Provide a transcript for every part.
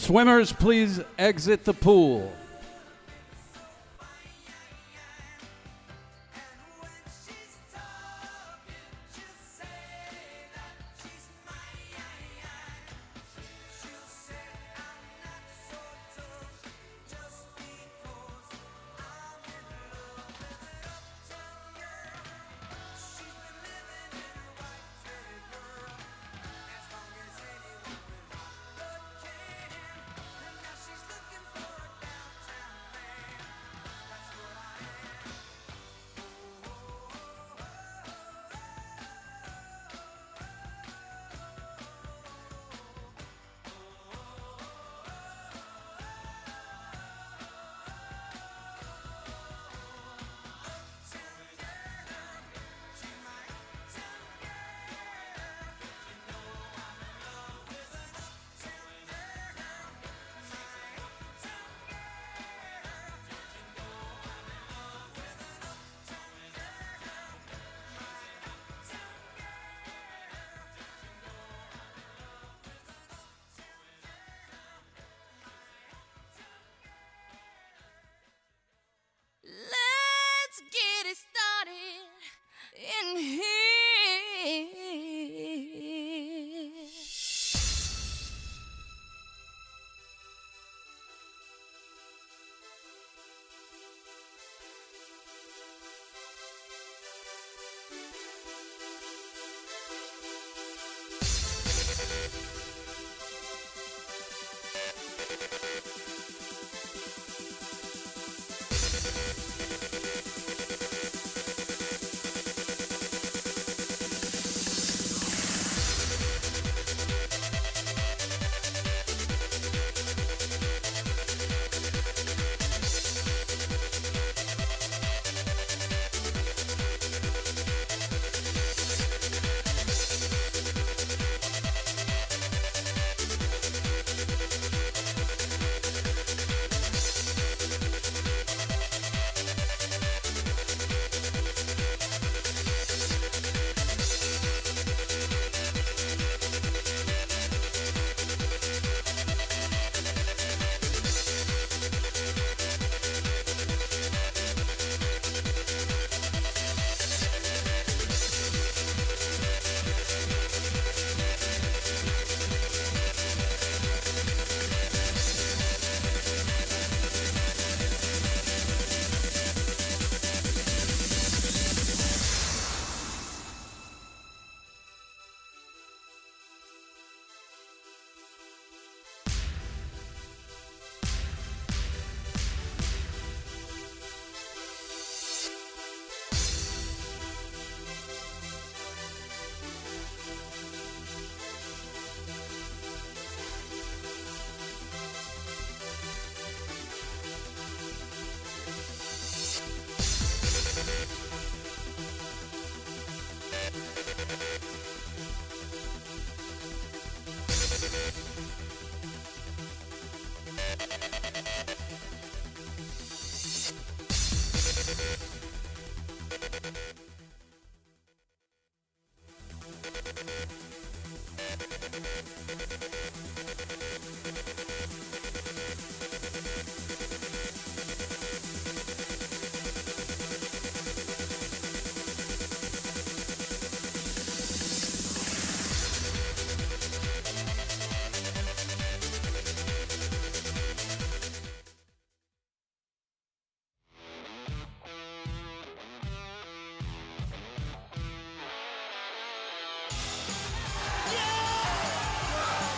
Swimmers, please exit the pool. Let's get it started in here.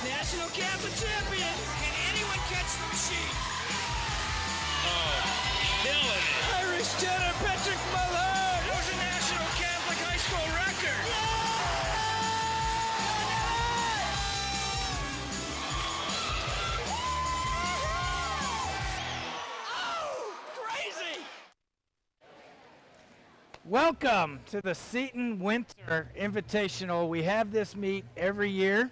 National Catholic champion. Can anyone catch the machine? Oh, killing it. Irish tenor Patrick Mullen. That was a National Catholic high school record. Oh, crazy. Welcome to the Seton Winter Invitational. We have this meet every year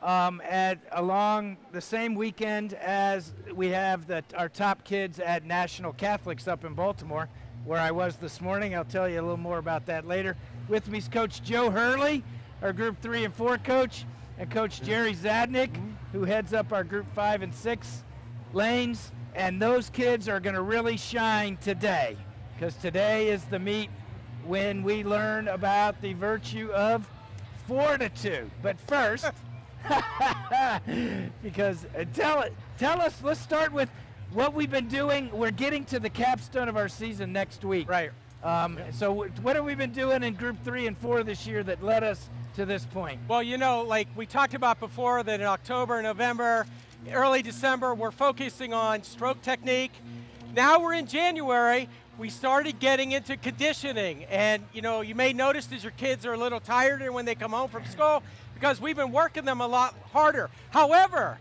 along the same weekend as we have our top kids at National Catholics up in Baltimore, where I was this morning. I'll tell you a little more about that later. With me is Coach Joe Hurley, our Group 3 and 4 coach, and Coach Jerry Zadnik, who heads up our Group 5 and 6 lanes, and those kids are going to really shine today, because today is the meet when we learn about the virtue of fortitude. But first, because tell us, let's start with what we've been doing. We're getting to the capstone of our season next week. Right. So what have we been doing in Group 3 and 4 this year that led us to this point? Well, you know, like we talked about before, that in October, November, early December, we're focusing on stroke technique. Now we're in January, we started getting into conditioning. And, you know, you may notice as your kids are a little tired when they come home from school, because we've been working them a lot harder. However,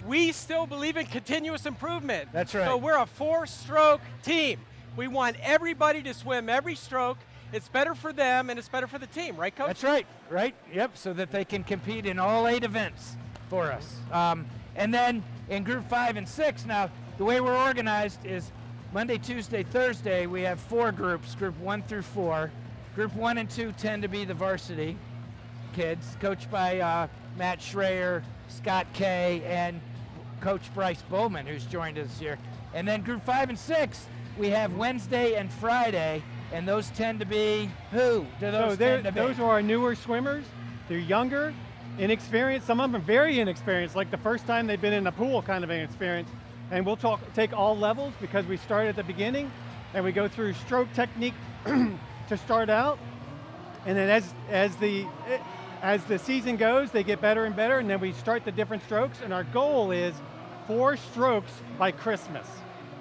we still believe in continuous improvement. That's right. So we're a 4-stroke team. We want everybody to swim every stroke. It's better for them and it's better for the team, right, Coach? That's right, yep, so that they can compete in all 8 events for us. And then in Group 5 and 6, now the way we're organized is Monday, Tuesday, Thursday, we have 4 groups, Group 1 through 4. Group 1 and 2 tend to be the varsity kids, coached by Matt Schreier, Scott Kay, and Coach Bryce Bowman, who's joined us here. And then Group 5 and 6, we have Wednesday and Friday, and those tend to be who? Do those tend to be? Those are our newer swimmers. They're younger, inexperienced. Some of them are very inexperienced, like the first time they've been in a pool kind of inexperienced. And we'll take all levels, because we start at the beginning and we go through stroke technique to start out. And then as the season goes, they get better and better, and then we start the different strokes. And our goal is 4 strokes by Christmas.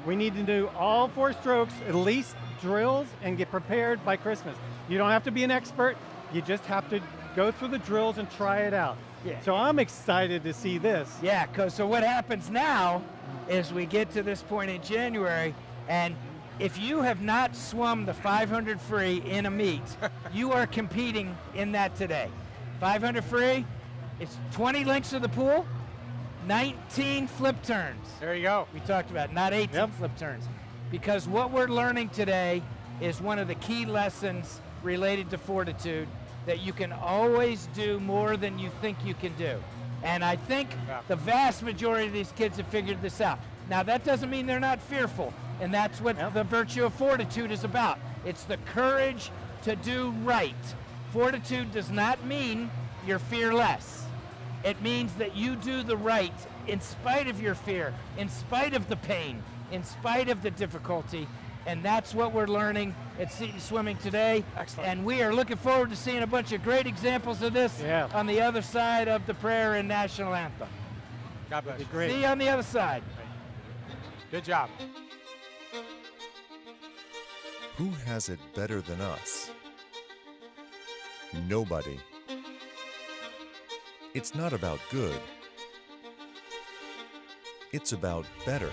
We need to do all 4 strokes, at least drills, and get prepared by Christmas. You don't have to be an expert. You just have to go through the drills and try it out. Yeah. So I'm excited to see this. Yeah, so what happens now is we get to this point in January, and if you have not swum the 500 free in a meet, you are competing in that today. 500 free, it's 20 lengths of the pool, 19 flip turns. There you go. We talked about, not 18 flip turns. Because what we're learning today is one of the key lessons related to fortitude, that you can always do more than you think you can do. And I think the vast majority of these kids have figured this out. Now that doesn't mean they're not fearful, and that's what the virtue of fortitude is about. It's the courage to do right. Fortitude does not mean you're fearless. It means that you do the right in spite of your fear, in spite of the pain, in spite of the difficulty. And that's what we're learning at Seton Swimming today. Excellent. And we are looking forward to seeing a bunch of great examples of this on the other side of the prayer and national anthem. God bless you. Great. See you on the other side. Good job. Who has it better than us? Nobody. It's not about good. It's about better.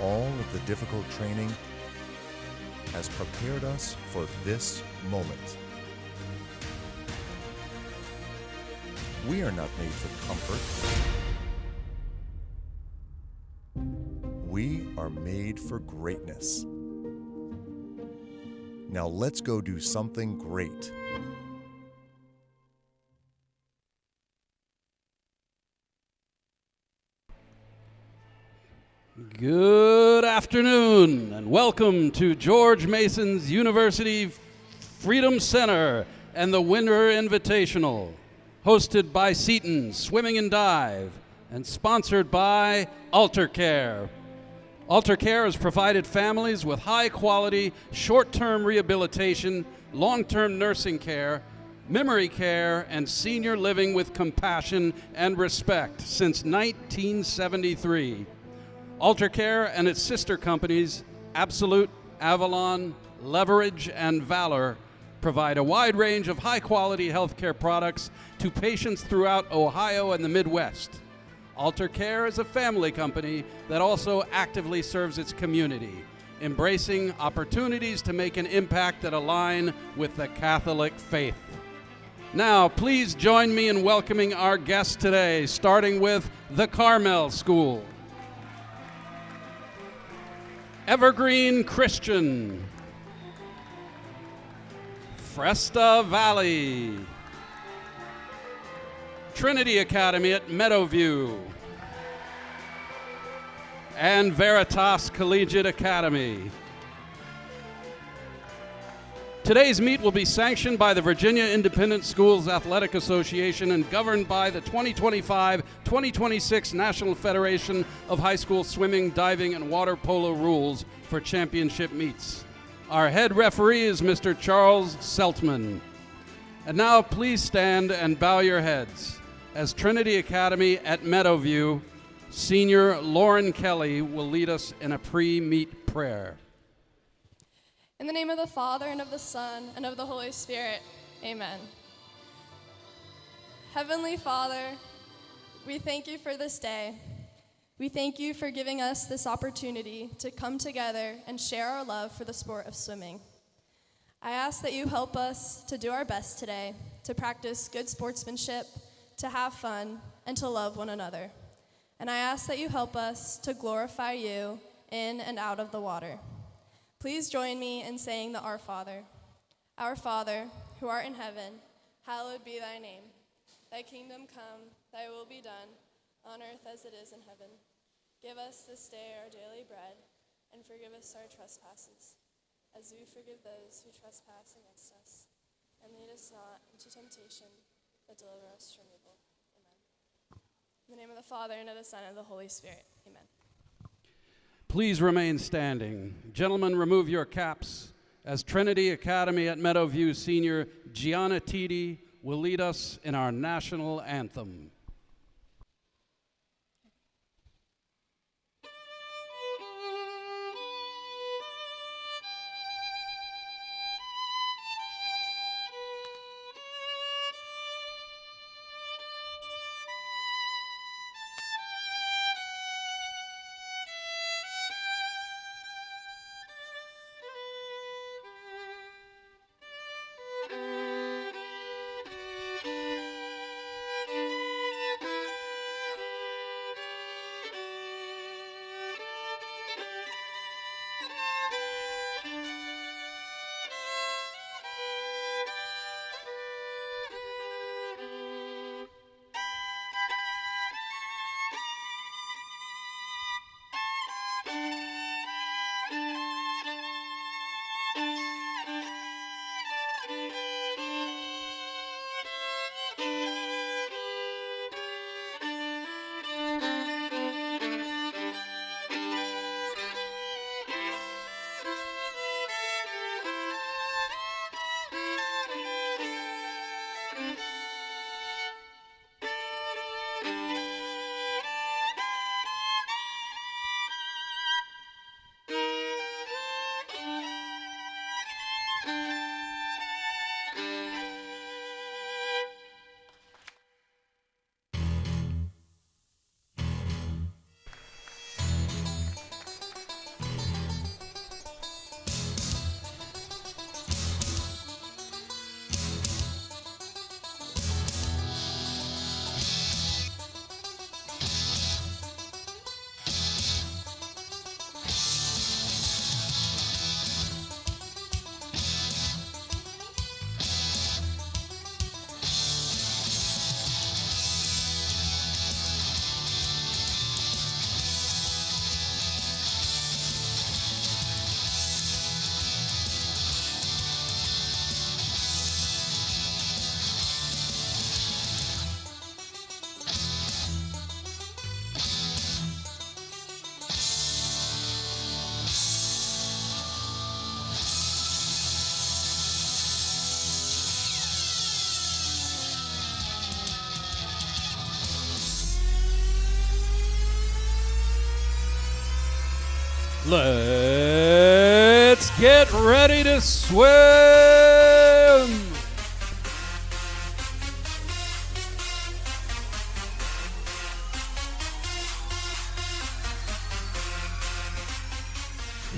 All of the difficult training has prepared us for this moment. We are not made for comfort. We are made for greatness. Now let's go do something great. Good afternoon, and welcome to George Mason's University Freedom Center and the Winter Invitational, hosted by Seton Swimming and Dive, and sponsored by AlterCare. AlterCare has provided families with high-quality, short-term rehabilitation, long-term nursing care, memory care, and senior living with compassion and respect since 1973. AlterCare and its sister companies, Absolute, Avalon, Leverage, and Valor, provide a wide range of high-quality healthcare products to patients throughout Ohio and the Midwest. AlterCare is a family company that also actively serves its community, embracing opportunities to make an impact that align with the Catholic faith. Now, please join me in welcoming our guests today, starting with the Carmel School. Evergreen Christian, Fresta Valley, Trinity Academy at Meadowview, and Veritas Collegiate Academy. Today's meet will be sanctioned by the Virginia Independent Schools Athletic Association and governed by the 2025-2026 National Federation of High School Swimming, Diving, and Water Polo rules for championship meets. Our head referee is Mr. Charles Seltman. And now please stand and bow your heads as Trinity Academy at Meadowview Senior Lauren Kelly will lead us in a pre-meet prayer. In the name of the Father, and of the Son, and of the Holy Spirit, amen. Heavenly Father, we thank you for this day. We thank you for giving us this opportunity to come together and share our love for the sport of swimming. I ask that you help us to do our best today, to practice good sportsmanship, to have fun, and to love one another. And I ask that you help us to glorify you in and out of the water. Please join me in saying the Our Father. Our Father, who art in heaven, hallowed be thy name. Thy kingdom come, thy will be done, on earth as it is in heaven. Give us this day our daily bread, and forgive us our trespasses, as we forgive those who trespass against us. And lead us not into temptation, but deliver us from evil. Amen. In the name of the Father, and of the Son, and of the Holy Spirit. Amen. Please remain standing. Gentlemen, remove your caps as Trinity Academy at Meadowview Senior Gianna Titi will lead us in our national anthem. Let's get ready to swim!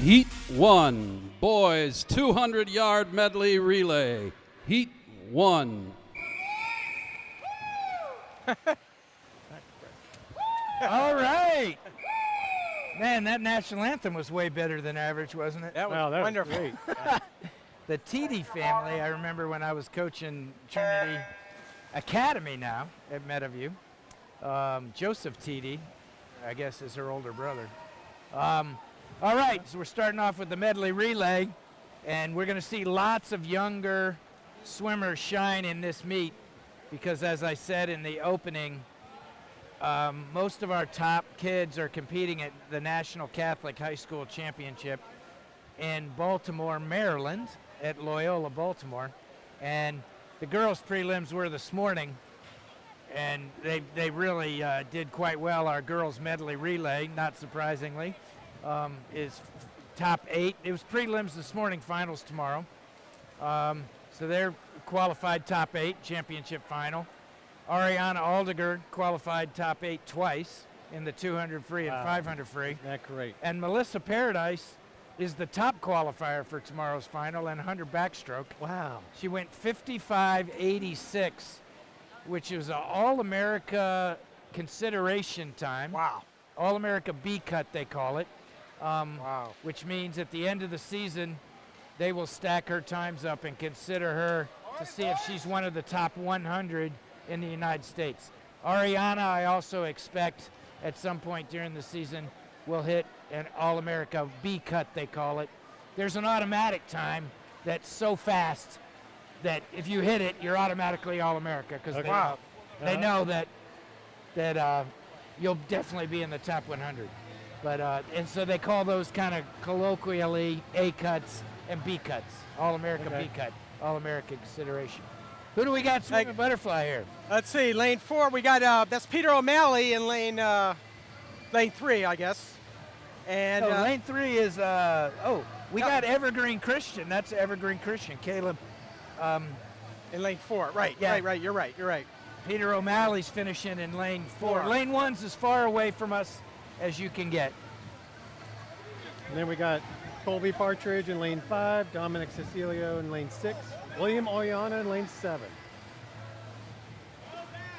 Heat 1, boys 200-yard medley relay. Heat 1. All right. Man, that national anthem was way better than average, wasn't it? That was Wow, that was wonderful. great. The Titi family, I remember when I was coaching Trinity academy now at Meadowview. Joseph TD, I guess, is her older brother. All right, so we're starting off with the medley relay, and we're going to see lots of younger swimmers shine in this meet because, as I said in the opening, most of our top kids are competing at the National Catholic High School Championship in Baltimore, Maryland, at Loyola, Baltimore. And the girls' prelims were this morning, and they really did quite well. Our girls' medley relay, not surprisingly, is top 8. It was prelims this morning, finals tomorrow. So they're qualified top 8, championship final. Ariana Aldegar qualified top 8 twice in the 200 free and 500 free. That's great. And Melissa Paradise is the top qualifier for tomorrow's final and 100 backstroke. Wow. She went 55.86, which is an All-America consideration time. Wow. All-America B cut, they call it. Wow. Which means at the end of the season, they will stack her times up and consider her to see if she's one of the top 100 in the United States. Ariana, I also expect at some point during the season will hit an All-America B cut, they call it. There's an automatic time that's so fast that if you hit it, you're automatically All-America because they know that you'll definitely be in the top 100. But and so they call those kind of colloquially A cuts and B cuts. All-America B cut, All-America consideration. Who do we got swimming butterfly here? Let's see, lane 4, we got, that's Peter O'Malley in lane 3, I guess. And lane 3 is, we got Evergreen Christian. That's Evergreen Christian. Caleb. In lane 4, right, Yeah. right, you're right. Peter O'Malley's finishing in lane 4. 4. Lane 1's as far away from us as you can get. And then we got Colby Partridge in lane 5, Dominic Cecilio in lane 6, William Oyana in lane 7.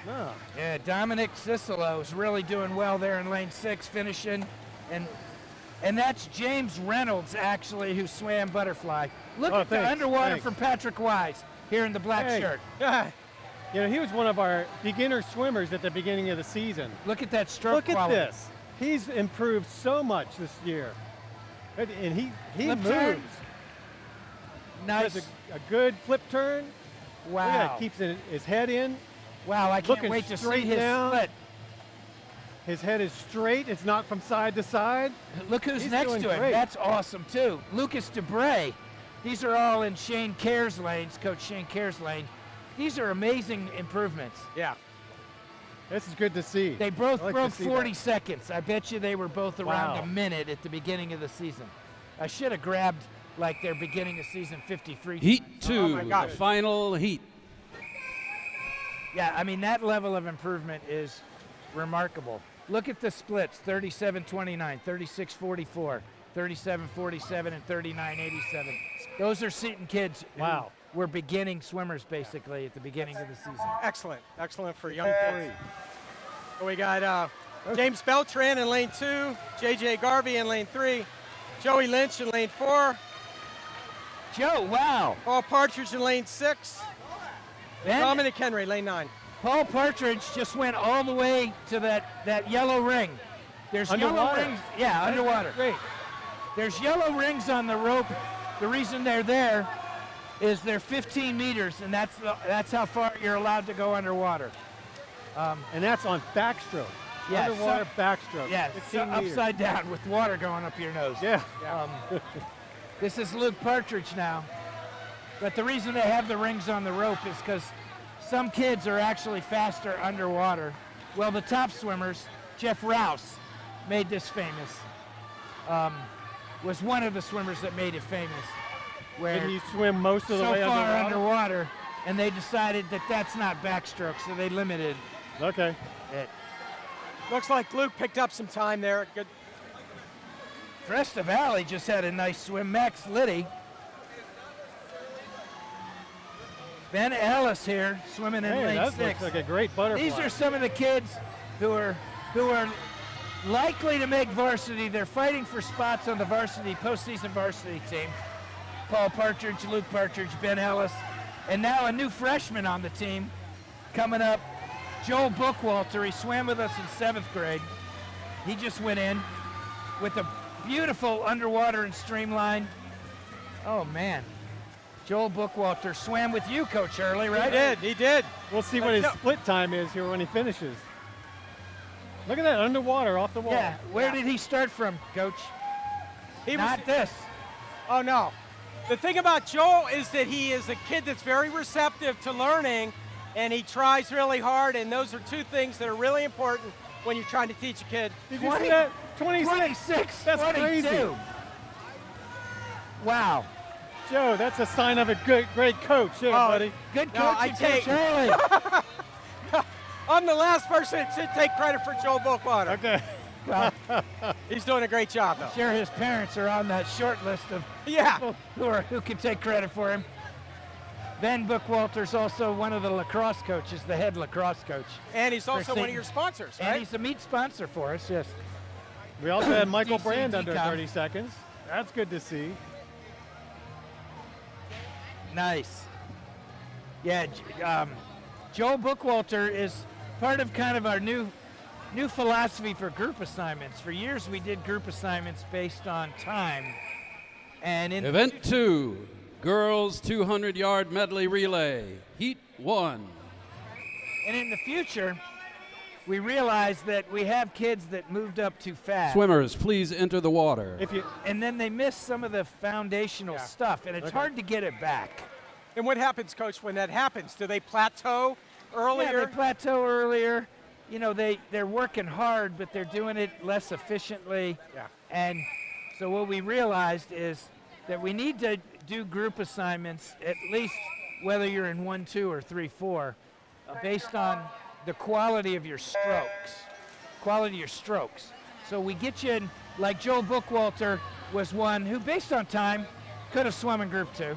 Oh. Yeah, Dominic Cicillo is really doing well there in lane 6, finishing. And that's James Reynolds, actually, who swam butterfly. Look at the underwater from Patrick Wise here in the black shirt. You know, he was one of our beginner swimmers at the beginning of the season. Look at that stroke Look quality. at this. He's improved so much this year. And he Flip moves. turn. Nice. Does a good flip turn. Wow. Look at that, keeps his head in. Wow, I can't Looking wait to see straight his down. split. His head is straight. It's not from side to side. Look who's He's next doing to him. great. That's awesome, too. Lucas DeBray. These are all in Shane Care's lanes, Coach Shane Care's lane. These are amazing improvements. Yeah. This is good to see. They both I like broke to see 40 that. seconds. I bet you they were both around Wow. a minute at the beginning of the season. I should have grabbed like their beginning of season 53. Heat 2, Oh my gosh. the final heat. Yeah, I mean, that level of improvement is remarkable. Look at the splits, 37-29, 36-44, 37-47, and 39-87. Those are Seton kids who Wow. were beginning swimmers, basically, at the beginning of the season. Excellent for young kids. So we got James Beltran in lane 2, JJ Garvey in lane 3, Joey Lynch in lane 4, Joe, wow. Paul Partridge in lane 6, Ben, Dominic Henry, lane 9. Paul Partridge just went all the way to that yellow ring. There's Underwater. yellow rings. Yeah, underwater. Great. There's yellow rings on the rope. The reason they're there is they're 15 meters, and that's how far you're allowed to go underwater. And that's on backstroke. Yeah, Underwater backstroke. Yeah, 15 meters. upside down with water going up your nose. Yeah. This is Luke Partridge now. But the reason they have the rings on the rope is because some kids are actually faster underwater. Well, the top swimmers, Jeff Rouse, made this famous. Was one of the swimmers that made it famous. Where Didn't you swim most of the so way far underwater? and they decided that that's not backstroke, so they limited Okay. it. Looks like Luke picked up some time there. Good. Fresta Valley just had a nice swim. Max Liddy. Ben Ellis here, swimming in Hey, lane that 6. looks like a great butterfly. These are some of the kids who are likely to make varsity. They're fighting for spots on the varsity, postseason varsity team. Paul Partridge, Luke Partridge, Ben Ellis, and now a new freshman on the team, Coming up, Joel Bookwalter. He swam with us in 7th grade. He just went in with a beautiful underwater and streamline. Oh, man. Joel Bookwalter swam with you, Coach Hurley, right? He did. We'll see what his split time is here when he finishes. Look at that, underwater, off the wall. Yeah, where did he start from, Coach? Not this. Oh, no. The thing about Joel is that he is a kid that's very receptive to learning, and he tries really hard, and those are two things that are really important when you're trying to teach a kid. Did you see that? 26. 26. That's 22. crazy. Wow. Joe, that's a sign of a great coach there, buddy. Good No, coach, I take- Hurley. I'm the last person that should take credit for Joel Bookwalter. Okay. Well, He's doing a great job, though. sure his parents are on that short list of Yeah. people who can take credit for him. Ben Bookwalter's also one of the lacrosse coaches, the head lacrosse coach. And he's also one of Seton. your sponsors, And right? he's a meat sponsor for us, yes. We also had Michael Brand DCD under com. 30 seconds. That's good to see. Nice. Yeah, Joel Bookwalter is part of kind of our new philosophy for group assignments. For years we did group assignments based on time. And in Event 2, girls 200-yard medley relay, heat 1. And in the future, we realized that we have kids that moved up too fast. Swimmers, please enter the water. And then they miss some of the foundational stuff, and it's hard to get it back. And what happens, Coach, when that happens? Do they plateau earlier? Yeah, they plateau earlier. You know, they're working hard, but they're doing it less efficiently. Yeah. And so what we realized is that we need to do group assignments, at least whether you're in 1, 2, or 3, 4, based on the quality of your strokes. So we get you in, like Joel Bookwalter was one who, based on time, could have swum in group 2,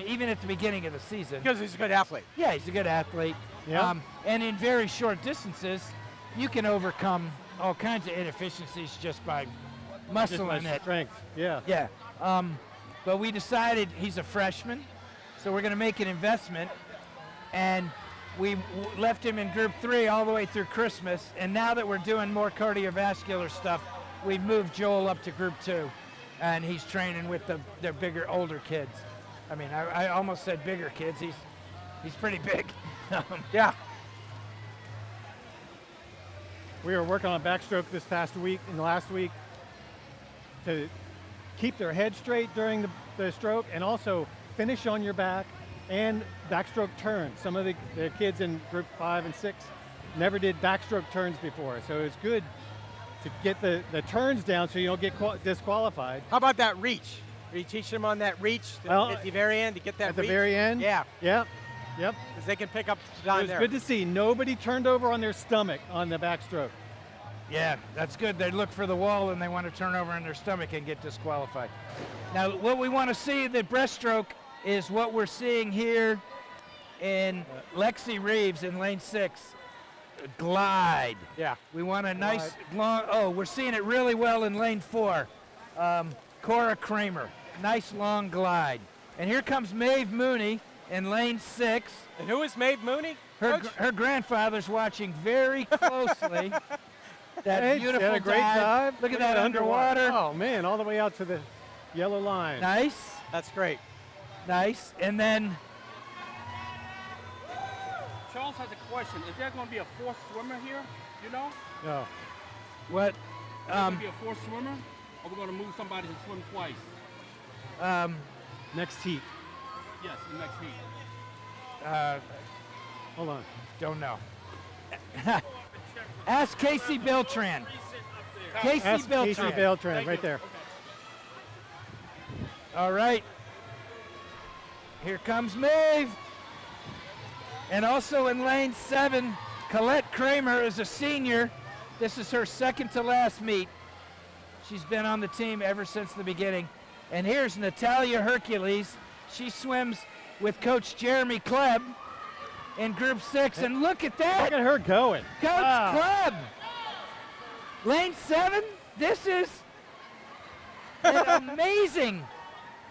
even at the beginning of the season. Because he's a good athlete. Yeah, he's a good athlete. Yeah. And in very short distances, you can overcome all kinds of inefficiencies just by muscling it. Strength, yeah. Yeah. But we decided he's a freshman, so we're going to make an investment. And we left him in group 3 all the way through Christmas. And now that we're doing more cardiovascular stuff, we've moved Joel up to group 2. And he's training with the bigger, older kids. I mean, I almost said bigger kids. He's pretty big. Yeah. We were working on backstroke this past week and last week to keep their head straight during the stroke and also finish on your back and backstroke turns. Some of the kids in group 5 and 6 never did backstroke turns before, so it's good to get the turns down so you don't get disqualified. How about that reach? Are you teaching them on that reach at the very end to get that At the reach? very end? Yeah. Yep. Because they can pick up It down was there. good to see. Nobody turned over on their stomach on the backstroke. Yeah, that's good. They look for the wall and they want to turn over on their stomach and get disqualified. Now, what we want to see the breaststroke is what we're seeing here in Lexi Reeves in lane 6. Glide. Yeah. We want a nice long, we're seeing it really well in lane 4. Cora Kramer, nice long glide. And here comes Maeve Mooney in lane 6. And who is Maeve Mooney? Coach? Her grandfather's watching very closely. That Hey, she beautiful had a great dive. Look at that underwater. Oh man, all the way out to the yellow line. Nice, That's great. nice. And then, Charles has a question. Is there going to be a fourth swimmer here? You know? No. what? Is there going to be a fourth swimmer? Or we're going to move somebody to swim twice? Next heat. Yes, the next heat. Hold on. Don't know. Ask Casey Beltran. Casey Ask Beltran. Casey Beltran, right there. All right. Here comes Maeve. And also in lane 7, Colette Kramer is a senior. This is her second to last meet. She's been on the team ever since the beginning. And here's Natalia Hercules. She swims with Coach Jeremy Klebb in Group 6. And look at that. Look at her going. Coach Wow. Klebb. Lane 7. This is an amazing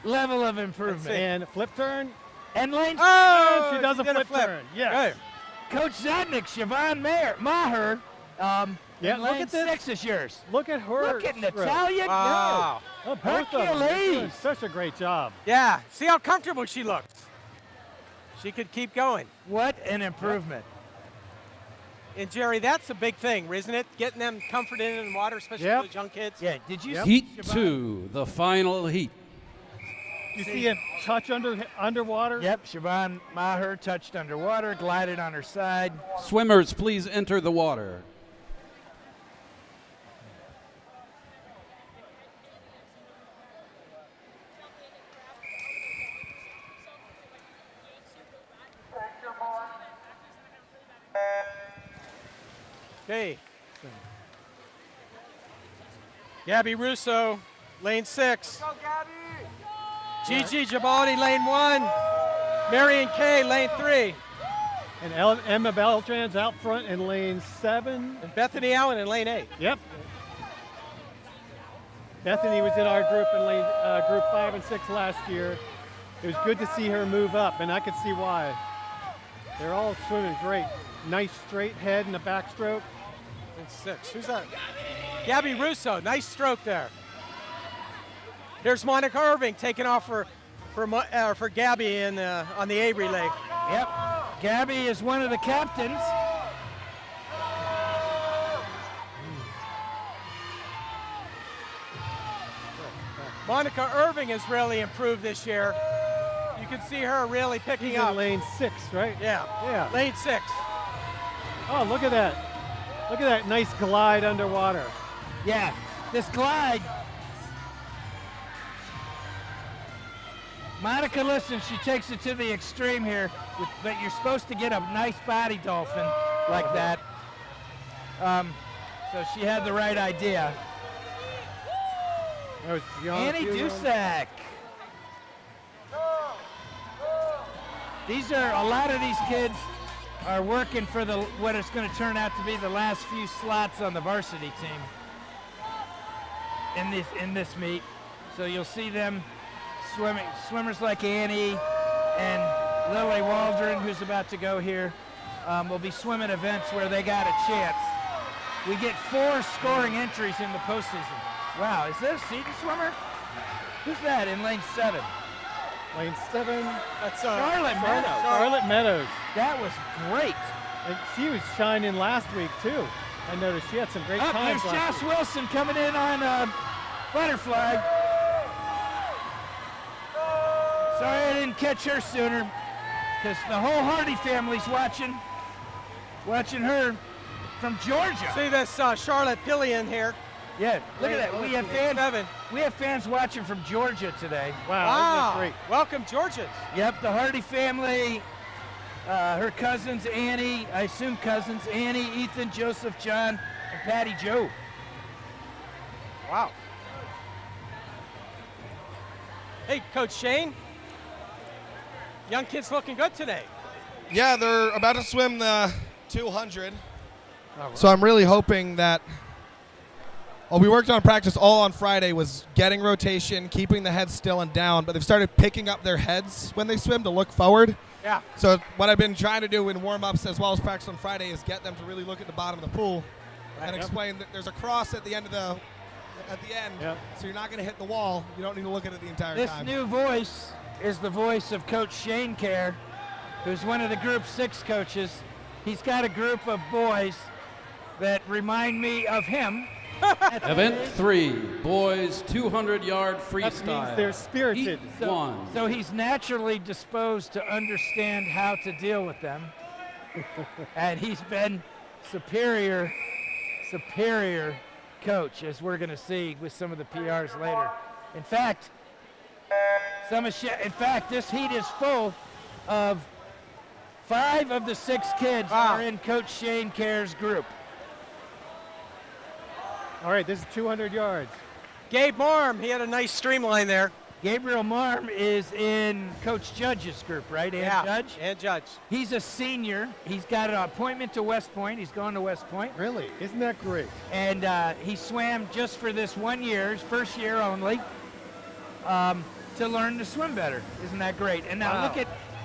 level of improvement. And flip turn. And lane Oh, she does a did flip turn. Yes. Good. Coach Zodnik, Siobhan Maher. Yeah, in look lane at this. 6 is yours. Look at her. Look at stroke. Natalia Wow. Oh, both of them. They're doing Hercules. such a great job. Yeah, see how comfortable she looks. She could keep going. Go. What an improvement. And Jerry, that's a big thing, isn't it? Getting them comforted in the water, especially Yep. for the young kids. Yeah, did you see Heat Siobhan? 2, the final heat. You see him touch underwater? Yep, Siobhan Maher touched underwater, glided on her side. Swimmers, please enter the water. Okay. Gabby Russo, lane 6. Go, Gabby! Gigi Gibaldi, lane 1. Marion Kay, lane 3. And Emma Beltran's out front in lane 7. And Bethany Allen in lane 8. Yep. Bethany was in our group in lane group 5 and 6 last year. It was good to see her move up, and I could see why. They're all swimming great. Nice straight head and a backstroke. Lane 6. Who's that? Gabby Russo, nice stroke there. Here's Monica Irving taking off for Gabby in on the A relay. Yep, Gabby is one of the captains. Monica Irving has really improved this year. You can see her really picking She's up. in lane 6, right? Yeah. Yeah. Lane 6. Oh, look at that. Look at that nice glide underwater. Yeah, this glide. Monica, listen, she takes it to the extreme here, but you're supposed to get a nice body dolphin like that. So she had the right idea. That was Annie Dusak. A lot of these kids are working for what is going to turn out to be the last few slots on the varsity team in this meet. So you'll see them swimmers like Annie and Lily Waldron, who's about to go here, will be swimming events where they got a chance. We get 4 scoring entries in the postseason. Wow, is that a Seton swimmer? Who's that in lane 7? Lane 7. That's Charlotte Meadows. Charlotte Meadows. That was great. And she was shining last week, too. I noticed she had some great Up times there's last Josh week. Wilson coming in on butterfly. Sorry I didn't catch her sooner, because the whole Hardy family's watching her from Georgia. See this Charlotte Pillion here. Yeah, look at that. We have fans. 7. We have fans watching from Georgia today. Wow, that was great. Welcome, Georgians. Yep, the Hardy family, her cousins, Annie, I assume cousins, Annie, Ethan, Joseph, John, and Patty Joe. Wow. Hey, Coach Shane. Young kids looking good today. Yeah, they're about to swim the 200. So I'm really hoping that we worked on practice all on Friday was getting rotation, keeping the head still and down, but they've started picking up their heads when they swim to look forward. Yeah. So what I've been trying to do in warm-ups as well as practice on Friday is get them to really look at the bottom of the pool and explain that there's a cross at the end. Yep. So you're not going to hit the wall. You don't need to look at it the entire This time. new voice is the voice of Coach Shane Kerr, who's one of the Group 6 coaches. He's got a group of boys that remind me of him. Event 3, boys 200-yard freestyle. That means they're spirited. Heat 1. So he's naturally disposed to understand how to deal with them. And he's been superior coach, as we're going to see with some of the PRs later. In fact, this heat is full of 5 of the 6 kids are in Coach Shane Kerr's group. All right, this is 200 yards. Gabe Marm, he had a nice streamline there. Gabriel Marm is in Coach Judge's group, right? Judge? And Judge. He's a senior. He's got an appointment to West Point. He's going to West Point. Really? Isn't that great? And he swam just for this 1 year, his first year only, to learn to swim better. Isn't that great? And now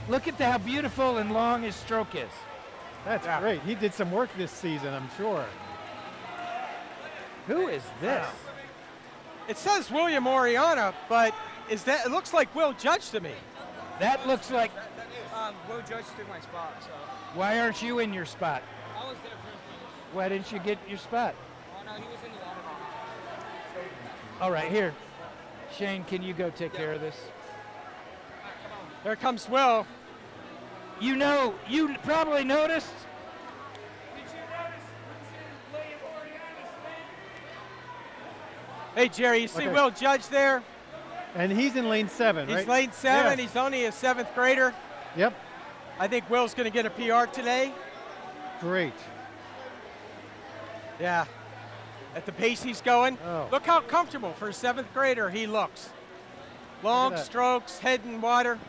look at how beautiful and long his stroke is. That's great. He did some work this season, I'm sure. Who is this? It says William Oriana, but it looks like Will Judge to me. That looks like. Will Judge took my spot, so. Why aren't you in your spot? I was there first. Why didn't you get your spot? Oh, no, he was in the water box. All right, here. Shane, can you go take care of this? There comes Will. You know, you probably noticed. Hey, Jerry, you see Okay. Will Judge there? And he's in lane 7, right? He's lane 7. Yes. He's only a 7th grader. Yep. I think Will's going to get a PR today. Great. Yeah. At the pace he's going. Oh. Look how comfortable for a 7th grader he looks. Long that. strokes, head in water.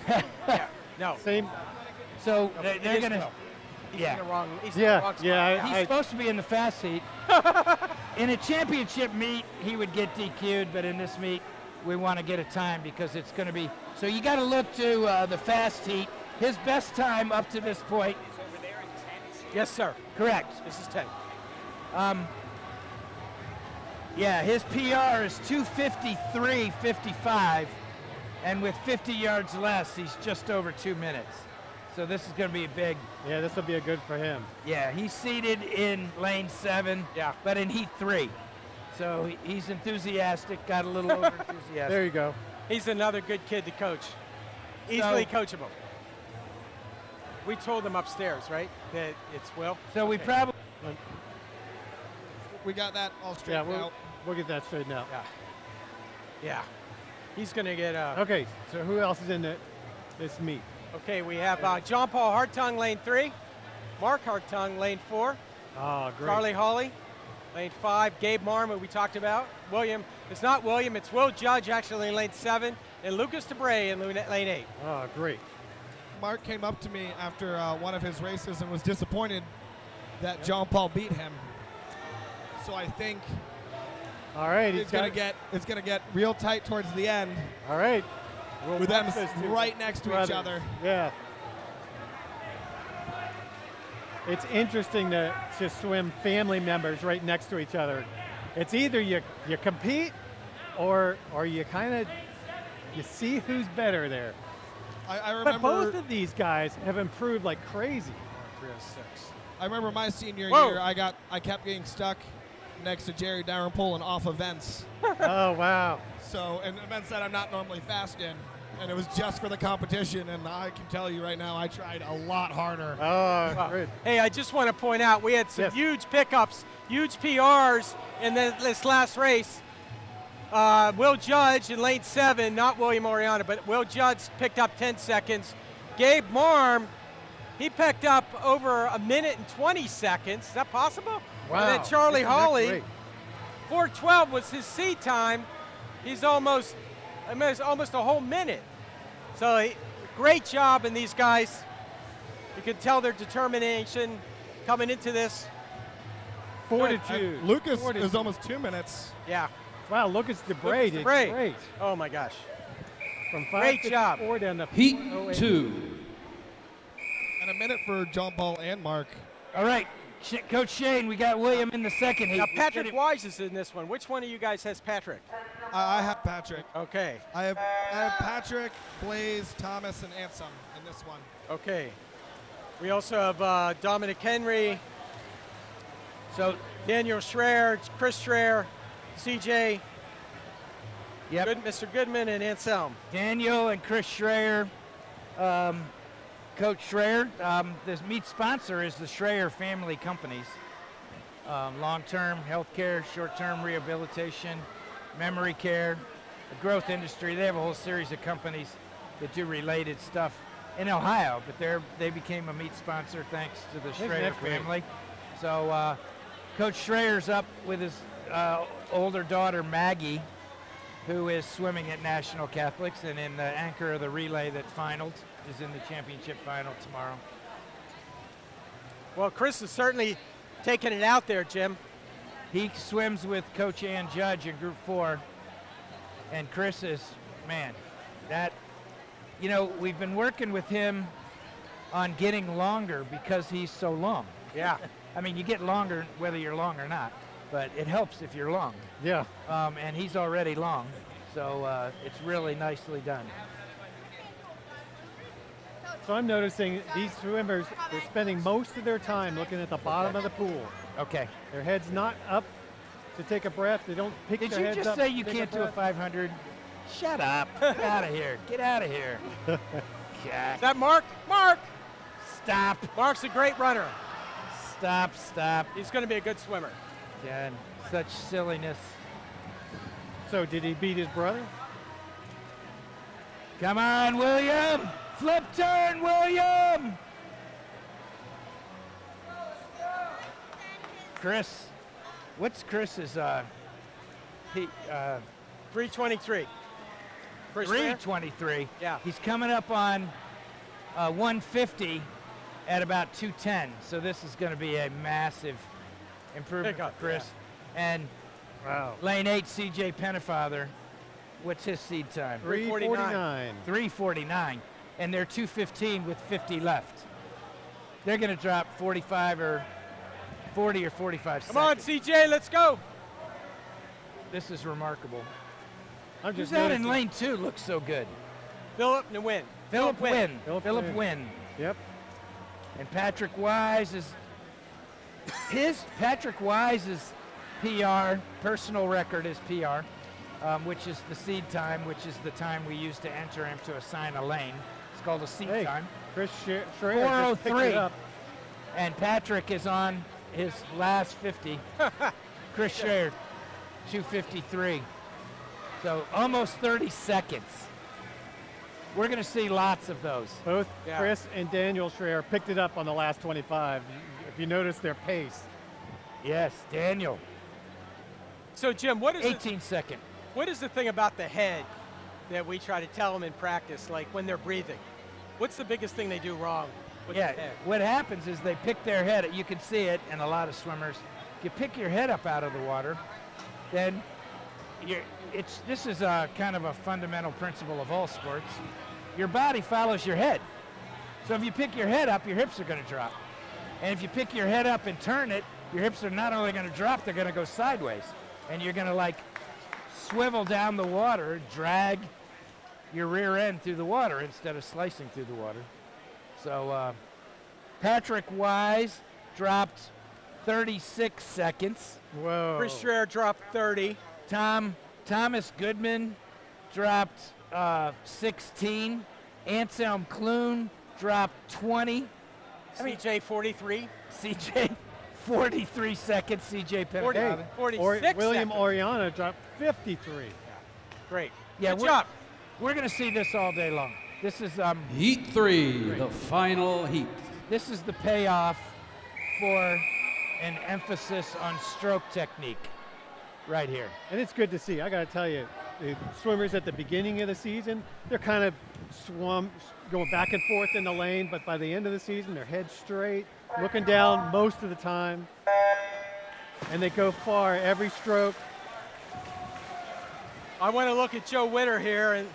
Yeah, no. Same. So It they're is going to. Will. He's Yeah. in the wrong, he's in Yeah, the wrong spot. yeah, He's supposed to be in the fast heat. In a championship meet, he would get DQ'd, but in this meet, we want to get a time because it's going to be. So you got to look to the fast heat. His best time up to this point. Yes, sir. Correct. This is 10. Yeah, his PR is 2:53.55, and with 50 yards less, he's just over 2 minutes. So this is going to be a big. Yeah, this will be a good for him. Yeah, he's seated in lane 7. Yeah. But in heat 3. So he's enthusiastic, got a little over enthusiastic. There you go. He's another good kid to coach. Easily coachable. We told him upstairs, right, that it's Will? So we probably. We got that all Yeah, straightened out. we'll get that straightened out. Yeah. Yeah. He's going to get Okay, so who else is in this meet? Okay, we have John Paul Hartung, lane 3. Mark Hartung, lane 4. Oh, great. Charlie Hawley, lane 5. Gabe Marm, who we talked about. William, it's not William, it's Will Judge, actually in lane 7. And Lucas DeBray in lane 8. Oh, great. Mark came up to me after one of his races and was disappointed that John Paul beat him. So I think All right, it's gonna get real tight towards the end. All right. We'll With them watch those two right next to each brothers. other. Yeah. It's interesting to swim family members right next to each other. It's either you compete or you kind of you see who's better there. I But remember both of these guys have improved like crazy. 306. I remember my senior Whoa. year, I kept getting stuck next to Jerry Darrenpool in off events. Oh, wow. So, and events that I'm not normally fast in. And it was just for the competition, and I can tell you right now, I tried a lot harder. Oh, great. Hey, I just want to point out we had some Yes. huge pickups, huge PRs in this last race. Will Judge in lane 7, not William Oriana, but Will Judge picked up 10 seconds. Gabe Marm, he picked up over 1 minute and 20 seconds. Is that possible? Wow. And then Charlie Isn't that Hawley, great? 4:12 was his seat time. He's almost a whole minute. So great job in these guys. You can tell their determination coming into this. Fortitude. And Lucas Fortitude. is almost 2 minutes. Yeah. Wow, Lucas DeBray did DeBray. great. Oh my gosh. From Great job. 5:54 down to Heat 4:08. 2. And a minute for John Paul and Mark. All right, Coach Shane, we got William in the second heat. Now Patrick Wise is in this one. Which one of you guys has Patrick? I have Patrick. Okay. I have Patrick, Blaze, Thomas, and Ansem in this one. Okay. We also have Dominic Henry. So Daniel Schreier, Chris Schreier, CJ. Yep. Mr. Goodman and Anselm. Daniel and Chris Schreier. Coach Schreier, this meet sponsor is the Schreier family companies. Long-term healthcare, short-term rehabilitation, memory care, the growth industry. They have a whole series of companies that do related stuff in Ohio, but they became a meet sponsor thanks to the Isn't Schreier that great? family. So Coach Schreier's up with his older daughter Maggie, who is swimming at National Catholics, and in the anchor of the relay that finaled is in the championship final tomorrow. Well, Chris is certainly taking it out there, Jim. He swims with Coach Ann Judge in Group 4, and Chris is, man, that, we've been working with him on getting longer because he's so long. Yeah. I mean, you get longer whether you're long or not, but it helps if you're long. Yeah. And he's already long, so it's really nicely done. So I'm noticing these swimmers, they're spending most of their time looking at the bottom of the pool. Okay. Their head's not up to take a breath. They don't pick Did their you heads just up say to you take can't do a breath. 500? Shut up. Get out of here. Get out of here. Is that Mark? Mark! Stop. Mark's a great runner. Stop. Stop. He's going to be a good swimmer. Again, such silliness. So did he beat his brother? Come on, William. Flip turn, William. Chris, what's Chris's 323. 323. Yeah. He's coming up on 150 at about 210. So this is going to be a massive improvement Pick up, for Chris. And Wow. lane 8, CJ Pennefather. What's his seed time? 349. 349. And they're 215 with 50 left. They're going to drop 45 or 40 or 45 Come on, seconds. CJ, let's go. This is remarkable. I'm Who's just out in noticing- lane 2 looks so good? Philip and win. Philip Wynn. Philip Philip Wynn. Wynn. Yep. And Patrick Wise's PR, personal record is PR, which is the seed time, which is the time we use to enter him to assign a lane. It's called a seed Hey, time. Chris Schrader just picked 4:03. it up. And Patrick is on his last 50. Chris Schrader, 2:53. So almost 30 seconds. We're going to see lots of those. Both Yeah. Chris and Daniel Schrader picked it up on the last 25. If you notice their pace. Yes, Daniel, So, Jim, what is 18-second. what is the thing about the head that we try to tell them in practice, like when they're breathing? What's the biggest thing they do wrong with Yeah, the head? what happens is they pick their head. You can see it in a lot of swimmers. If you pick your head up out of the water, then this is a kind of a fundamental principle of all sports. Your body follows your head. So if you pick your head up, your hips are going to drop. And if you pick your head up and turn it, your hips are not only going to drop, they're going to go sideways. And you're going to like swivel down the water, drag your rear end through the water instead of slicing through the water. So Patrick Wise dropped 36 seconds. Whoa. Chris Schrader dropped 30. Thomas Goodman dropped 16. Anselm Clune dropped 20. CJ 43. CJ 43 seconds. CJ Pennefather. 46 William seconds. Oriana dropped 53. Great. Yeah, Good job. We're going to see this all day long. This is Heat 3, the final heat. this is the payoff for an emphasis on stroke technique right here. And it's good to see. I got to tell you, the swimmers at the beginning of the season, they're kind of going back and forth in the lane, but by the end of the season, their head's straight, looking down most of the time, and they go far every stroke. I want to look at Joe Witter here, and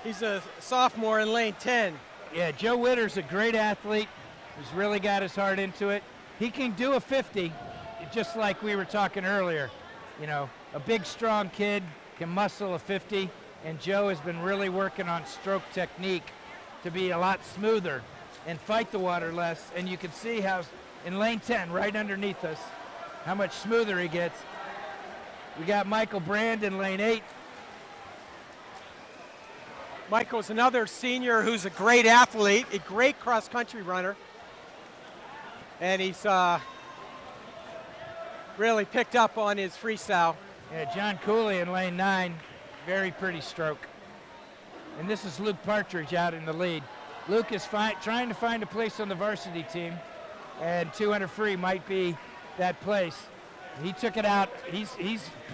he's a sophomore in lane 10. Yeah, Joe Witter's a great athlete. He's really got his heart into it. He can do a 50, just like we were talking earlier. You know, a big, strong kid can muscle a 50, and Joe has been really working on stroke technique to be a lot smoother and fight the water less. And you can see how in lane 10, right underneath us, how much smoother he gets. We got Michael Brand in lane 8. Michael's another senior who's a great athlete, a great cross-country runner. And he's really picked up on his freestyle. Yeah, John Cooley in lane 9, very pretty stroke. And this is Luke Partridge out in the lead. Luke is trying to find a place on the varsity team, and 200 free might be that place. He took it out. He's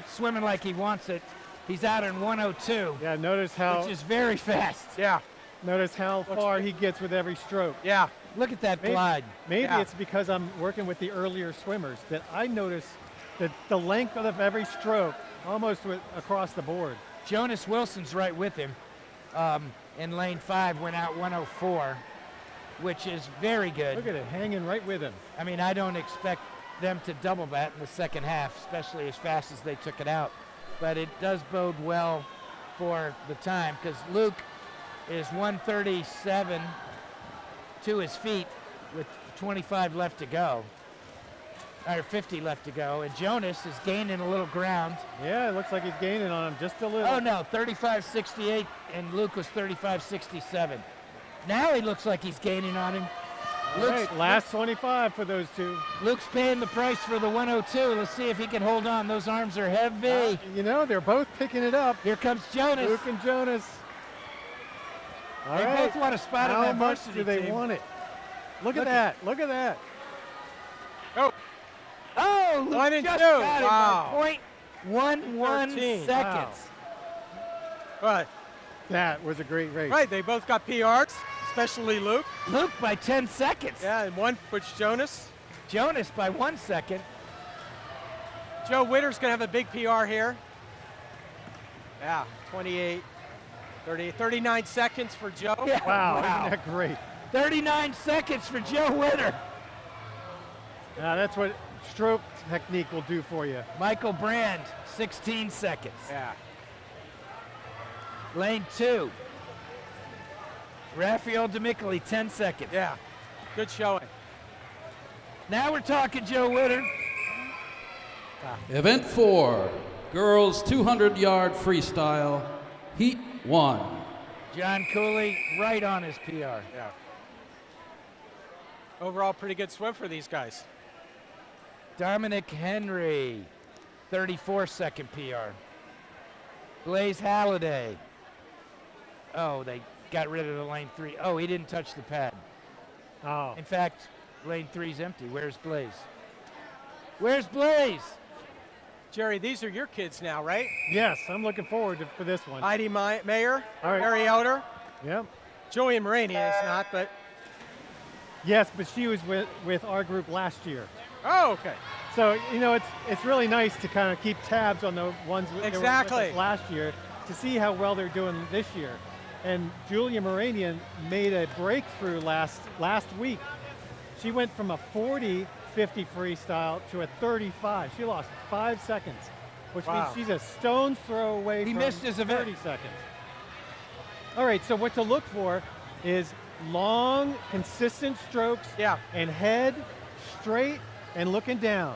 swimming like he wants it. He's out in 102. Yeah, notice how which is very fast. Yeah. Notice how far he gets with every stroke. Yeah. Look at that Maybe, glide. maybe Yeah. it's because I'm working with the earlier swimmers that I notice that the length of every stroke almost across the board. Jonas Wilson's right with him. In lane 5, went out 104. which is very good. Look at it, hanging right with him. I mean, I don't expect them to double that in the second half, especially as fast as they took it out. But it does bode well for the time, because Luke is 137 to his feet with 25 left to go, or 50 left to go, and Jonas is gaining a little ground. Yeah, it looks like he's gaining on him just a little. Oh no, 35.68, and Luke was 35.67. Now he looks like he's gaining on him. All right, last 25 for those two. Luke's paying the price for the 102. Let's see if he can hold on. Those arms are heavy. You know, they're both picking it up. Here comes Jonas. Luke and Jonas. All They right. both want a spot on How that much varsity do they team. want it? Look at that. Look at that. Oh, Luke 1 and just 2. got it Wow. by 0.11 13. seconds. Right. That was a great race. Right, they both got PRs, especially Luke. Luke by 10 seconds. Yeah, and one for Jonas. Jonas by 1 second. Joe Witter's going to have a big PR here. Yeah, 28, 38, 39 seconds for Joe. Yeah, Wow, isn't that great? 39 seconds for Joe Witter. Now that's what stroke technique will do for you. Michael Brand, 16 seconds. Yeah. Lane 2. Raphael DeMicheli, 10 seconds. Yeah, good showing. Now we're talking Joe Witter. Event 4, girls 200-yard freestyle, heat 1. John Cooley right on his PR. Yeah. Overall, pretty good swim for these guys. Dominic Henry, 34-second PR. Blaze Halliday. Oh, they got rid of the lane 3. Oh, he didn't touch the pad. Oh. In fact, lane 3's empty. Where's Blaze? Where's Blaze? Jerry, these are your kids now, right? Yes, I'm looking forward for this one. Heidi Mayer, All right. Mary Elder. Yep. Joey Marini is not, but. Yes, but she was with our group last year. Oh, okay. So, you know, it's really nice to kind of keep tabs on the ones that were with Exactly. us last year to see how well they're doing this year. And Julia Moranian made a breakthrough last week. She went from a 40-50 freestyle to a 35. She lost 5 seconds, which Wow. means she's a stone's throw away He from missed his event. 30 seconds. All right, so what to look for is long, consistent strokes Yeah. and head straight and looking down,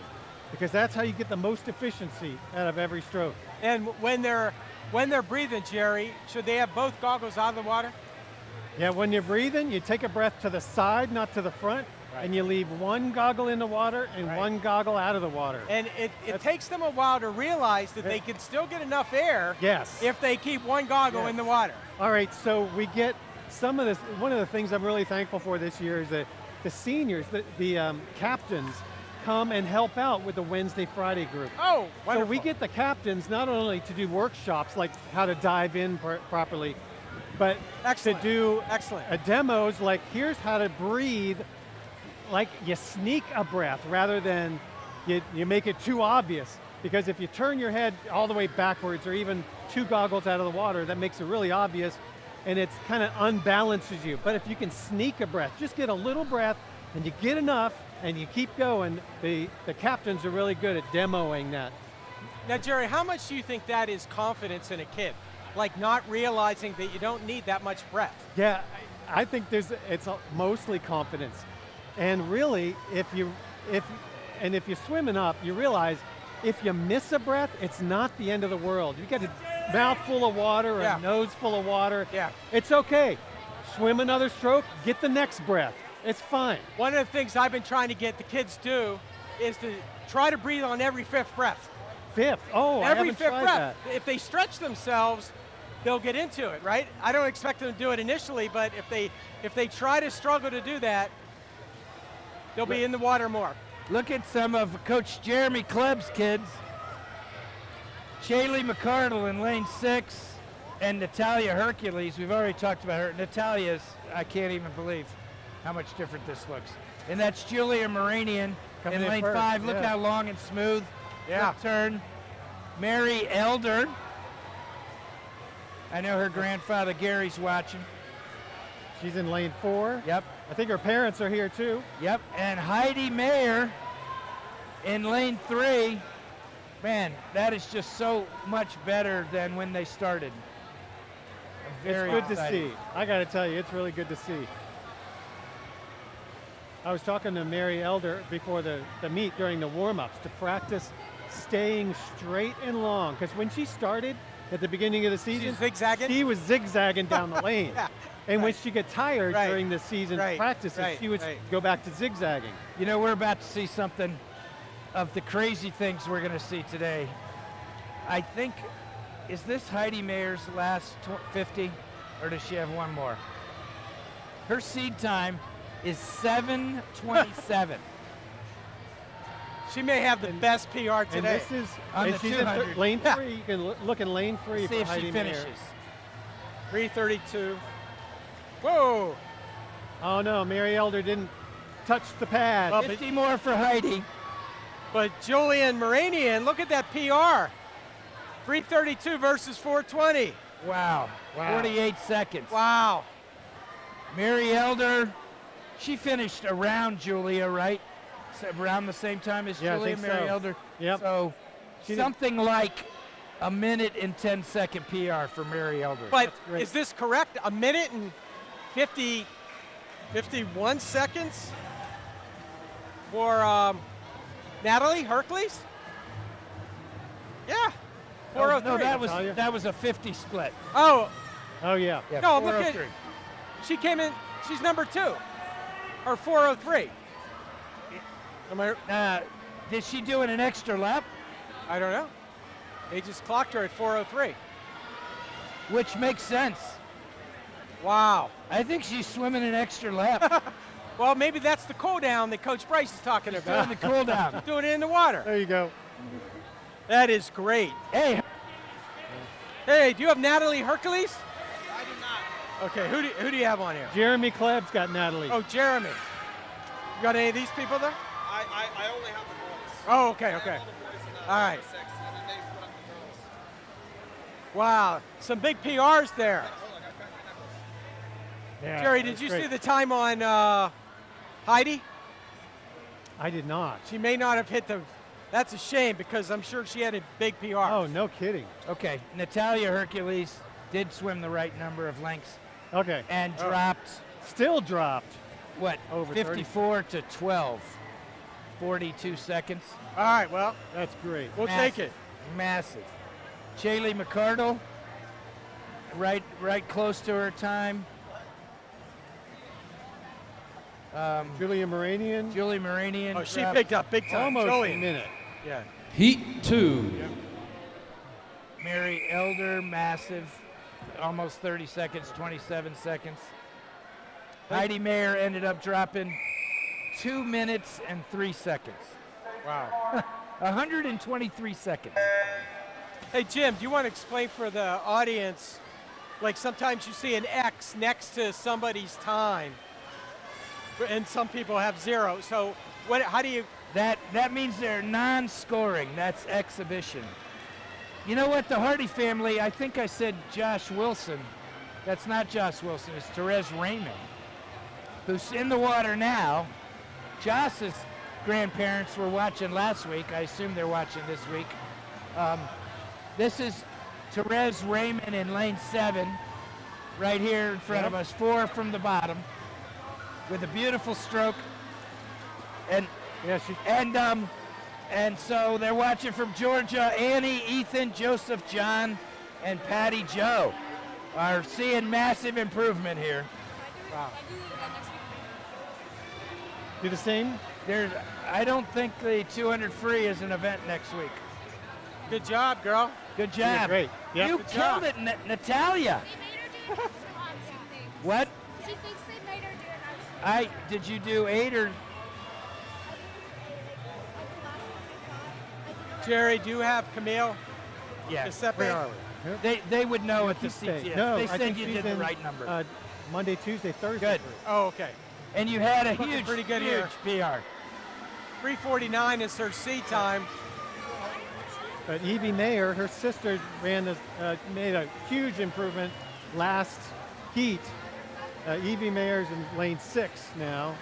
because that's how you get the most efficiency out of every stroke. And when they're breathing, Jerry, should they have both goggles out of the water? Yeah, when you're breathing, you take a breath to the side, not to the front, and you leave one goggle in the water and one goggle out of the water. And it takes them a while to realize that they can still get enough air Yes. if they keep one goggle in the water. All right, so we get some of this. One of the things I'm really thankful for this year is that the seniors, the captains, come and help out with the Wednesday, Friday group. Oh, So wonderful. we get the captains not only to do workshops like how to dive in properly, but Excellent. to do Excellent. demos like here's how to breathe, like you sneak a breath rather than you make it too obvious. Because if you turn your head all the way backwards or even 2 goggles out of the water, that makes it really obvious and it's kind of unbalances you. But if you can sneak a breath, just get a little breath and you get enough and you keep going, the captains are really good at demoing that. Now, Jerry, how much do you think that is confidence in a kid? Like not realizing that you don't need that much breath. Yeah, I think it's mostly confidence. And really, if you swim enough, you realize if you miss a breath, it's not the end of the world. You get a mouth full of water or a nose full of water. Yeah. It's okay. Swim another stroke, get the next breath. It's fine. One of the things I've been trying to get the kids do is to try to breathe on every 5th breath. 5th? Oh, I Every haven't 5th tried breath. that. If they stretch themselves, they'll get into it, right? I don't expect them to do it initially, but if they try to struggle to do that, they'll be in the water more. Look at some of Coach Jeremy Kleb's kids. Shaylee McCardle in lane 6 and Natalia Hercules. We've already talked about her. Natalia's, I can't even believe how much different this looks. And that's Julia Maranian Coming in in lane first, 5. Look yeah. how long and smooth. Yeah. Flip turn. Mary Elder. I know her grandfather Gary's watching. She's in lane 4. Yep. I think her parents are here too. Yep, and Heidi Mayer in lane 3. Man, that is just so much better than when they started. Very It's good excited. to see. I got to tell you, it's really good to see. I was talking to Mary Elder before the meet during the warm-ups to practice staying straight and long. Because when she started at the beginning of the season, she was zigzagging down the lane. Yeah. And when she get tired during the season practices, she would go back to zigzagging. You know, we're about to see something of the crazy things we're going to see today. I think, is this Heidi Mayer's last 50, or does she have one more? Her seed time is 7:27. She may have the best PR today. And this is On and the she's in 200. lane 3. You can look in lane 3 See for if Heidi she Mayer. finishes. 3:32. Whoa! Oh no, Mary Elder didn't touch the pad. Well, 50 more for Heidi. But Julian Moranian, look at that PR. 3:32 versus 4:20. Wow. 48 seconds. Wow. Mary Elder, she finished around Julia, right? Around the same time as Yeah, I Julia, think Mary so. Elder. Yep. So She did- something like a minute and 10-second PR for Mary Elder. But is this correct? A minute and 51 seconds for Natalie Hercules? Yeah. Oh, no, 4:03. that was a 50 split. Oh, Oh yeah. Yeah, no, look at 4:03. she came in, she's number 2. Or 4:03. Am I, Did she do an extra lap? I don't know. They just clocked her at 4:03. Which makes sense. Wow. I think she's swimming an extra lap. Well, maybe that's the cool down that Coach Bryce is talking about. Doing the cool down. Doing it in the water. There you go. That is great. Hey, Hey, do you have Natalie Hercules? I do not. Okay, who do you have on here? Jeremy Kleb's got Natalie. Oh, Jeremy. You got any of these people there? I only have the boys. Oh, okay. All right. Wow, some big PRs there. Yeah, Jerry, that's did you great. see the time on Heidi? I did not. She may not have hit the. That's a shame because I'm sure she had a big PR. Oh, no kidding. okay, Natalia Hercules did swim the right number of lengths Okay. and dropped, Still dropped. what, Over 54 to 12. 42 seconds. All right, well, That's great. we'll take it. Massive. Shaylee McCardle, right close to her time. Julia Moranian, Julie Moranian. Oh, she dropped picked up big time. almost Julian. a minute. Yeah. Heat 2. Mary Elder, massive. Almost 30 seconds, 27 seconds. Heidi Mayer ended up dropping 2 minutes and 3 seconds. Wow. 123 seconds. Hey, Jim, do you want to explain for the audience, like sometimes you see an X next to somebody's time, and some people have 0. So how do you? That means they're non-scoring. That's exhibition. You know what? The Hardy family, I think I said Josh Wilson. That's not Josh Wilson. It's Therese Raymond, who's in the water now. Josh's grandparents were watching last week. I assume they're watching this week. This is Therese Raymond in lane 7, right here in front of us, 4 from the bottom, with a beautiful stroke. And and so they're watching from Georgia. Annie, Ethan, Joseph, John, and Patty Joe are seeing massive improvement here. Wow. Do the same? I don't think the 200 free is an event next week. Good job, girl. Good job. Yeah, great. Yep. You Good killed job. it, Natalia. What? She thinks they made her do it. Did you do 8 or? Jerry, do you have Camille? Yeah. Giuseppe? Where are we? They would know at the Tuesday. CTS. No, they I said think you she's did the in, right number. Monday, Tuesday, Thursday. Good. Oh, okay. And you had a Looking huge, pretty good huge here. PR. 3:49 is her seat time. But Evie Mayer, her sister, made a huge improvement last heat Evie Mayer's in lane 6 now.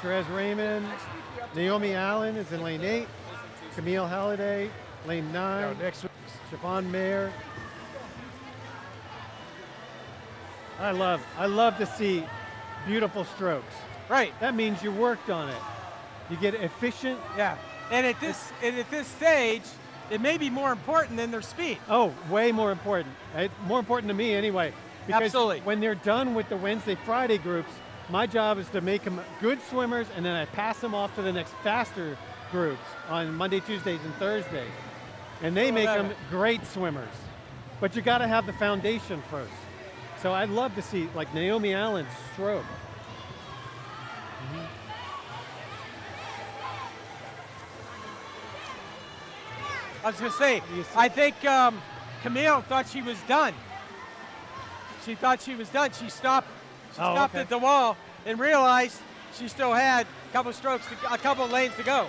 Therese Raymond, Naomi Allen is in lane 8. Camille Halliday, lane 9. Next week. Siobhan Mayer. I love to see beautiful strokes. Right. That means you worked on it. You get efficient. Yeah. And at this stage, it may be more important than their speed. Oh, way more important. More important to me anyway. Because Absolutely. when they're done with the Wednesday, Friday groups, my job is to make them good swimmers, and then I pass them off to the next faster groups on Monday, Tuesdays, and Thursdays. And they make them great swimmers. But you got to have the foundation first. So I'd love to see like Naomi Allen's stroke. I was going to say, I think Camille thought she was done. She thought she was done. She stopped Okay. at the wall and realized she still had a couple strokes, a couple lanes to go.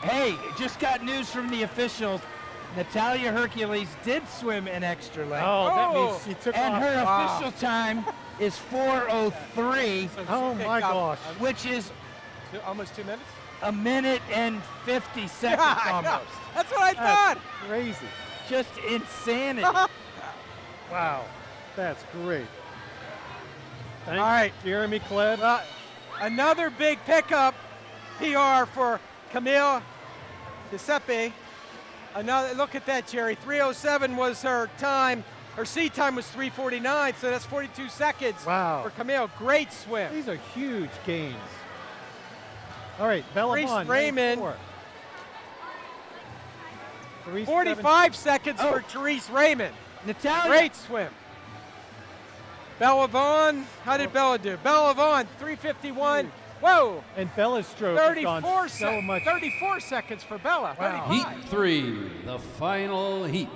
Hey, just got news from the officials. Natalia Hercules did swim an extra lane. Oh, that means she took And off. her Wow. official time is 4:03, Oh my gosh. which is Almost 2 minutes? a minute and 50 seconds I know. almost. That's what I thought. Crazy. Just insanity. Wow. That's great. Thanks, All right. Jeremy Klebb. Another big pickup PR for Camille Giuseppe. Another look at that, Jerry. 3:07 was her time. Her seat time was 3:49, so that's 42 seconds Wow. for Camille. Great swim. These are huge gains. All right, Bella Reese Vaughn, Raymond. 45 seconds for Therese Raymond. Natalia. Great swim. Bella Vaughn, how did Bella do? Bella Vaughn, 3:51. Whoa! And Bella's stroke has 34 gone so much. 34 seconds for Bella. Wow. 35. Heat 3, the final heat.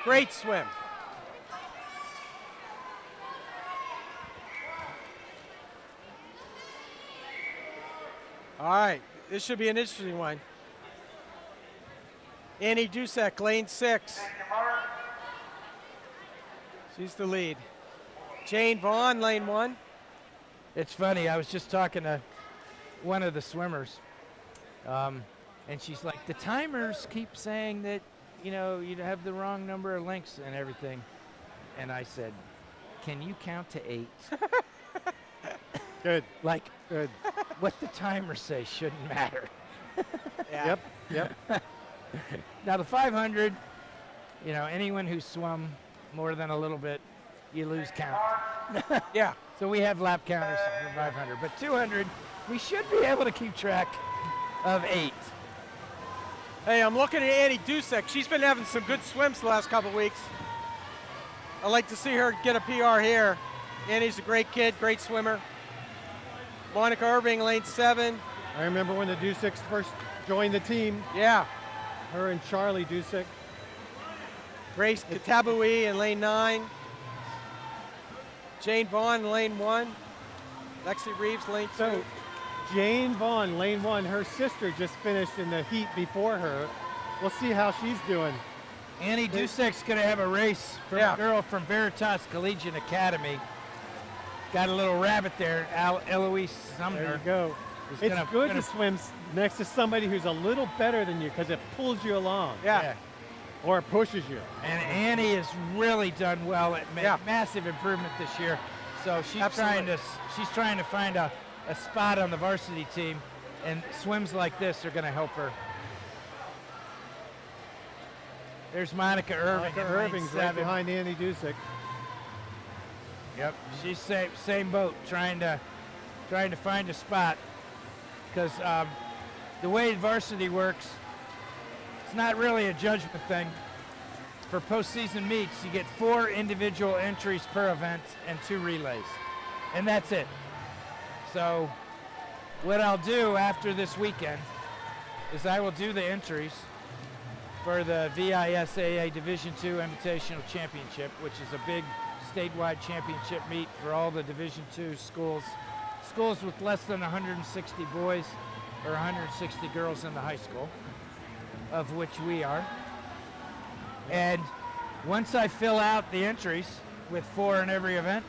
Great swim. All right, this should be an interesting one. Annie Dusek, lane 6. She's the lead. Jane Vaughn, lane 1. It's funny, I was just talking to one of the swimmers, and she's like, the timers keep saying that, you know, you have the wrong number of links and everything. And I said, can you count to 8? Good. Like, Good. what the timers say shouldn't matter. Yeah. Yep. Now the 500, you know, anyone who swum more than a little bit, you lose count. Yeah. So we have lap counters for 500, but 200, we should be able to keep track of 8. Hey, I'm looking at Annie Dusek. She's been having some good swims the last couple weeks. I'd like to see her get a PR here. Annie's a great kid, great swimmer. Monica Irving, lane 7. I remember when the Duseks first joined the team, Yeah. her and Charlie Dusek. Grace Katabui in lane 9. Jane Vaughn, lane 1. Lexi Reeves, lane 2. So Jane Vaughn, lane 1, her sister just finished in the heat before her. We'll see how she's doing. Annie Dusek's going to have a race from a girl from Veritas Collegiate Academy. Got a little rabbit there, Eloise Sumner. There you go. It's good to swim next to somebody who's a little better than you because it pulls you along. Yeah. Or it pushes you. And Annie has really done well at massive improvement this year. So she's trying to find a spot on the varsity team, and swims like this are going to help her. There's Monica Irving. Monica Irving's right behind Annie Dusek. Yep, she's same boat, trying to find a spot, because the way varsity works, it's not really a judgment thing. For postseason meets, you get 4 individual entries per event and 2 relays, and that's it. So what I'll do after this weekend is I will do the entries for the VISAA Division II Invitational Championship, which is a big statewide championship meet for all the Division II schools with less than 160 boys or 160 girls in the high school, of which we are. And Once I fill out the entries with 4 in every event,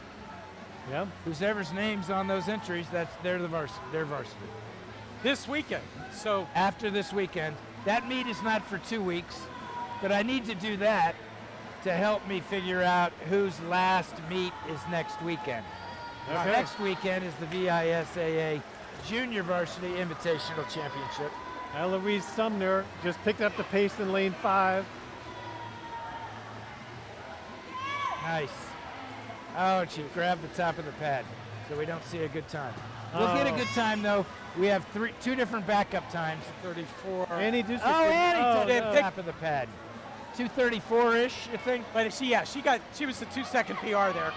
Yep. whoever's name's on those entries, they're varsity. This weekend. So After this weekend, that meet is not for 2 weeks, but I need to do that to help me figure out whose last meet is next weekend. Okay. Next weekend is the VISAA Junior Varsity Invitational Championship. Eloise Sumner just picked up the pace in lane 5. Nice. Oh, she grabbed the top of the pad, so we don't see a good time. We'll get a good time, though. We have 2 different backup times. 34. Annie Dusick. Oh, Annie took no. the top of the pad. 2:34-ish, you think? But she was the 2-second PR there.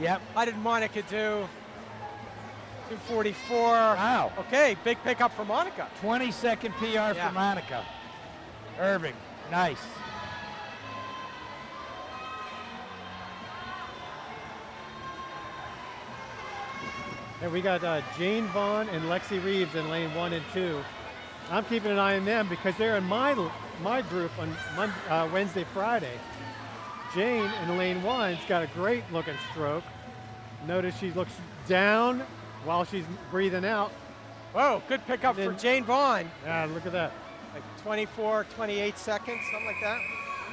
Yep. How did Monica do? 2:44. Wow. Okay, big pickup for Monica. 20-second PR Yeah. for Monica. Irving, nice. And we got Jane Vaughn and Lexi Reeves in lane 1 and 2. I'm keeping an eye on them because they're in my group on Wednesday, Friday. Jane in lane 1's got a great looking stroke. Notice she looks down while she's breathing out. Whoa, good pickup for Jane Vaughn. Yeah, look at that. Like 24, 28 seconds, something like that.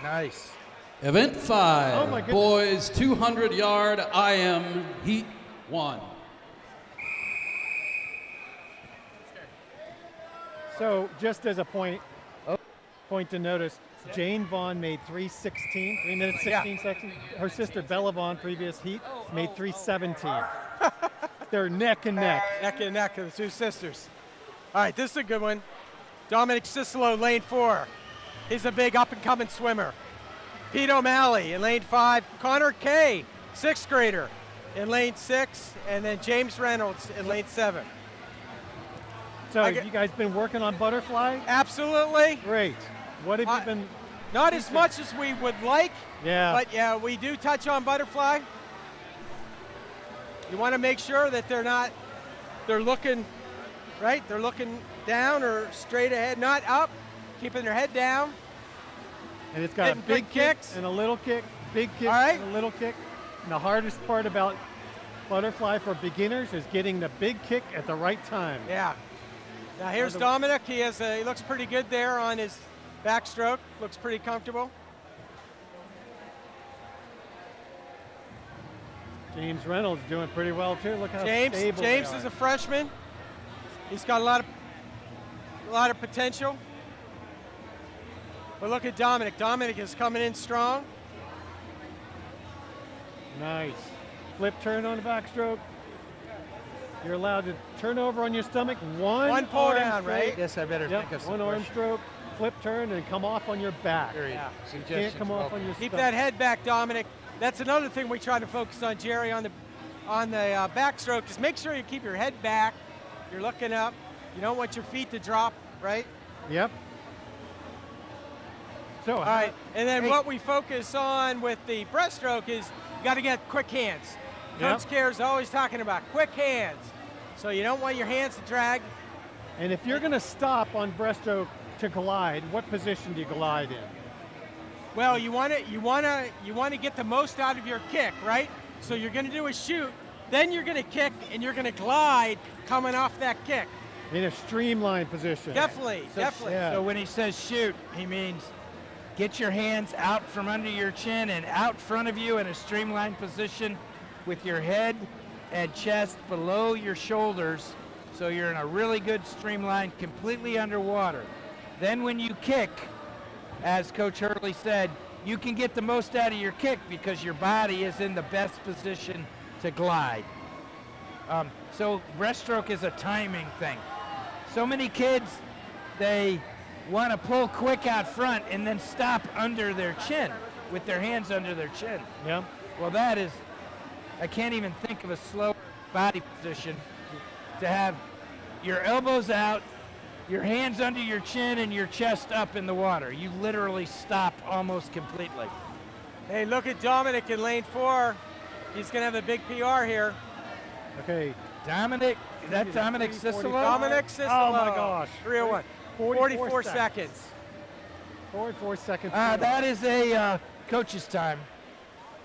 Nice. Event 5, Oh my goodness. boys 200-yard IM Heat 1. So just as a point to notice, Jane Vaughn made 3:16, 3 minutes 16 seconds. Her sister Bella Vaughn, previous heat, made 3:17. They're neck and neck. Neck and neck of the 2 sisters. All right, this is a good one. Dominic Cicelo, lane 4. He's a big up-and-coming swimmer. Pete O'Malley in lane 5. Connor Kay, 6th grader, in lane 6. And then James Reynolds in lane 7. So have you guys been working on butterfly? Absolutely. Great. What have you been? Not as much as we would like. Yeah. But yeah, we do touch on butterfly. You want to make sure that they're looking, right? They're looking down or straight ahead, not up, keeping their head down. And it's got a Hitting big good kick kicks. and a little kick, big kick All right. and a little kick. And the hardest part about butterfly for beginners is getting the big kick at the right time. Yeah. Now here's Dominic. He looks pretty good there on his backstroke. Looks pretty comfortable. James Reynolds doing pretty well too. Look how James stable they is are. a freshman. He's got a lot of potential. But look at Dominic. Dominic is coming in strong. Nice. Flip turn on the backstroke. You're allowed to turn over on your stomach. One pull arm down, straight. right? Yes, I better Yep, think of some one arm questions. stroke, flip turn, and come off on your back. Yeah. You can't come off on your Keep stomach. that head back, Dominic. That's another thing we try to focus on, Jerry, on the backstroke. Just make sure you keep your head back. You're looking up. You don't want your feet to drop, right? Yep. So, All right, and then what we focus on with the breaststroke is you got to get quick hands. Yep. Coach Care is always talking about quick hands. So you don't want your hands to drag. And if you're going to stop on breaststroke to glide, what position do you glide in? Well, you want to get the most out of your kick, right? So you're going to do a shoot, then you're going to kick, and you're going to glide coming off that kick. In a streamlined position. Definitely, definitely. Yeah. So when he says shoot, he means get your hands out from under your chin and out front of you in a streamlined position with your head and chest below your shoulders, so you're in a really good streamline, completely underwater. Then when you kick, as Coach Hurley said, you can get the most out of your kick because your body is in the best position to glide. So breaststroke is a timing thing. So many kids, they want to pull quick out front and then stop under their chin with their hands under their chin. Yeah. Well, that is, I can't even think of a slow body position to have your elbows out, your hands under your chin, and your chest up in the water. You literally stop almost completely. Hey, look at Dominic in lane 4. He's going to have a big PR here. Okay. Dominic, is that Dominic Cicelo? Dominic Cicelo. Oh my gosh. 301. 44 seconds. 44 seconds. That is a coach's time.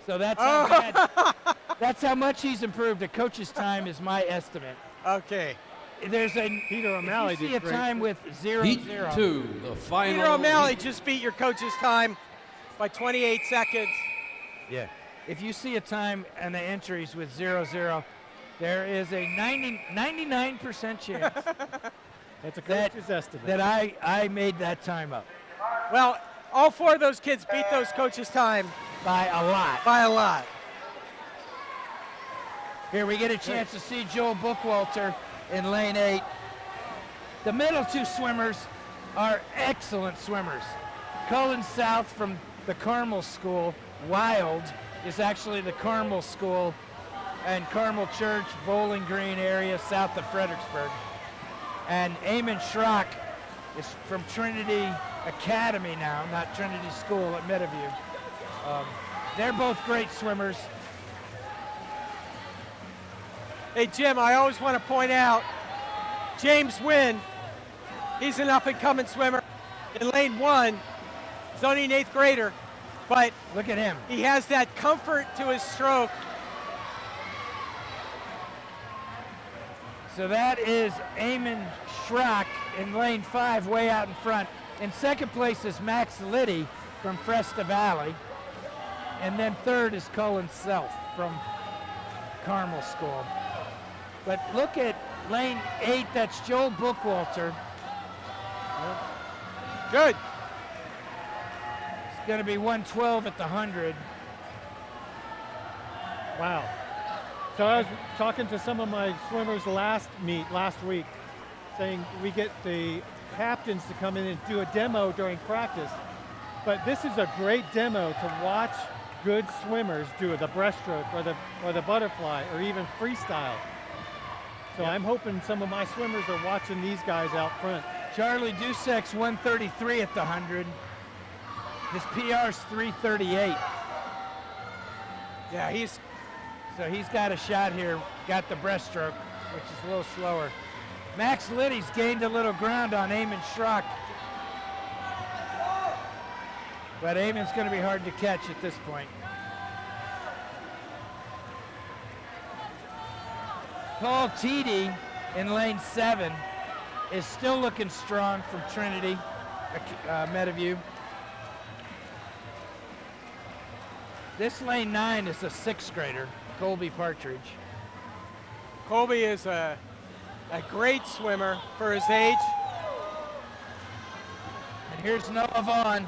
So that's how bad, that's how much he's improved. A coach's time is my estimate. Okay. There's a Peter O'Malley if you see did a great. time with 0-0. Heat 2, the final. Peter O'Malley heat. just beat your coach's time by 28 seconds. Yeah. If you see a time and the entries with 0-0, there is a 99% chance It's a that, coach's estimate. that I made that time up Well, all 4 of those kids beat those coaches' time by a lot. by a lot. Here we get a chance to see Joel Bookwalter in lane 8. The middle 2 swimmers are excellent swimmers. Cullen South from the Carmel School, Wild, is actually the Carmel School and Carmel Church, Bowling Green area south of Fredericksburg. And Eamon Schrock is from Trinity Academy now, not Trinity School at Meadowview. They're both great swimmers. Hey, Jim, I always want to point out James Wynn, he's an up-and-coming swimmer in lane 1. He's only an 8th grader, but Look at him. he has that comfort to his stroke. So that is Eamon Schrock in lane 5, way out in front. In second place is Max Liddy from Fresta Valley. And then third is Cullen Self from Carmel School. But look at lane 8, that's Joel Bookwalter. Good. It's going to be 112 at the 100. Wow. So I was talking to some of my swimmers last week, saying we get the captains to come in and do a demo during practice. But this is a great demo to watch good swimmers do the breaststroke or the butterfly or even freestyle. So I'm hoping some of my swimmers are watching these guys out front. Charlie Dusek's 133 at the 100. His PR's 338. Yeah, he's So he's got a shot here, got the breaststroke, which is a little slower. Max Liddy's gained a little ground on Eamon Schrock. But Eamon's going to be hard to catch at this point. Paul Teedy in lane 7 is still looking strong from Trinity, Meadowview. This lane 9 is a 6th grader, Colby Partridge. Colby is a great swimmer for his age. And here's Noah Vaughn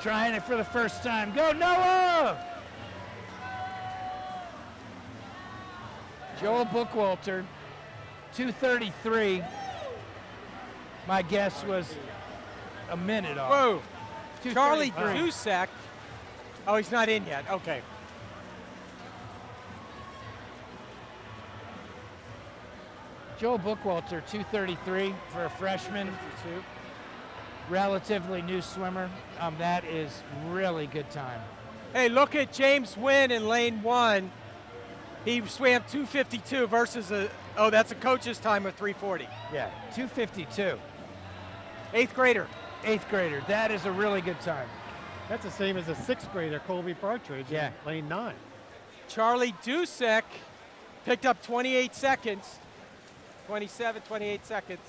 trying it for the first time. Go Noah! Joel Bookwalter, 233. My guess was a minute off. Whoa. Charlie 233. Dusek. Oh, he's not in yet. Okay. Joel Bookwalter, 233 for a freshman. Relatively new swimmer. That is really good time. Hey, look at James Wynn in lane 1. He swam 252 versus that's a coach's time of 340. Yeah, 252. 8th grader. 8th grader. That is a really good time. That's the same as a 6th grader, Colby Partridge, Yeah. in lane 9. Charlie Dusek picked up 28 seconds. 27, 28 seconds.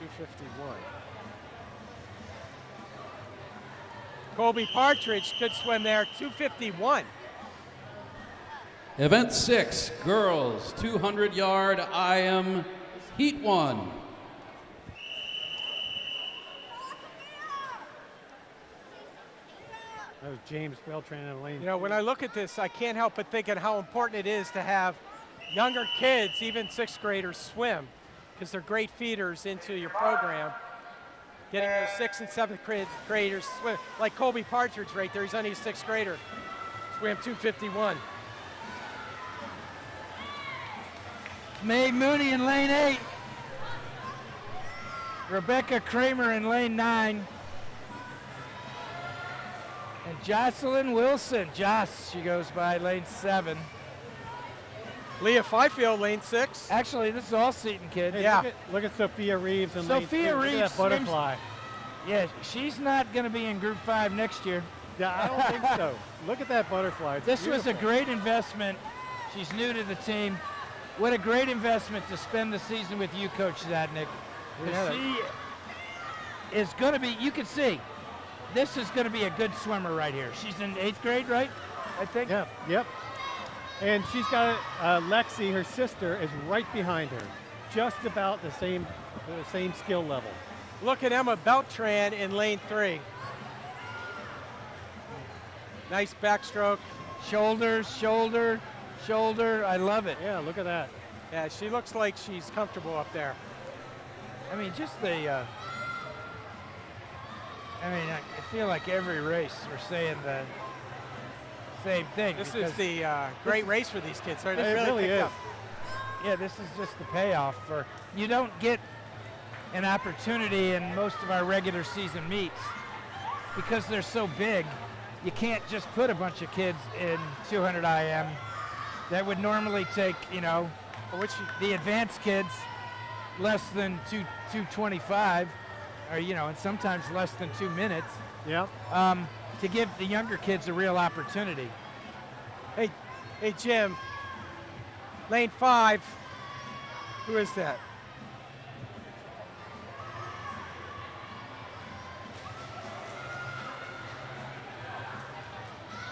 .251. Colby Partridge could swim there, 251. Event 6, girls, 200-yard IM, Heat 1. That was James Beltran in lane. You know, when I look at this, I can't help but thinking how important it is to have younger kids, even 6th graders, swim, because they're great feeders into your program. Getting those 6th and 7th graders swim, like Colby Partridge right there, he's only a 6th grader, swam 251. Mae Mooney in lane 8. Rebecca Kramer in lane 9. And Jocelyn Wilson, Joss, she goes by, lane 7. Leah Fifield, lane 6. Actually, this is all Seton kids. Hey, Yeah. Look at Sophia Reeves and Sophia Look at Reeves that butterfly. Yeah, she's not going to be in Group 5 next year. Yeah, I don't think so. Look at that butterfly. It's This was a beautiful. great investment. She's new to the team. What a great investment to spend the season with you, Coach Zadnik. Yeah. She is going to be, you can see, this is going to be a good swimmer right here. She's in 8th grade, right? I think. Yeah, yep. And she's got Lexi, her sister, is right behind her, just about the same skill level. Look at Emma Beltran in lane 3. Nice backstroke. Shoulders, shoulder, shoulder. I love it. Yeah, look at that. Yeah, she looks like she's comfortable up there. I mean, just the. I feel like every race we're saying the same thing. This is because the great race for these kids. They It really really picked is. up. Yeah, this is just the payoff for. You don't get an opportunity in most of our regular season meets because they're so big. You can't just put a bunch of kids in 200 IM. That would normally take, the advanced kids less than 225, or and sometimes less than 2 minutes. Yep. To give the younger kids a real opportunity. Hey, Jim. Lane 5. Who is that?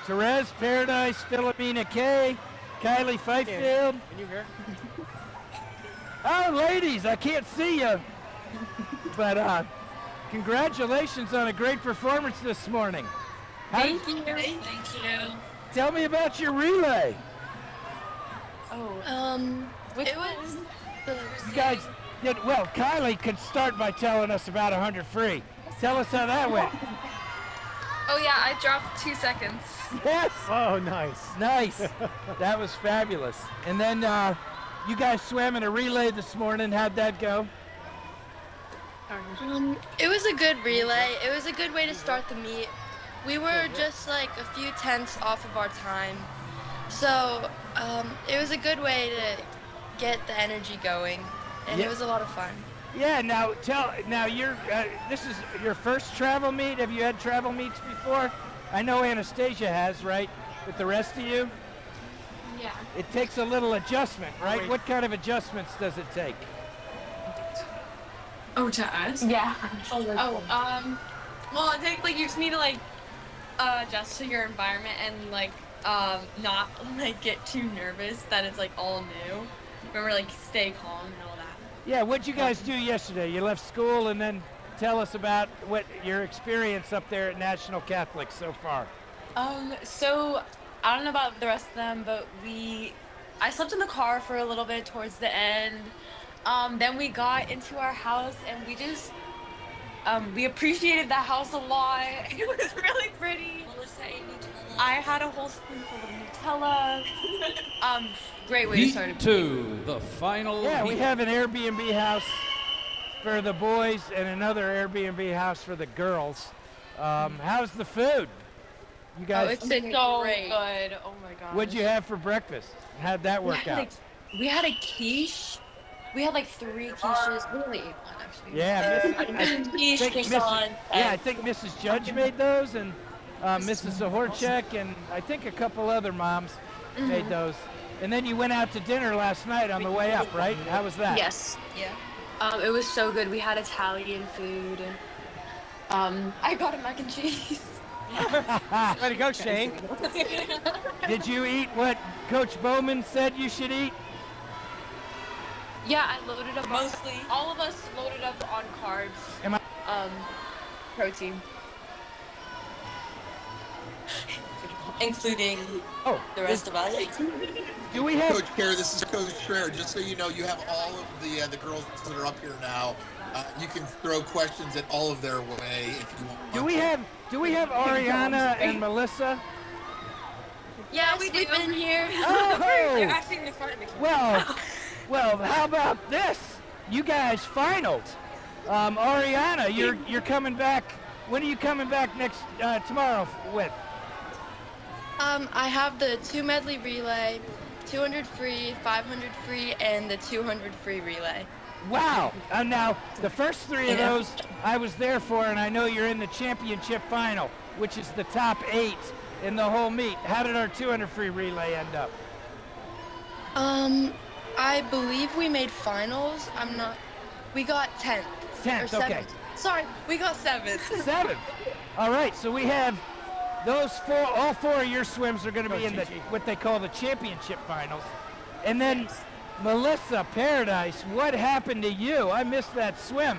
Therese Paradise, Philomena K, Kylie Fifield. Can you hear? Oh, ladies, I can't see you. But congratulations on a great performance this morning. Thank you. Thank you. Tell me about your relay. It was You guys did well. Kylie could start by telling us about 100 free. Tell us how that went. Oh yeah, I dropped 2 seconds. Yes. Oh, nice. Nice. That was fabulous. And then you guys swam in a relay this morning. How'd that go? It was a good relay. It was a good way to start the meet. We were just like a few tenths off of our time. So it was a good way to get the energy going. And Yeah. it was a lot of fun. Yeah. Now you're. This is your first travel meet. Have you had travel meets before? I know Anastasia has, right? With the rest of you, Yeah. it takes a little adjustment, right? What kind of adjustments does it take? Oh, to us? Yeah. Well, I think you just need to adjust to your environment and not get too nervous that it's all new. Remember, stay calm and all that. Yeah. What'd you guys do yesterday? You left school and then tell us about what your experience up there at National Catholic so far. So I don't know about the rest of them, but I slept in the car for a little bit towards the end. Then we got into our house and we just we appreciated the house a lot. It was really pretty. I had a whole spoonful of Nutella. Great way to start a Heat 2, the final. Yeah, we heat. have an Airbnb house for the boys and another Airbnb house for the girls. How's the food? You guys, it's been so good. Oh my god. what'd you have for breakfast? How'd that work out? We had a quiche. We had 3 quiches. We only ate one actually. Yeah, Quiche, croissant. I think Mrs. Judge made those, and Mrs. Zahorchek, and I think a couple other moms made those. And then you went out to dinner last night on the way up, right? How was that? Yes. Yeah. It was so good. We had Italian food, and I got a mac and cheese. Way to go, Shane. Did you eat what Coach Bowman said you should eat? Yeah, I loaded up mostly. All of us loaded up on carbs. Am I? Protein. Including the rest of us. Do we have? Coach Kerr, this is Coach Schreier. Just so you know, you have all of the girls that are up here now. You can throw questions at all of their way if you want. Do we have Ariana and Melissa? Yes, we've been here. Oh! They're actually in the front of the camera. Well, how about this? You guys finaled. Ariana, you're coming back. When are you coming back tomorrow with? I have the 2 medley relay 200 free, 500 free, and the 200 free relay. Wow. Now, the first three of those I was there for, and I know you're in the championship final, which is the top 8 in the whole meet. How did our 200 free relay end up? I believe we made finals. We got 10th. 10th, okay. Sorry, we got 7th. 7th. All right, so we have those four, all 4 of your swims are going to be in what they call the championship finals. And then Melissa Paradise, what happened to you? I missed that swim.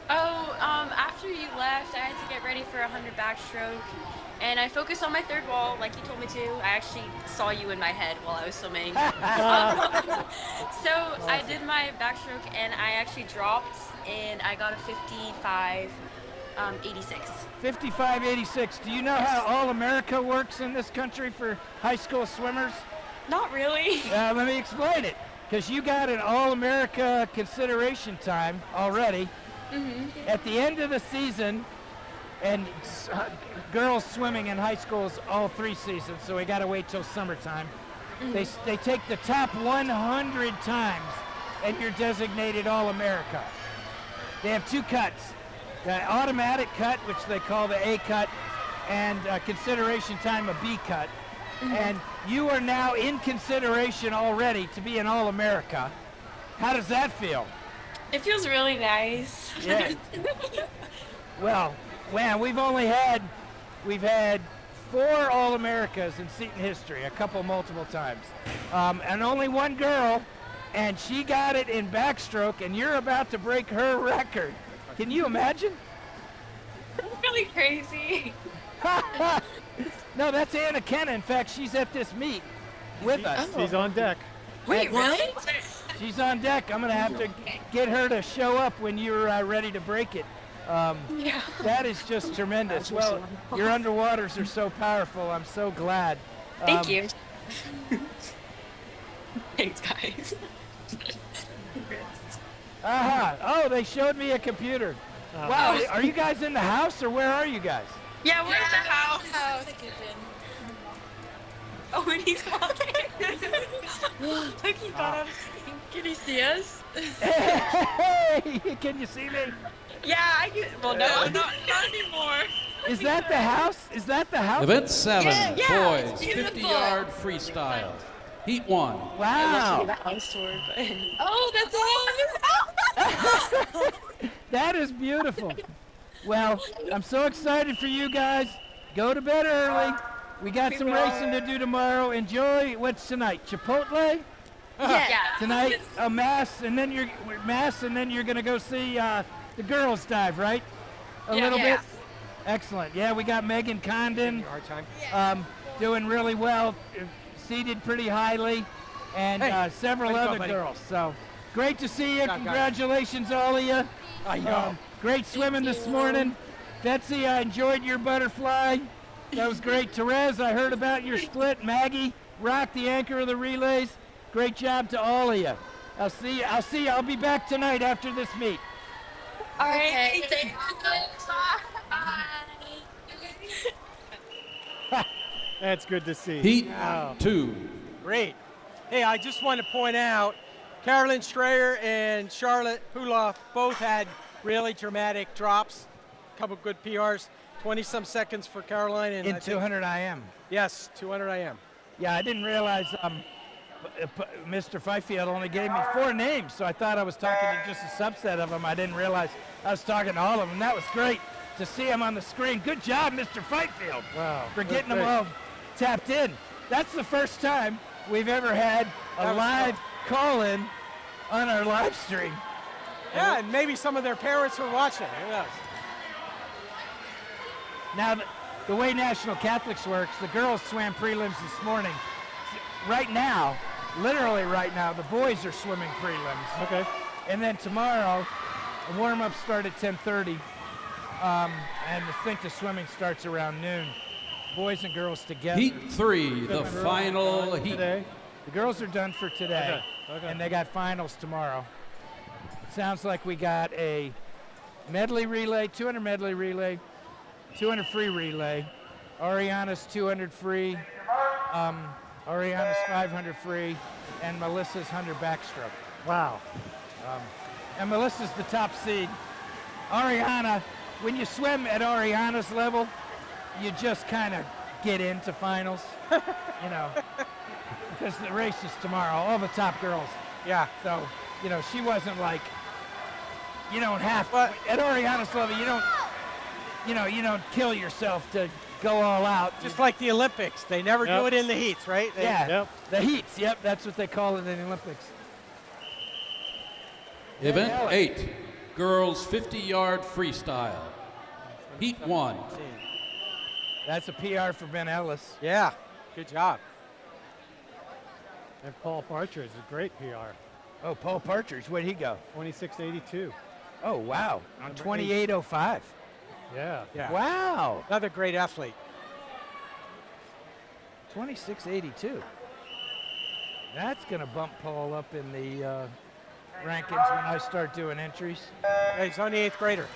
Oh, after you left, I had to get ready for a 100 backstroke, and I focused on my third wall like you told me to. I actually saw you in my head while I was swimming. So I did my backstroke, and I actually dropped, and I got a 55.86. 55.86. Do you know how All-America works in this country for high school swimmers? Not really. Let me explain it, because you got an All-America consideration time already. At the end of the season, and girls swimming in high school is all 3 seasons, so we got to wait till summertime. They take the top 100 times, and you're designated All-America. They have 2 cuts. The automatic cut, which they call the A cut, and consideration time a B cut. And you are now in consideration already to be an All-America. How does that feel? It feels really nice. Yeah. Well, man, we've had 4 All-Americas in Seton history, a couple multiple times. And only 1 girl, and she got it in backstroke, and you're about to break her record. Can you imagine? It's really crazy. No, that's Anna Kenna. In fact, she's at this meet with us. She's on deck. Wait, really? She's on deck. I'm going to have to get her to show up when you're ready to break it. Yeah. That is just tremendous. Well, your underwaters are so powerful. I'm so glad. Thank you. Thanks, guys. Oh, they showed me a computer. Wow, are you guys in the house or where are you guys? Yeah, we're in the house. Oh, and he's walking. Look, he got up. Can you see us? Hey, can you see me? Yeah, I can. Well, no, not anymore. Is that the house? Is that the house? Event 7, Yeah, boys, beautiful. 50-yard freestyle. Heat 1. Wow. Oh, that's all. That is beautiful. Well, I'm so excited for you guys. Go to bed early. We got some racing to do tomorrow. Enjoy what's tonight? Chipotle? Yeah. Tonight, a mass, and then you're gonna go see the girls dive, right? A little bit. Excellent. Yeah, we got Megan Condon doing really well, seated pretty highly, and several other girls. So great to see you. Congratulations, all of you. I know. Great swimming this morning. Betsy, I enjoyed your butterfly. That was great. Therese, I heard about your split. Maggie, Rock, the anchor of the relays. Great job to all of you. I'll be back tonight after this meet. All right. Okay, thank That's good to see. Heat 2. Great. Hey, I just want to point out, Carolyn Strayer and Charlotte Puloff both had really dramatic drops, a couple good PRs, 20-some seconds for Caroline. And In 200 IM. Yes, 200 IM. Yeah, I didn't realize Mr. Fifield only gave me 4 names, so I thought I was talking to just a subset of them. I didn't realize I was talking to all of them. That was great to see them on the screen. Good job, Mr. Fifield, for getting them all tapped in. That's the first time we've ever had a live call-in on our live stream. Yeah, and maybe some of their parents were watching. Who knows? Now, the way National Catholics works, the girls swam prelims this morning. Right now, literally right now, the boys are swimming prelims. Okay. And then tomorrow, the warm-up start at 10:30, and I think the swimming starts around noon. Boys and girls together. Heat 3, the final heat. Today. The girls are done for today, Okay. and they got finals tomorrow. It sounds like we got a medley relay, 200 medley relay, 200 free relay, Ariana's 200 free, Ariana's 500 free, and Melissa's 100 backstroke. Wow. And Melissa's the top seed. Ariana, when you swim at Ariana's level, you just kind of get into finals, you know, because the race is tomorrow, all the top girls. Yeah. So, you know, she wasn't like, you don't have to, at Ariana's level, you don't kill yourself to go all out. Just like the Olympics. They never do it in the heats, right? The heats, that's what they call it in the Olympics. Event 8, girls 50-yard freestyle. Heat 1. That's a PR for Ben Ellis. Yeah, good job. And Paul Partridge is a great PR. Oh, Paul Partridge, where'd he go? 26.82. Oh, wow, on 28.05. Yeah. Wow. Another great athlete. 26.82. That's going to bump Paul up in the rankings when I start doing entries. Yeah, he's only 8th grader.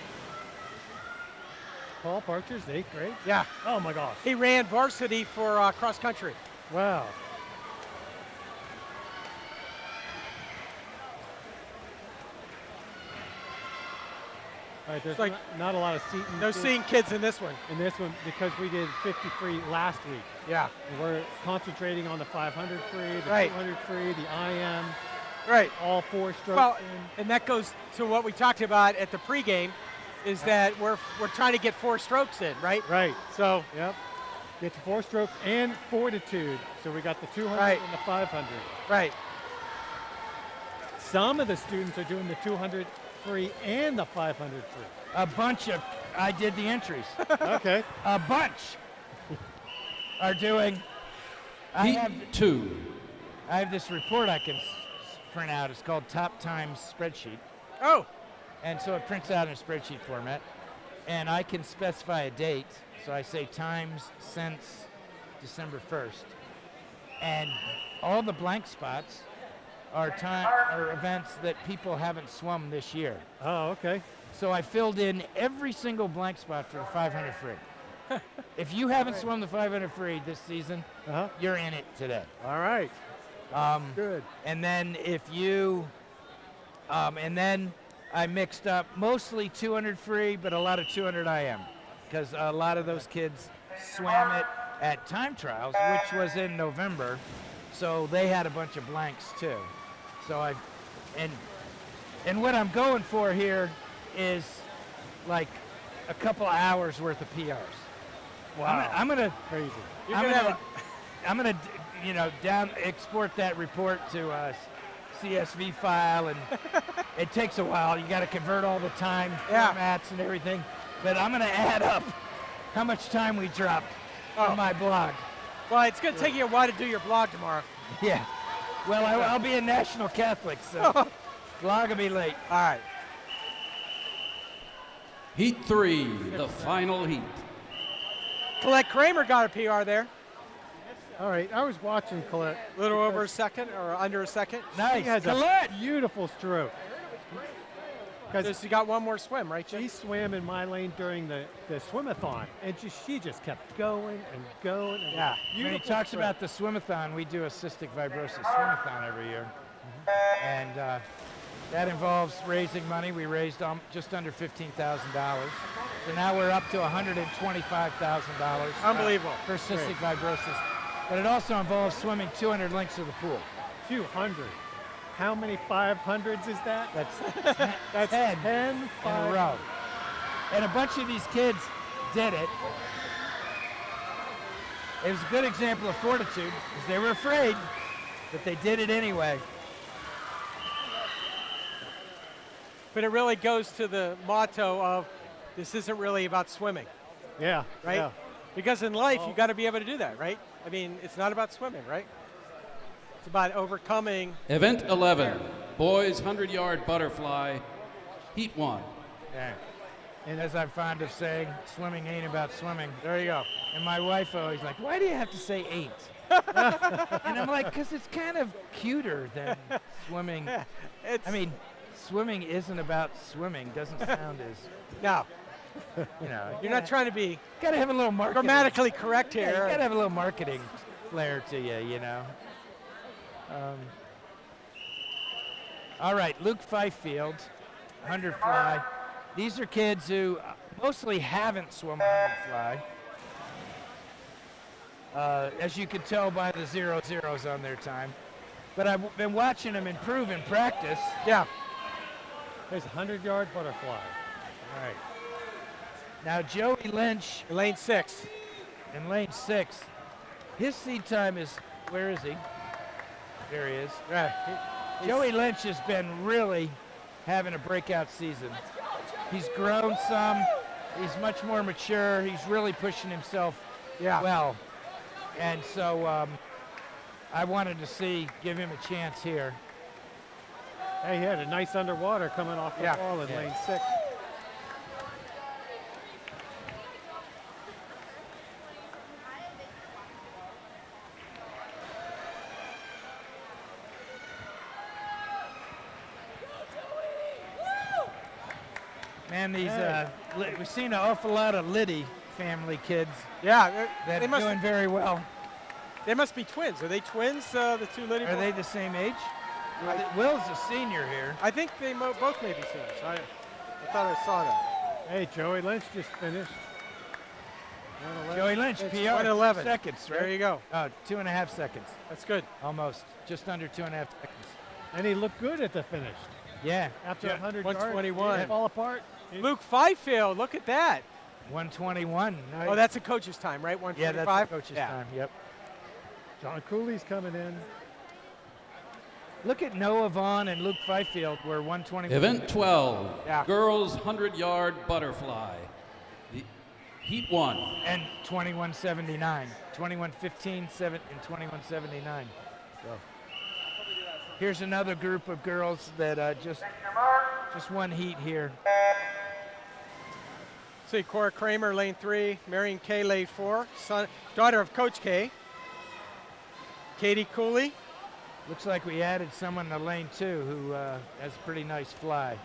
Paul Partridge, 8th grade? Yeah. Oh my gosh. He ran varsity for cross country. Wow. All right, there's not a lot of Seton. No seeing kids in this one. In this one, because we did 50 free last week. Yeah. And we're concentrating on the 500 free, the 200 free, the IM. Right. All 4 strokes. Well, and that goes to what we talked about at the pregame, is that we're trying to get 4 strokes in, right? Right. So. Yep. Get the 4 strokes and fortitude. So we got the 200 and the 500. Right. Some of the students are doing the 200 free and the 500 free. A bunch of, I did the entries. Okay. A bunch are doing. Heat 2. I have this report I can print out. It's called Top Times Spreadsheet. Oh. And so it prints out in a spreadsheet format. And I can specify a date. So I say times since December 1st. And all the blank spots are events that people haven't swum this year. Oh, okay. So I filled in every single blank spot for the 500 free. If you haven't swum the 500 free this season, you're in it today. All right. Good. And then if you, and then I mixed up mostly 200 free, but a lot of 200 IM, because a lot of those kids swam it at time trials, which was in November, so they had a bunch of blanks too. So and what I'm going for here is like a couple hours worth of PRs. Wow. I'm gonna crazy. I'm gonna you know export that report to a CSV file, and it takes a while. You got to convert all the time formats and everything. But I'm gonna add up how much time we dropped on my blog. Well, it's gonna take you a while to do your blog tomorrow. Yeah. Well, I'll be a national Catholic, so blog will be late. All right. Heat 3, the final heat. Colette Kramer got a PR there. All right, I was watching Colette. A little over a second or under a second. Nice. She has Colette. A beautiful stroke. Because she got one more swim, right, Jim? She swam in my lane during the swimathon, and she just kept going and going. And yeah. When he talks about the swimathon, we do a cystic fibrosis swimathon every year. And that involves raising money. We raised just under $15,000. So now we're up to $125,000. Unbelievable. For cystic fibrosis. But it also involves swimming 200 lengths of the pool. 200. How many 500s is that? That's 10 in a row. And a bunch of these kids did it. It was a good example of fortitude, because they were afraid, but they did it anyway. But it really goes to the motto of this isn't really about swimming. Yeah. Right? Yeah. Because in life, you got to be able to do that, right? I mean, it's not about swimming, right? It's about overcoming. Event 11, boys 100-yard butterfly, Heat 1. Yeah. And as I'm fond of saying, swimming ain't about swimming. There you go. And my wife always like, why do you have to say ain't? And I'm like, because it's kind of cuter than swimming. I mean, swimming isn't about swimming. Doesn't sound as. No. You know, you're not trying to be. Got to have a little marketing. Grammatically correct here. Yeah, you got to have a little marketing flair to you, you know. All right, Luke Fifield, 100 fly. These are kids who mostly haven't swum 100 fly. As you could tell by the 0-0s on their time. But I've been watching them improve in practice. Yeah. There's a 100-yard butterfly. All right. Now Joey Lynch. In lane 6. In lane 6. His seed time is, where is he? There he is. Yeah. Joey Lynch has been really having a breakout season. He's grown some. He's much more mature. He's really pushing himself well. And so I wanted to give him a chance here. Hey, he had a nice underwater coming off the wall in lane 6. Man, these we've seen an awful lot of Liddy family kids. Yeah, that they are must doing very well. They must be twins. Are they twins, the two Liddy Are they the same age? Will's a senior here. I think they both may be seniors. I thought I saw that. Hey, Joey Lynch just finished. Joey Lynch, It's PR, 1:11. 2 seconds, right? There you go. 2.5 seconds. That's good. Almost, just under 2.5 seconds. And he looked good at the finish. Yeah. After 100 yards, 121. didn't fall apart. Luke Fifield, look at that. 121. Nice. Oh, that's a coach's time, right? 145? Yeah, that's a coach's time, yep. John Cooley's coming in. Look at Noah Vaughn and Luke Fifield. We're 121. Event 12, Yeah. girls 100-yard butterfly. The Heat 1. And 2179. 2115, 7, and 2179. So here's another group of girls that just one heat here. See Cora Kramer, lane 3. Marion Kay, lane 4. Daughter of Coach K. Katie Cooley. Looks like we added someone to lane 2 who has a pretty nice fly.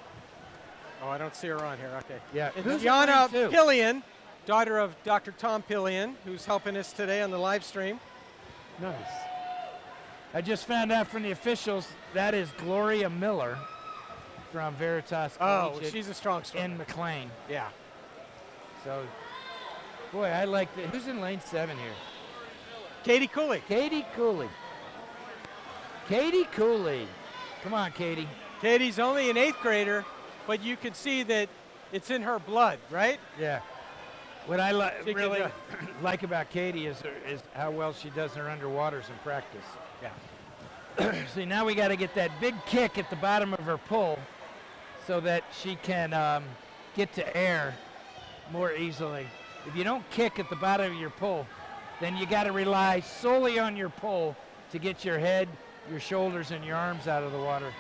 Oh, I don't see her on here. Okay. Yeah. It's Who's in Gianna lane 2? Pillion, daughter of Dr. Tom Pillion, who's helping us today on the live stream. Nice. I just found out from the officials that is Gloria Miller from Veritas Oh, Collegiate she's a strong swimmer. in McLean. Yeah. So, boy, I like that. Who's in lane 7 here? Katie Cooley. Katie Cooley. Katie Cooley. Come on, Katie. Katie's only an 8th grader, but you can see that it's in her blood, right? Yeah. What I She can really do it. like about Katie is how well she does her underwaters in practice. Yeah. See, now we got to get that big kick at the bottom of her pull so that she can get to air more easily. If you don't kick at the bottom of your pull, then you got to rely solely on your pull to get your head, your shoulders, and your arms out of the water.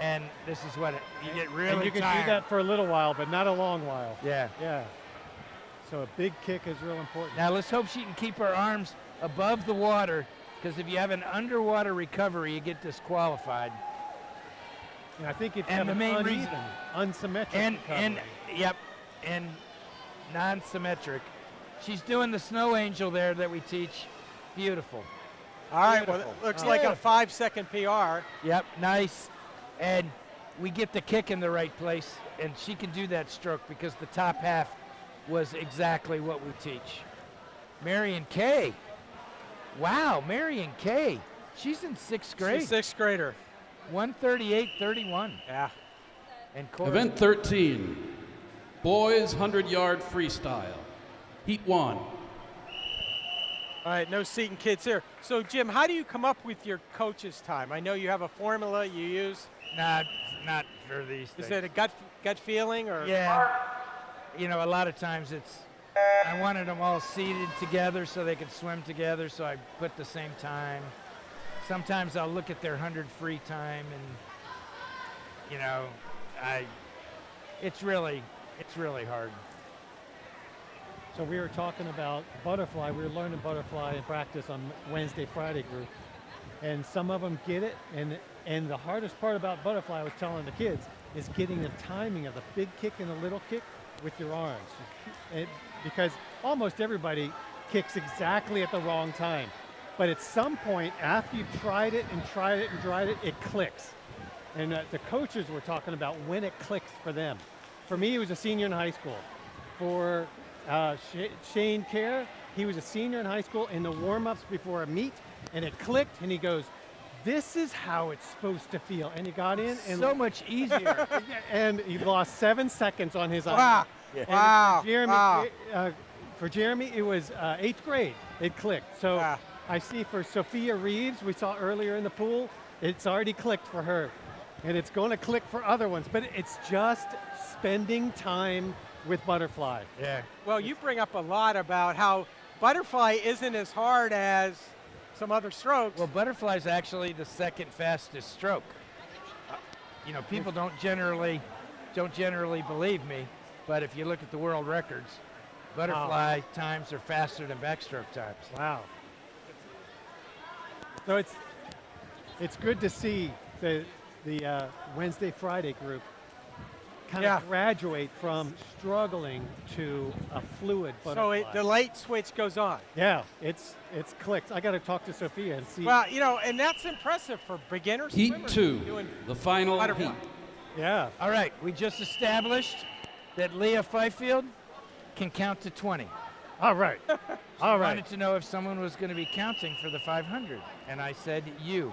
And this is what you get really And you can tired. do that for a little while, but not a long while. Yeah. Yeah. So a big kick is real important. Now let's hope she can keep her arms above the water, because if you have an underwater recovery, you get disqualified. And I think if you And have the an main uneven, reason- unsymmetric And recovery. and non-symmetric. She's doing the snow angel there that we teach. Beautiful. All right, well, Beautiful. it looks like a Beautiful. 5-second PR. Yep, nice. And we get the kick in the right place, and she can do that stroke because the top half was exactly what we teach. Marion Kay. Wow, Marion Kay. She's in 6th grade. She's a 6th grader. 138.31. Yeah. And Cora. Event 13, boys 100-yard freestyle. Heat 1. All right, no Seton kids here. So, Jim, how do you come up with your coach's time? I know you have a formula you use. Not for these things. Is it a gut feeling or? Yeah. You know, a lot of times I wanted them all seated together so they could swim together, so I put the same time. Sometimes I'll look at their 100 free time and, you know, it's really hard. So we were talking about butterfly. We were learning butterfly in practice on Wednesday, Friday group. And some of them get it. And the hardest part about butterfly, I was telling the kids, is getting the timing of the big kick and the little kick with your arms. Because almost everybody kicks exactly at the wrong time. But at some point, after you've tried it and tried it and tried it, it clicks. And the coaches were talking about when it clicks for them. For me, he was a senior in high school. For Shane Kerr, he was a senior in high school in the warm-ups before a meet, and it clicked, and he goes, this is how it's supposed to feel. And he got in. And so much easier. And he lost 7 seconds on his Wow. And Wow. For Jeremy, Wow. for Jeremy, it was 8th grade. It clicked. So I see for Sophia Reeves, we saw earlier in the pool, it's already clicked for her. And it's going to click for other ones. But it's just spending time with butterfly. Yeah. Well, you bring up a lot about how butterfly isn't as hard as some other strokes. Well, butterfly is actually the second fastest stroke. You know, people don't generally believe me, but if you look at the world records, butterfly times are faster than backstroke times. Wow. So it's good to see the Wednesday Friday group kind of graduate from struggling to a fluid butterfly. So the light switch goes on. Yeah, it's clicked. I got to talk to Sophia and see. Well, you know, and that's impressive for beginners. Heat 2, the final butterfly. heat. Yeah. All right, we just established that Leah Fifield can count to 20. All right. All right. Wanted to know if someone was going to be counting for the 500, and I said you.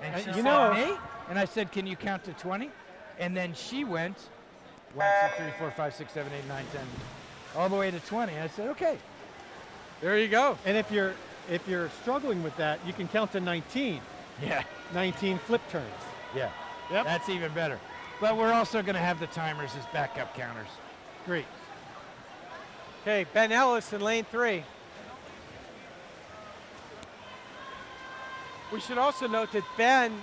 And she said me, and I said, can you count to 20? And then she went 1, 2, 3, 4, 5, 6, 7, 8, 9, 10, all the way to 20. I said, okay. There you go. And if you're struggling with that, you can count to 19. Yeah. 19 flip turns. Yeah. Yep. That's even better. But we're also going to have the timers as backup counters. Great. Okay, Ben Ellis in lane 3. We should also note that Ben,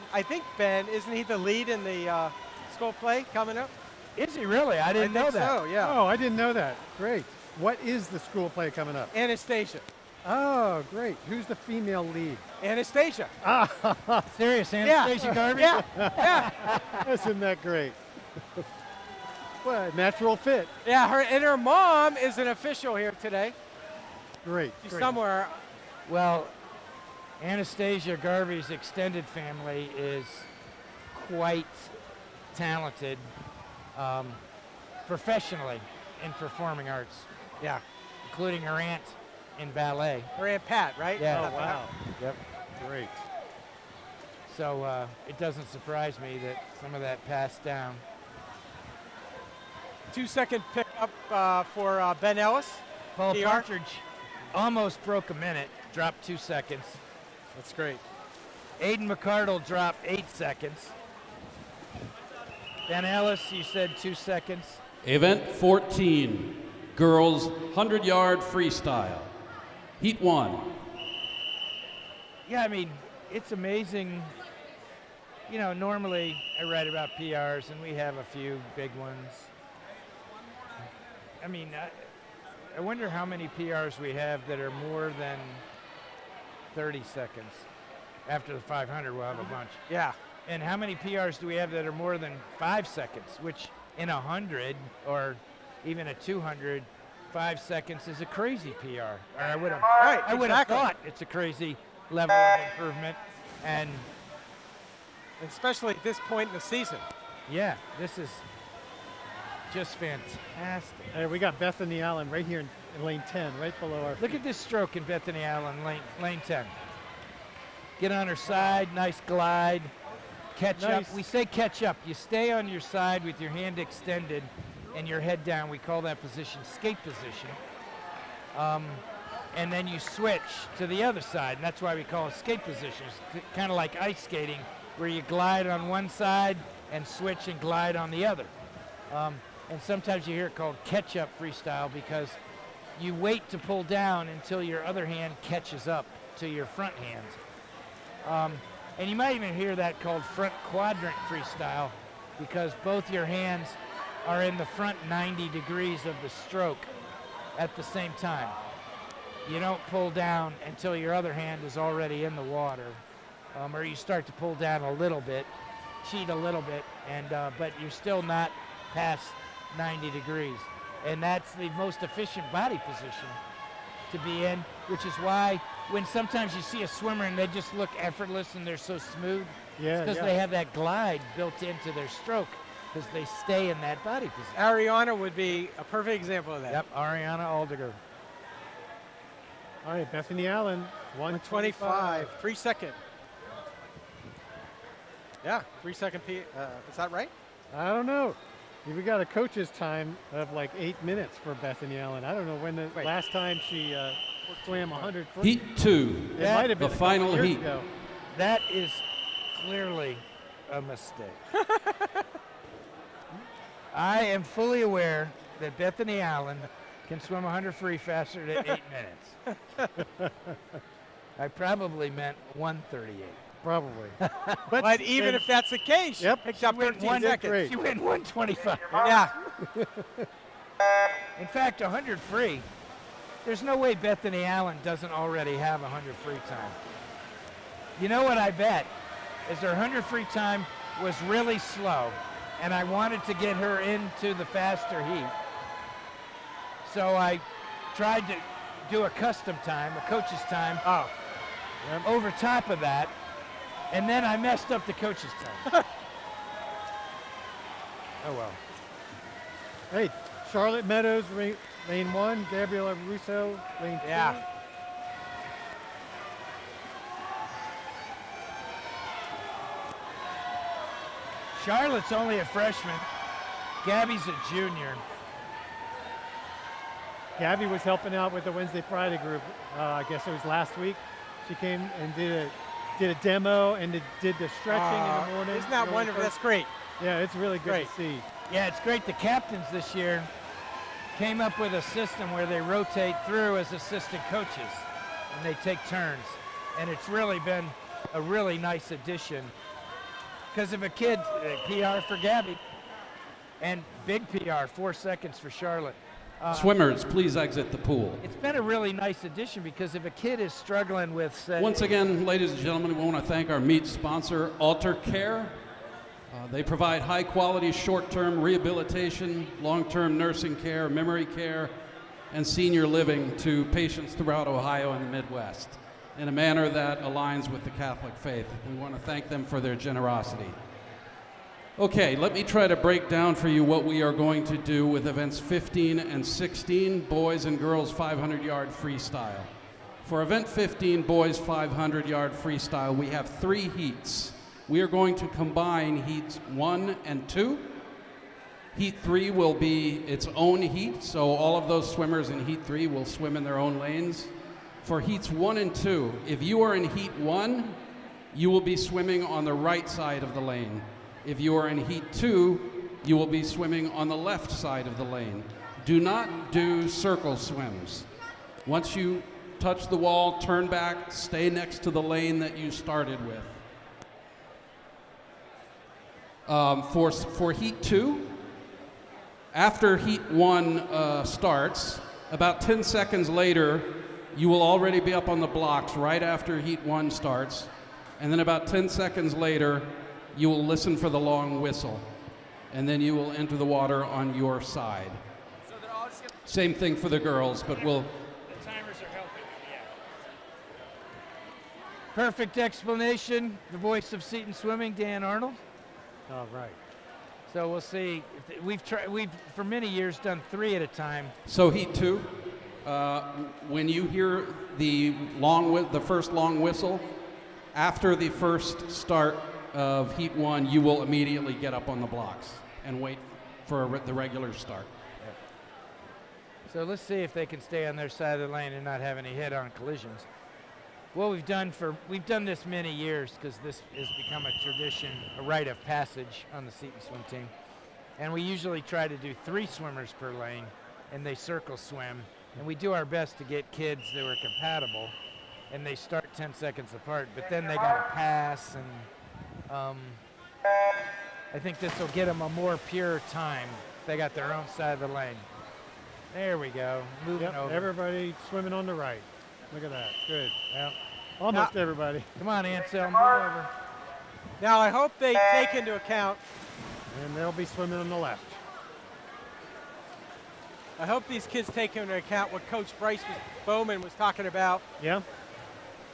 isn't he the lead in the school play coming up? Is he really? I didn't know that. So, yeah. Oh, I didn't know that. Great. What is the school play coming up? Anastasia. Oh, great. Who's the female lead? Anastasia. Serious, Anastasia Garvey? Yeah. Isn't that great? Well, natural fit. Yeah, her mom is an official here today. Great. She's somewhere. Well, Anastasia Garvey's extended family is quite talented professionally in performing arts. Yeah. Including her aunt in ballet. Her Aunt Pat, right? Yeah. Oh, wow. Yep. Great. So it doesn't surprise me that some of that passed down. 2-second pickup for Ben Ellis. Paul PR. Partridge almost broke a minute, dropped 2 seconds. That's great. Aiden McCardle dropped 8 seconds. Ben Ellis, you said 2 seconds. Event 14, girls 100-yard freestyle. Heat 1. Yeah, I mean, it's amazing. You know, normally I write about PRs, and we have a few big ones. I mean, I wonder how many PRs we have that are more than 30 seconds. After the 500, we'll have a bunch. Yeah. And how many PRs do we have that are more than 5 seconds, which in 100 or even a 200, 5 seconds is a crazy PR. Or I would have thought it's a crazy level of improvement. And especially at this point in the season. Yeah, this is just fantastic. Hey, we got Bethany Allen right here in lane 10, right below our Look at this stroke in Bethany Allen, lane 10. Get on her side, nice glide, catch up. We say catch up. You stay on your side with your hand extended and your head down. We call that position skate position. And then you switch to the other side, and that's why we call it skate position. It's kind of like ice skating, where you glide on one side and switch and glide on the other. And sometimes you hear it called catch-up freestyle because you wait to pull down until your other hand catches up to your front hand. And you might even hear that called front quadrant freestyle because both your hands are in the front 90 degrees of the stroke at the same time. You don't pull down until your other hand is already in the water, or you start to pull down a little bit, cheat a little bit, and but you're still not past 90 degrees. And that's the most efficient body position to be in, which is why when sometimes you see a swimmer and they just look effortless and they're so smooth, Yeah, because yeah. they have that glide built into their stroke because they stay in that body position. Ariana would be a perfect example of that. Yep, Ariana Aldiger. All right, Bethany Allen, 125, 3 second. Yeah, 3 second P. Is that right? I don't know. We got a coach's time of like 8 minutes for Bethany Allen. I don't know when the last time she swam 100 free. Heat 2, It might have been the a couple final years heat. ago. That is clearly a mistake. I am fully aware that Bethany Allen can swim 100 free faster than 8 minutes. I probably meant 138. Probably. But even if that's the case, she picked up 13 seconds. She went 125. Yeah. In fact, 100 free, there's no way Bethany Allen doesn't already have 100 free time. You know what I bet is her 100 free time was really slow, and I wanted to get her into the faster heat. So I tried to do a custom time, a coach's time, over top of that, and then I messed up the coach's time. Oh well. Hey, Charlotte Meadows, lane 1, Gabriela Russo, lane 2. Yeah. Charlotte's only a freshman. Gabby's a junior. Gabby was helping out with the Wednesday Friday group. I guess it was last week. She came and did a demo and did the stretching in the morning. Isn't that Really wonderful? first- That's great. Yeah, it's really good to see. Yeah, it's great. The captains this year came up with a system where they rotate through as assistant coaches and they take turns. And it's really been a really nice addition. Because if a kid, PR for Gabby, and big PR, 4 seconds for Charlotte. Swimmers, please exit the pool. It's been a really nice addition because if a kid is struggling with, say, Once again, ladies and gentlemen, we want to thank our meet sponsor, Alter Care. They provide high-quality short-term rehabilitation, long-term nursing care, memory care, and senior living to patients throughout Ohio and the Midwest in a manner that aligns with the Catholic faith. We want to thank them for their generosity. Okay, let me try to break down for you what we are going to do with events 15 and 16, boys and girls 500-yard freestyle. For event 15, boys 500-yard freestyle, we have 3 heats. We are going to combine heats 1 and 2. Heat 3 will be its own heat, so all of those swimmers in heat 3 will swim in their own lanes. For heats 1 and 2, if you are in heat 1, you will be swimming on the right side of the lane. If you are in heat 2, you will be swimming on the left side of the lane. Do not do circle swims. Once you touch the wall, turn back, stay next to the lane that you started with. For heat 2, after heat 1 starts, about 10 seconds later, you will already be up on the blocks right after heat 1 starts. And then about 10 seconds later, you will listen for the long whistle. And then you will enter the water on your side. So they're all just Same thing for the girls, but we'll... the timers are helping. Yeah. perfect explanation, the voice of Seton Swimming, Dan Arnold. All right. So we'll see. We've for many years done 3 at a time. So heat 2, when you hear the first long whistle, after the first start of heat 1, you will immediately get up on the blocks and wait for the regular start. So let's see if they can stay on their side of the lane and not have any head-on collisions. What we've done this many years because this has become a tradition, a rite of passage on the Seton swim team. And we usually try to do 3 swimmers per lane and they circle swim. And we do our best to get kids that are compatible and they start 10 seconds apart, but then they got to pass and I think this will get them a more pure time if they got their own side of the lane. There we go, moving over. Everybody swimming on the right. Look at that, good. Yep. Almost everybody. Come on, Ansel, move over. Now I hope they take into account. And they'll be swimming on the left. I hope these kids take into account what Coach Bowman was talking about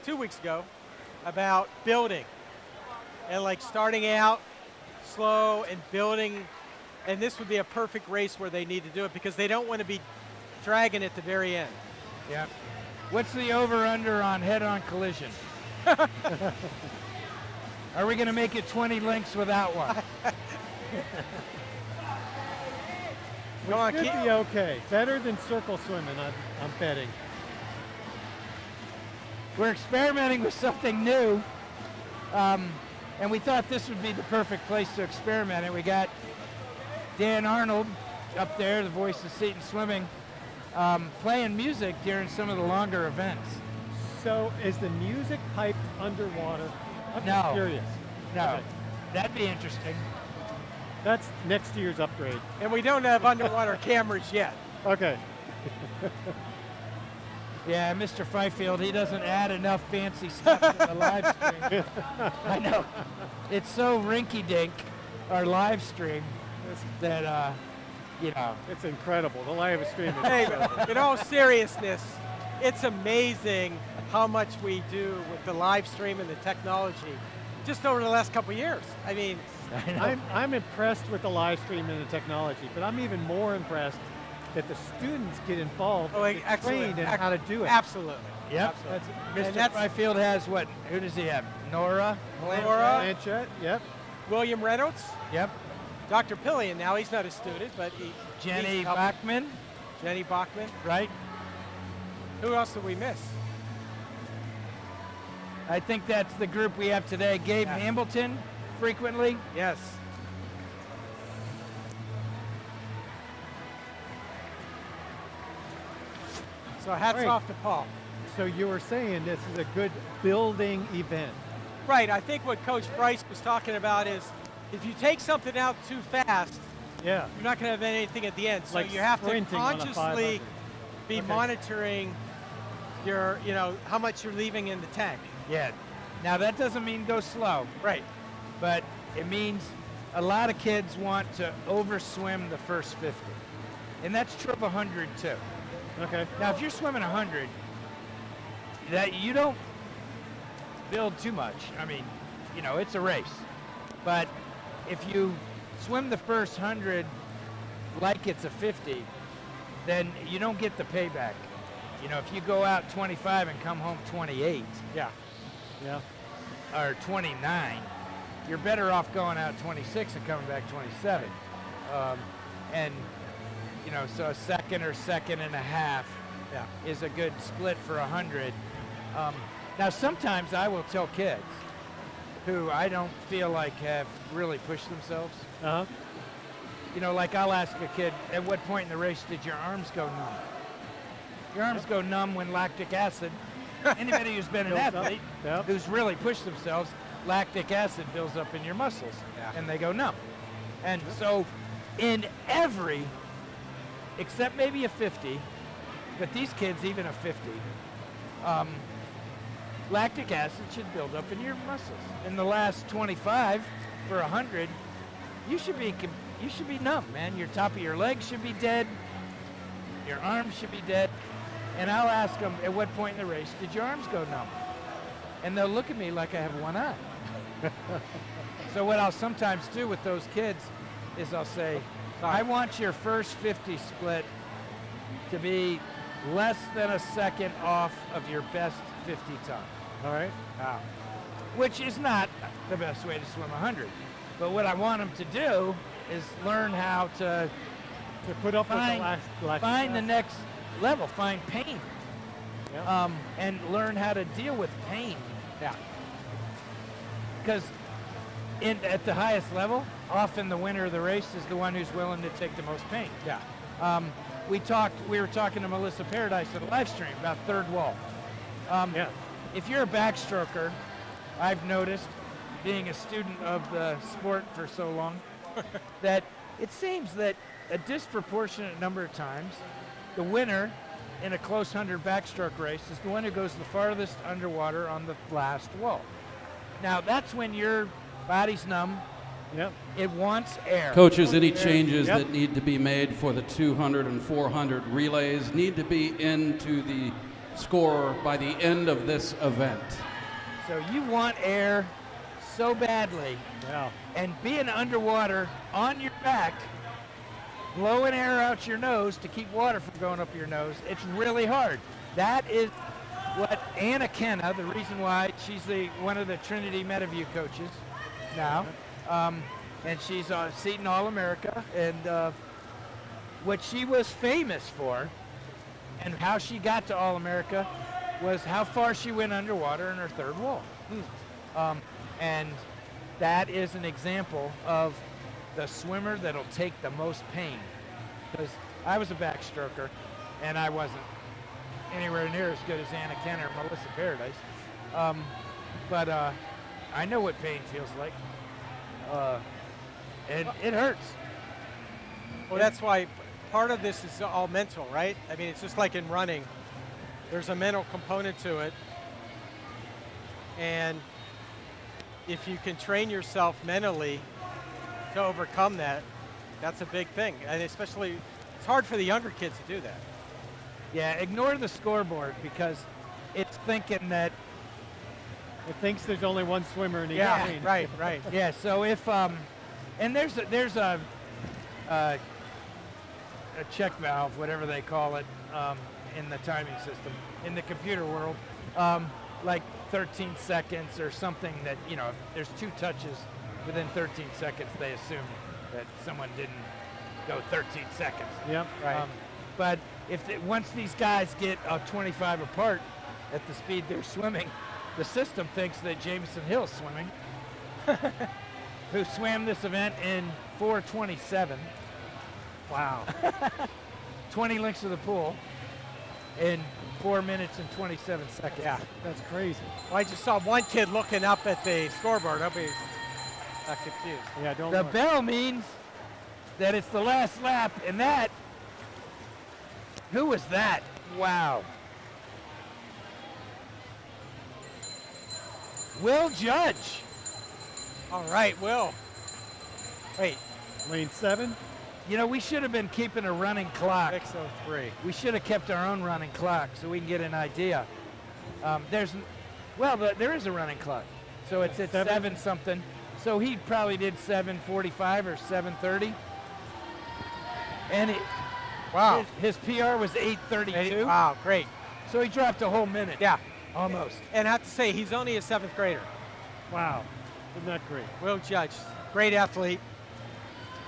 2 weeks ago about building and like starting out slow and building. And this would be a perfect race where they need to do it because they don't want to be dragging at the very end. Yep. What's the over-under on head-on collision? Are we going to make it 20 lengths without one? Which could be okay. Better than circle swimming, I'm betting. We're experimenting with something new, and we thought this would be the perfect place to experiment it. We got Dan Arnold up there, the voice of Seton Swimming, playing music during some of the longer events. So is the music piped underwater? I'm No. just curious. No, Okay. that'd be interesting. That's next year's upgrade. And we don't have underwater cameras yet. Okay. Yeah, Mr. Fifield, he doesn't add enough fancy stuff to the live stream. I know. It's so rinky-dink, our live stream, that, you know. It's incredible. The live stream is Hey, incredible. in all seriousness, it's amazing how much we do with the live stream and the technology just over the last couple of years. I mean, I'm impressed with the live stream and the technology, but I'm even more impressed that the students get involved and get trained in how to do it. Absolutely. Yep. Mr. Fifield has what? Who does he have? Nora? Blanchett, yep. William Reynolds. Yep. Dr. Pillion, now he's not a student, but Jenny he's helping. Bachman. Jenny Bachman. Right. Who else did we miss? I think that's the group we have today. Gabe Hamilton, frequently. Yes. So hats Great. off to Paul. So you were saying this is a good building event. Right. I think what Coach Bryce was talking about is if you take something out too fast, you're not going to have anything at the end. So Like you have to sprinting on a consciously 500. be monitoring your, how much you're leaving in the tank. Yeah. Now that doesn't mean go slow. Right. But it means a lot of kids want to overswim the first 50. And that's true of 100 too. Okay. Now if you're swimming 100, that you don't build too much. I mean, it's a race. But if you swim the first 100 like it's a 50, then you don't get the payback. If you go out 25 and come home 28, Yeah. or 29, you're better off going out 26 and coming back 27. And so a second or second and a half is a good split for 100. Now sometimes I will tell kids who I don't feel like have really pushed themselves. Like I'll ask a kid, at what point in the race did your arms go numb? Your arms go numb when lactic acid. Anybody who's been an athlete who's really pushed themselves, lactic acid builds up in your muscles and they go numb. And so in every, except maybe a 50, but these kids, even a 50, lactic acid should build up in your muscles. In the last 25 for 100, you should be numb, man. Your top of your legs should be dead. Your arms should be dead. And I'll ask them, at what point in the race did your arms go numb? And they'll look at me like I have one eye. So what I'll sometimes do with those kids is I'll say, I want your first 50 split to be less than a second off of your best 50 time. All right. Which is not the best way to swim 100. But what I want them to do is learn how to put up with the find, last find the next level, find pain, and learn how to deal with pain. Because at the highest level, often the winner of the race is the one who's willing to take the most pain. We were talking to Melissa Paradise on the live stream about third wall. If you're a backstroker, I've noticed, being a student of the sport for so long, that it seems that a disproportionate number of times, the winner in a close 100 backstroke race is the one who goes the farthest underwater on the last wall. Now that's when your body's numb, Yep. It wants air. Coaches, any changes that need to be made for the 200 and 400 relays need to be into the score by the end of this event. So you want air so badly. Yeah. And being underwater on your back, blowing air out your nose to keep water from going up your nose, it's really hard. That is what Anna Kenna, the reason why she's one of the Trinity Metaview coaches now, and she's a Seton All-America, and what she was famous for and how she got to All-America was how far she went underwater in her third wall. And that is an example of the swimmer that'll take the most pain. Because I was a backstroker, and I wasn't anywhere near as good as Anna Kenner or Melissa Paradise. But I know what pain feels like. And it hurts. Well, that's why part of this is all mental, right? I mean, it's just like in running. There's a mental component to it. And if you can train yourself mentally to overcome that, that's a big thing. And especially, it's hard for the younger kids to do that. Yeah, ignore the scoreboard because it's thinking that it thinks there's only one swimmer in the lane. Right. Yeah, so if and there's a check valve, whatever they call it, in the timing system in the computer world, like 13 seconds or something that, you know, if there's two touches within 13 seconds, they assume that someone didn't go 13 seconds. Yep. Right. But once these guys get 25 apart at the speed they're swimming, the system thinks that Jameson Hill's swimming, who swam this event in 4:27. Wow. 20 lengths of the pool in 4 minutes and 27 seconds. Yeah. That's crazy. Well, I just saw one kid looking up at the scoreboard. I'll be not confused. Yeah, don't The look. bell means that it's the last lap, and that, who was that? Wow. Will Judge. All right, Will. Wait. Lane 7? You know, we should have been keeping a running clock. 6:03. We should have kept our own running clock so we can get an idea. There is a running clock. So it's at 7 something. So he probably did 7:45 or 7:30. And wow, his PR was 8:32. Wow, great. So he dropped a whole minute. Yeah. Almost. And I have to say, he's only a 7th grader. Wow. Isn't that great? Will Judge, great athlete.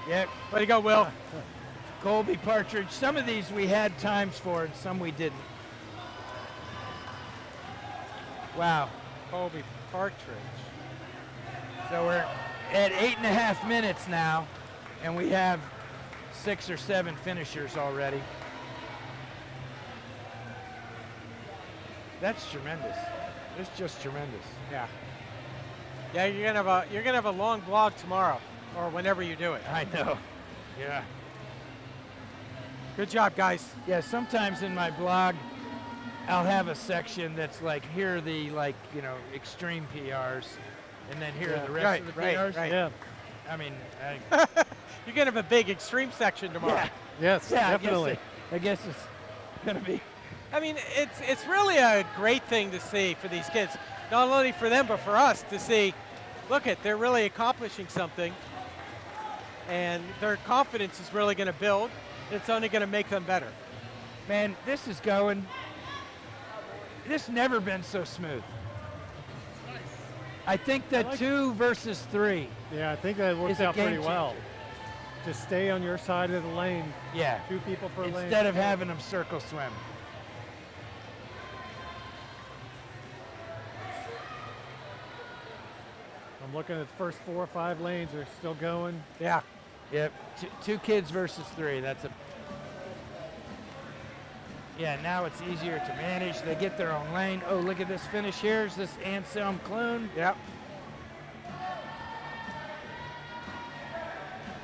Yep. Way to go, Will. Colby Partridge. Some of these we had times for and some we didn't. Wow. Colby Partridge. So we're at 8.5 minutes now, and we have 6 or 7 finishers already. That's tremendous. It's just tremendous. Yeah. Yeah, you're gonna have a long blog tomorrow, or whenever you do it. I know. Yeah. Good job, guys. Yeah. Sometimes in my blog, I'll have a section that's like, here are the extreme PRs, and then here are the rest of the PRs. Right. Yeah. I mean, you're gonna have a big extreme section tomorrow. Yeah. Yes, Yeah, definitely. I guess it's gonna be. I mean, it's really a great thing to see for these kids, not only for them but for us to see. Look they're really accomplishing something, and their confidence is really going to build. It's only going to make them better. Man, this is going. This never been so smooth. I think that 2 versus 3. Yeah, I think that works is a out pretty game well. changer. Just stay on your side of the lane. Yeah. 2 people per lane. Instead of having them circle swim. I'm looking at the first 4 or 5 lanes are still going. Yeah. Yep. 2 kids versus 3. That's a. Yeah, now it's easier to manage. They get their own lane. Oh, look at this finish here. Is this Anselm Clune? Yep.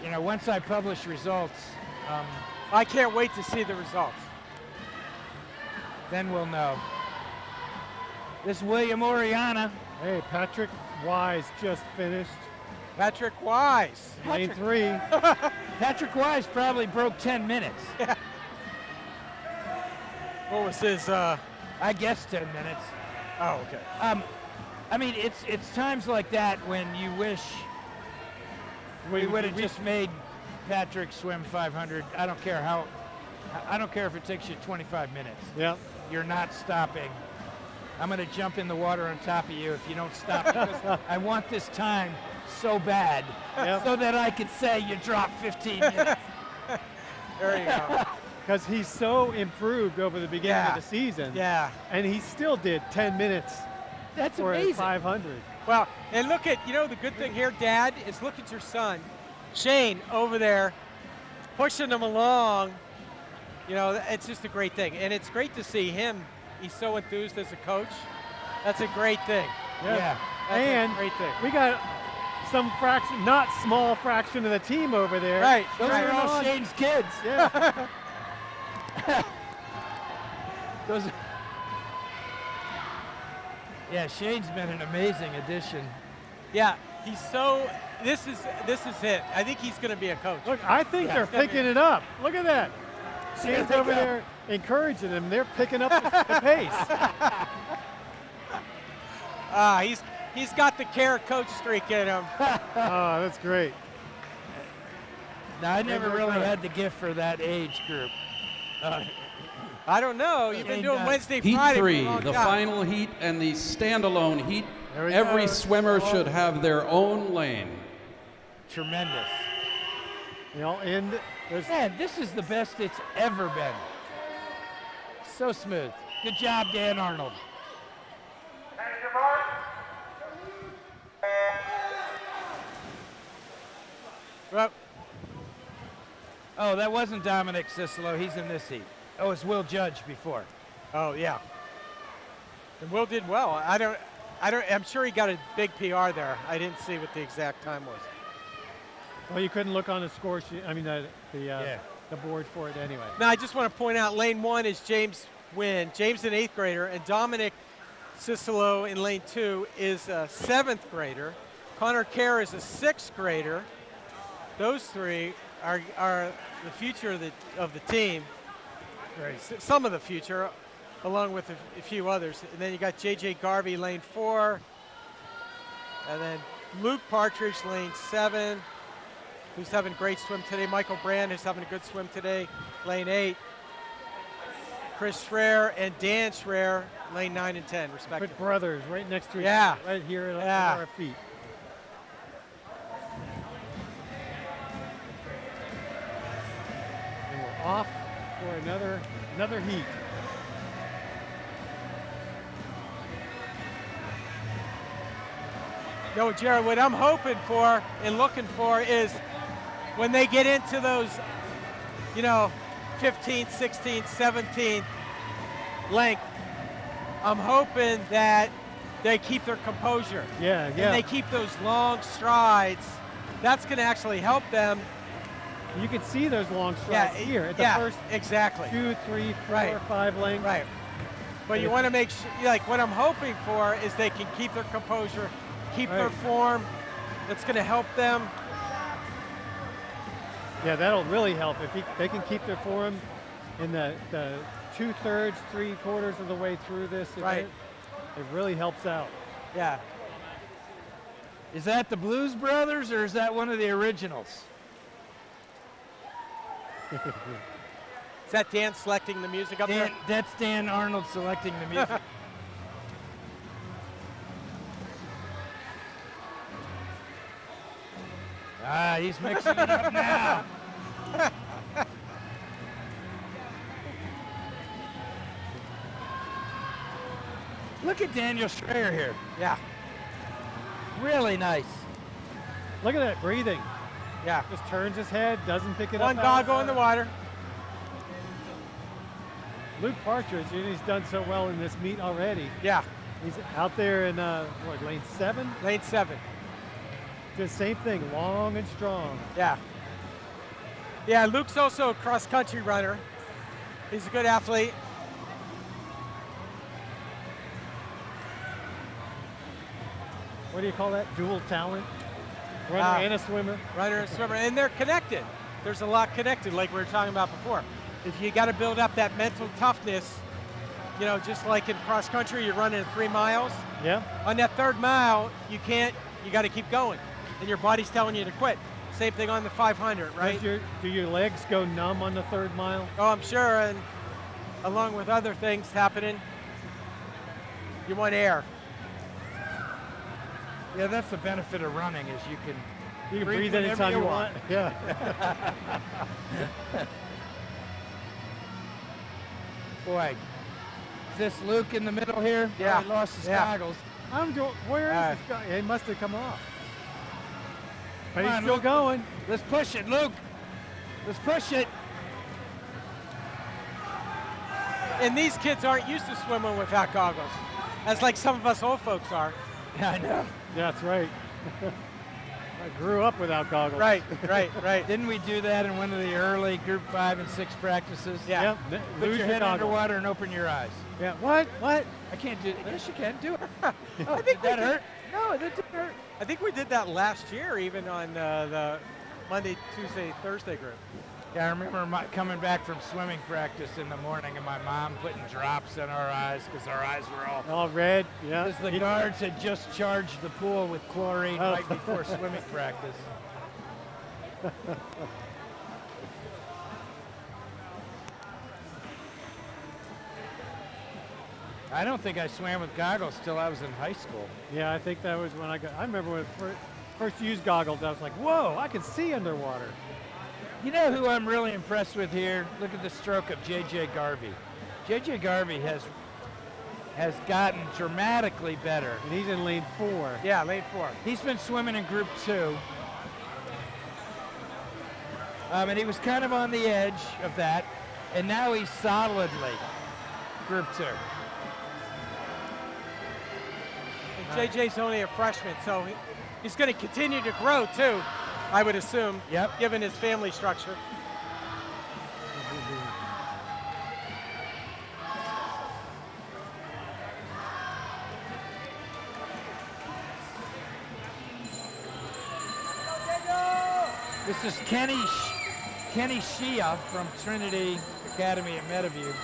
You know, once I publish results, I can't wait to see the results. Then we'll know. This William Oriana. Hey, Patrick Wise just finished Patrick Wise. Lane 3. Patrick Wise probably broke 10 minutes. Yeah. What was his? I guess 10 minutes. Oh, okay. I mean, it's times like that when you wish we would have just made Patrick swim 500. I don't care if it takes you 25 minutes. Yep. You're not stopping. I'm going to jump in the water on top of you if you don't stop, because I want this time so bad, so that I can say you dropped 15 minutes. There you go. Because he's so improved over the beginning of the season. Yeah. And he still did 10 minutes. That's for amazing. 500. Well, and look at, the good thing here, Dad, is look at your son, Shane, over there, pushing him along. It's just a great thing. And it's great to see him. He's so enthused as a coach. That's a great thing. Yeah. That's a great thing. We got some fraction, not small fraction of the team over there. Right. Those are all Shane's kids. Yeah. Yeah, Shane's been an amazing addition. Yeah, he's so. This is it. I think he's going to be a coach. Look, I think they're picking it up. Look at that. Shane's over there encouraging them. They're picking up the pace. He's got the care coach streak in him. Oh, that's great. Now, I never really had the gift for that age group. I don't know. You've been doing Wednesday, Heat Friday 3, for a long the time. final heat and the standalone heat. Every go. swimmer should have their own lane. Tremendous. And man, this is the best it's ever been. So smooth. Good job, Dan Arnold. Well, oh, that wasn't Dominic Cicillo. He's in this heat. Oh, it's Will Judge before. Oh, yeah. And Will did well. I'm sure he got a big PR there. I didn't see what the exact time was. Well, you couldn't look on the score sheet. I mean, the board for it anyway. Now, I just want to point out lane 1 is James Wynn. James, an 8th grader, and Dominic Cicillo in lane 2 is a 7th grader. Connor Kerr is a 6th grader. Those three are the future of the team. Some of the future, along with a few others. And then you got J.J. Garvey, lane 4. And then Luke Partridge, lane 7, who's having a great swim today. Michael Brand, who's having a good swim today, lane 8. Chris Schreier and Dan Schreier, lane 9 and 10, respectively. Good brothers, right next to each Yeah. other, right here at our feet. And we're off for another heat. No, Jared, what I'm hoping for and looking for is when they get into those, 15th, 16th, 17th length, I'm hoping that they keep their composure. Yeah. And they keep those long strides. That's going to actually help them. You can see those long strides here at the first exactly 2, 3, 4, 5 lengths. Right. But you want to make sure, what I'm hoping for is they can keep their composure, keep their form. That's going to help them. Yeah, that'll really help if they can keep their form in the 2/3, 3/4 of the way through this event. It really helps out. Yeah. Is that the Blues Brothers or is that one of the originals? Is that Dan selecting the music up there? That's Dan Arnold selecting the music. He's mixing it up now. Look at Daniel Schreier here. Yeah. Really nice. Look at that breathing. Yeah. Just turns his head, doesn't pick it up. One doggo in the water. Luke Partridge, he's done so well in this meet already. Yeah. He's out there in lane 7? Lane 7. The same thing, long and strong. Yeah. Yeah, Luke's also a cross-country runner. He's a good athlete. What do you call that? Dual talent? Runner and a swimmer. Runner and swimmer, and they're connected. There's a lot connected, like we were talking about before. If you got to build up that mental toughness, you know, just like in cross country, you're running 3 miles. Yeah. On that 3rd mile, you got to keep going, and your body's telling you to quit. Same thing on the 500, right? Do your legs go numb on the 3rd mile? Oh, I'm sure, and along with other things happening, you want air. Yeah, that's the benefit of running is you can breathe anytime you want. Yeah. Boy, is this Luke in the middle here? Yeah. Oh, he lost his goggles. Where is this guy? He must have come off. But Come he's on, still Luke. going. Let's push it, Luke. Let's push it. And these kids aren't used to swimming without goggles, as like some of us old folks are. Yeah, I know. Yeah, that's right. I grew up without goggles. Right. Didn't we do that in one of the early Group 5 and 6 practices? Yeah. Yep. Put Lose your your head goggles. underwater and open your eyes. Yeah. What? I can't do it. Yes, you can. Do it. Oh, I think did that we did- hurt? No, that didn't hurt. I think we did that last year, even on the Monday, Tuesday, Thursday group. Yeah, I remember coming back from swimming practice in the morning and my mom putting drops in our eyes because our eyes were all red. Yeah. Because the guards had just charged the pool with chlorine Oh. right before swimming practice. I don't think I swam with goggles till I was in high school. Yeah, I think that was when I remember when I first used goggles, I was like, whoa, I can see underwater. You know who I'm really impressed with here? Look at the stroke of J.J. Garvey. J.J. Garvey has gotten dramatically better. And he's in lane 4. Yeah, lane 4. He's been swimming in Group 2. And he was kind of on the edge of that. And now he's solidly Group 2. And JJ's only a freshman, so he's going to continue to grow too, I would assume, given his family structure. This is Kenny Shia from Trinity Academy at Meadowview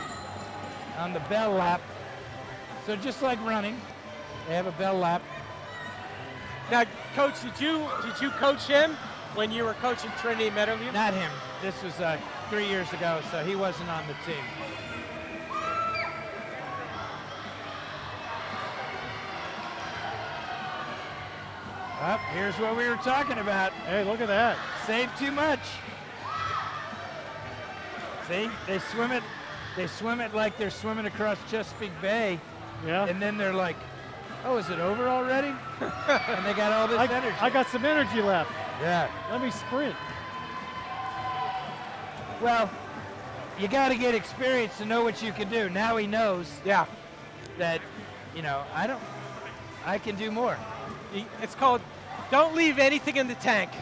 on the bell lap. So just like running, they have a bell lap. Now, Coach, did you coach him when you were coaching Trinity Meadowview? Not him. This was 3 years ago, so he wasn't on the team. Up, here's what we were talking about. Hey, look at that. Save too much. See, they swim it like they're swimming across Chesapeake Bay. Yeah. And then they're like, oh, is it over already? And they got all this energy. I got some energy left. Yeah. Let me sprint. Well, you got to get experience to know what you can do. Now he knows. Yeah. That, I can do more. It's called don't leave anything in the tank.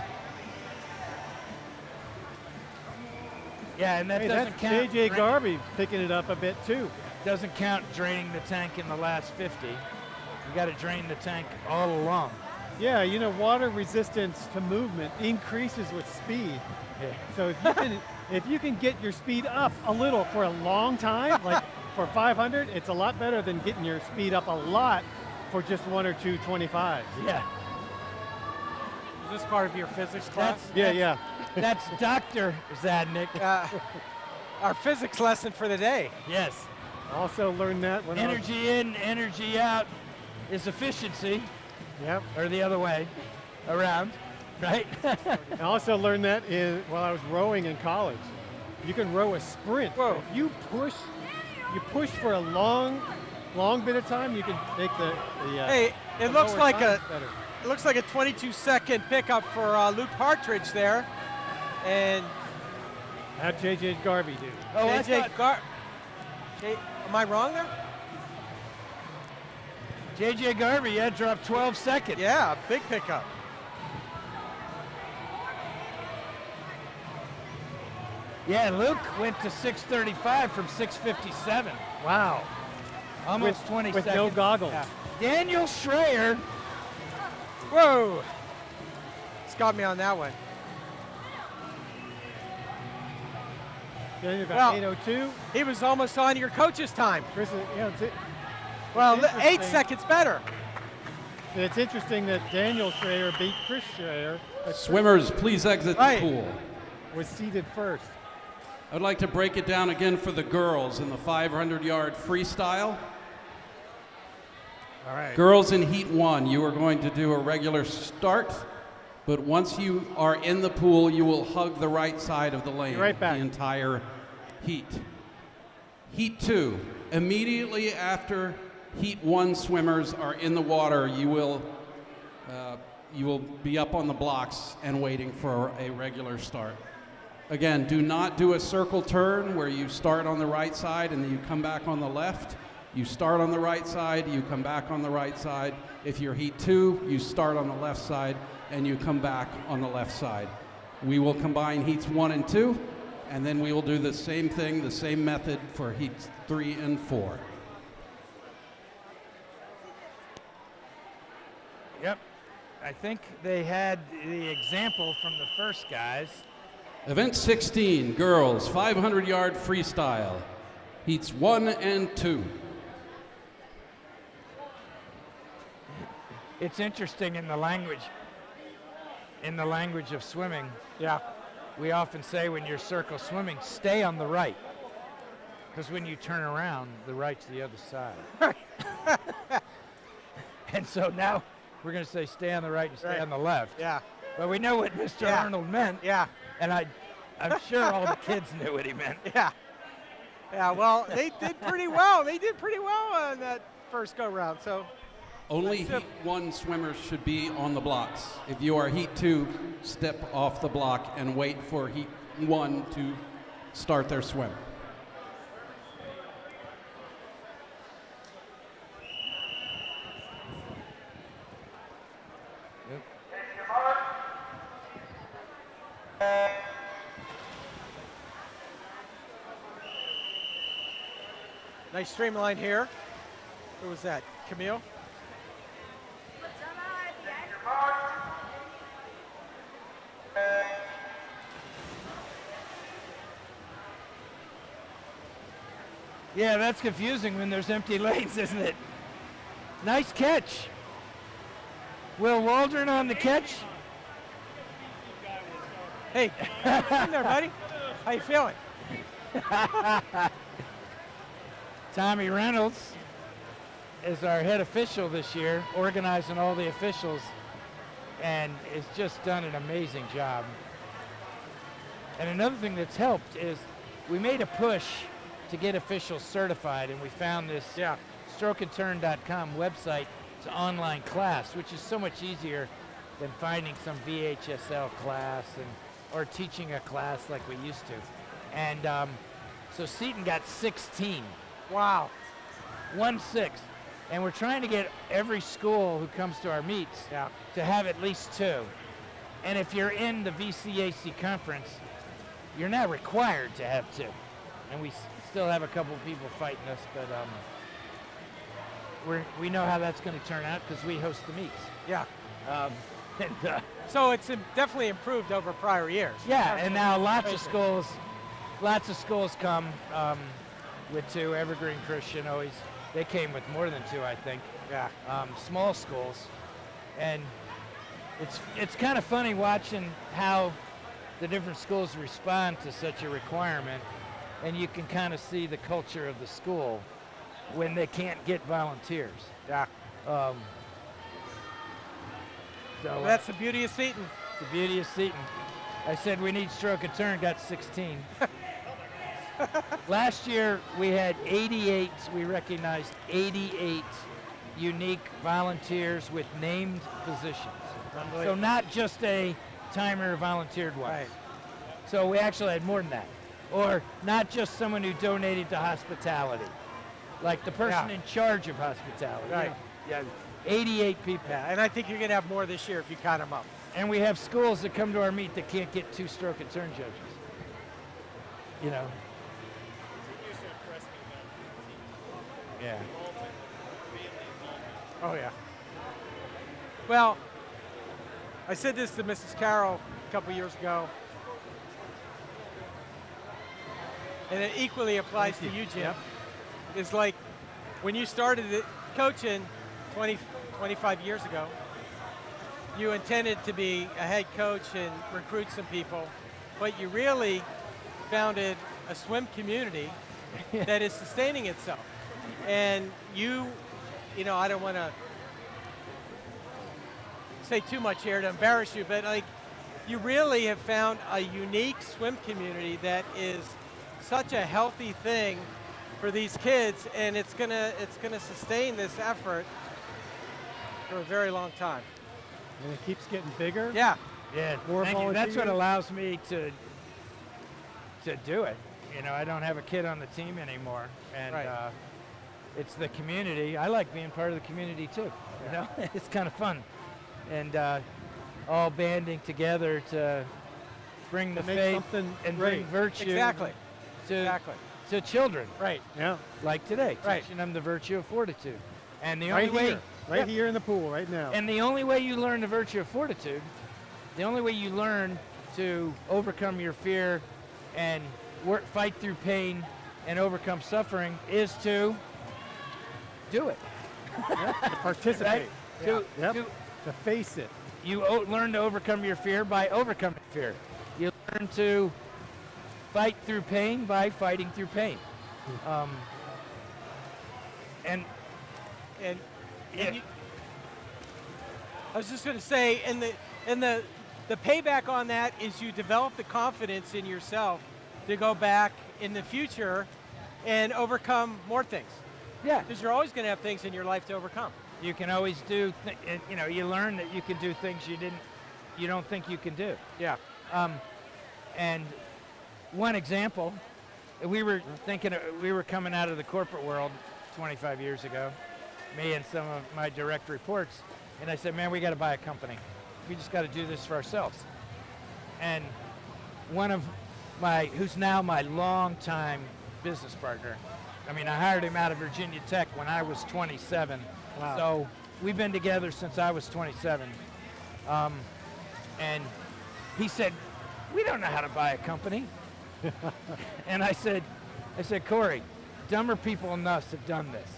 Yeah, and that Hey, doesn't that's count. J.J. Garvey picking it up a bit too. Doesn't count draining the tank in the last 50. You got to drain the tank all along. Yeah, water resistance to movement increases with speed. Yeah. So if you can get your speed up a little for a long time, like for 500, it's a lot better than getting your speed up a lot for just 1 or 2 25s. Yeah. Is this part of your physics class? That's Dr. Zadnik. Our physics lesson for the day. Yes. Also learned that when energy in, energy out is efficiency. Yep. Or the other way around, right? I also learned that while I was rowing in college. You can row a sprint. Whoa. If you push for a long bit of time, you can make the Hey, it looks lower like times better. it looks like a 22-second pickup for Luke Partridge there, and how'd J.J. Garvey do? Oh, am I wrong there? J.J. Garvey, dropped 12 seconds. Yeah, big pickup. Yeah, Luke went to 6:35 from 6:57. Wow. Almost 20 with seconds. no goggles. Yeah. Daniel Schreier. Whoa. It's got me on that one. Getting Well, about 8:02. He was almost on your coach's time. Chris, Well, it's 8 interesting. seconds better. It's interesting that Daniel Schreier beat Chris Schreier. but Swimmers, please exit Right. the pool. was seated first. I'd like to break it down again for the girls in the 500-yard freestyle. All right. Girls in Heat 1, you are going to do a regular start, but once you are in the pool, you will hug the right side of the lane Be right back. the entire heat. Heat 2, immediately after Heat 1 swimmers are in the water, you will be up on the blocks and waiting for a regular start. Again, do not do a circle turn where you start on the right side and then you come back on the left. You start on the right side, you come back on the right side. If you're Heat 2, you start on the left side and you come back on the left side. We will combine Heats 1 and 2, and then we will do the same thing, the same method for Heats 3 and 4. Yep. I think they had the example from the first guys. Event 16, girls, 500-yard freestyle. Heats 1 and 2. It's interesting in the language of swimming. Yeah. We often say when you're circle swimming, stay on the right. Because when you turn around, the right's the other side. And so now we're going to say stay on the right and stay on the left. Yeah. But we know what Mr. Arnold meant. Yeah. And I'm sure all the kids knew what he meant. Yeah. Yeah, well, they did pretty well. They did pretty well on that first go-round. So Only that's Heat 1 swimmers should be on the blocks. If you are Heat 2, step off the block and wait for Heat 1 to start their swim. nice streamline here. Who was that? Camille? Yeah, that's confusing when there's empty lanes, isn't it? Nice catch. Will Waldron on the catch? Hey, in there, buddy. How you feeling? Tommy Reynolds is our head official this year, organizing all the officials, and has just done an amazing job. And another thing that's helped is we made a push to get officials certified, and we found this strokeandturn.com website. It's an online class, which is so much easier than finding some VHSL class or teaching a class like we used to. And so Seton got 16. Wow. 1-6. And we're trying to get every school who comes to our meets to have at least 2. And if you're in the VCAC conference, you're not required to have 2. And we still have a couple of people fighting us, but we know how that's going to turn out because we host the meets. Yeah. So it's definitely improved over prior years. Yeah, and now lots of schools come with 2. Evergreen Christian always, they came with more than 2, I think. Yeah. Small schools, and it's kind of funny watching how the different schools respond to such a requirement, and you can kind of see the culture of the school when they can't get volunteers. Yeah. So that's the beauty of Seton. The beauty of Seton. I said we need stroke and turn, got 16. Last year we had 88, we recognized 88 unique volunteers with named positions. So not just a timer volunteered once. Right. So we actually had more than that. Or not just someone who donated to hospitality, like the person in charge of hospitality. Right. Yeah, 88 people. Yeah, and I think you're going to have more this year if you count them up. And we have schools that come to our meet that can't get 2 stroke and turn judges. You know. Yeah. Oh, yeah. Well, I said this to Mrs. Carroll a couple years ago, and it equally applies to you, Jim. Yep. It's like when you started coaching 25 years ago, you intended to be a head coach and recruit some people, but you really founded a swim community that is sustaining itself. And you know, I don't want to say too much here to embarrass you, but like, you really have found a unique swim community that is such a healthy thing for these kids, and it's gonna sustain this effort for a very long time. And it keeps getting bigger. Yeah. Yeah, More thank you. That's what volunteers. allows me to do it. You know, I don't have a kid on the team anymore, and Right. It's the community. I like being part of the community too. You know, it's kind of fun, and all banding together to bring the To make faith something and great. bring virtue Exactly. to to children. Right. Yeah. Like today, Right. teaching them the virtue of fortitude. And the Right only way, here. Right here in the pool right now. and the only way you learn the virtue of fortitude, the only way you learn to overcome your fear and fight through pain and overcome suffering is to do it. To participate. Right? Yep. To face it. You learn to overcome your fear by overcoming fear. You learn to fight through pain by fighting through pain. And yeah. I was just going to say, and the payback on that is you develop the confidence in yourself to go back in the future and overcome more things. Yeah. Because you're always going to have things in your life to overcome. You can always do, you know, you learn that you can do things you don't think you can do. Yeah. And one example, we were coming out of the corporate world 25 years ago, me and some of my direct reports, and I said, man, we got to buy a company. We just got to do this for ourselves. And one of who's now my longtime business partner, I mean, I hired him out of Virginia Tech when I was 27. Wow. So we've been together since I was 27. And he said, we don't know how to buy a company. And I said, Corey, dumber people than us have done this.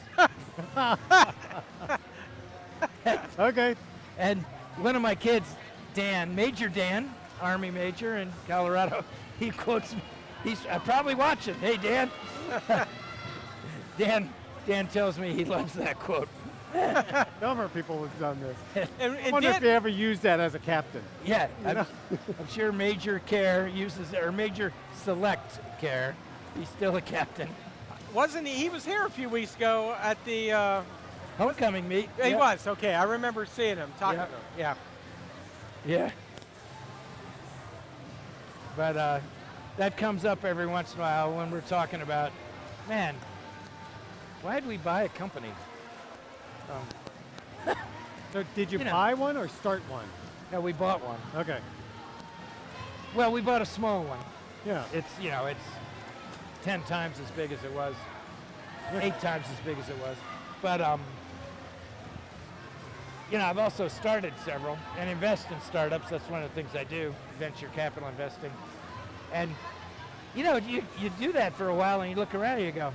Okay. And one of my kids, Dan, Major Dan, Army Major in Colorado, he quotes me. He's probably watching. Hey, Dan. Dan tells me he loves that quote. Dumber people have done this. And Wonder if they ever used that as a captain. Yeah, You know? I'm sure Major Care uses it, or Major Select Care. He's still a captain. Wasn't he? He was here a few weeks ago at the homecoming meet. He Yeah. was. Okay, I remember seeing him, talking Yeah. to him. Yeah. Yeah. But that comes up every once in a while when we're talking about, man, why did we buy a company? So did you You know. buy one or start one? No, we bought one. Okay. Well, we bought a small one. Yeah. It's 10 times as big as it was, 8 times as big as it was. But I've also started several and invest in startups. That's one of the things I do, venture capital investing. And you do that for a while and you look around and you go,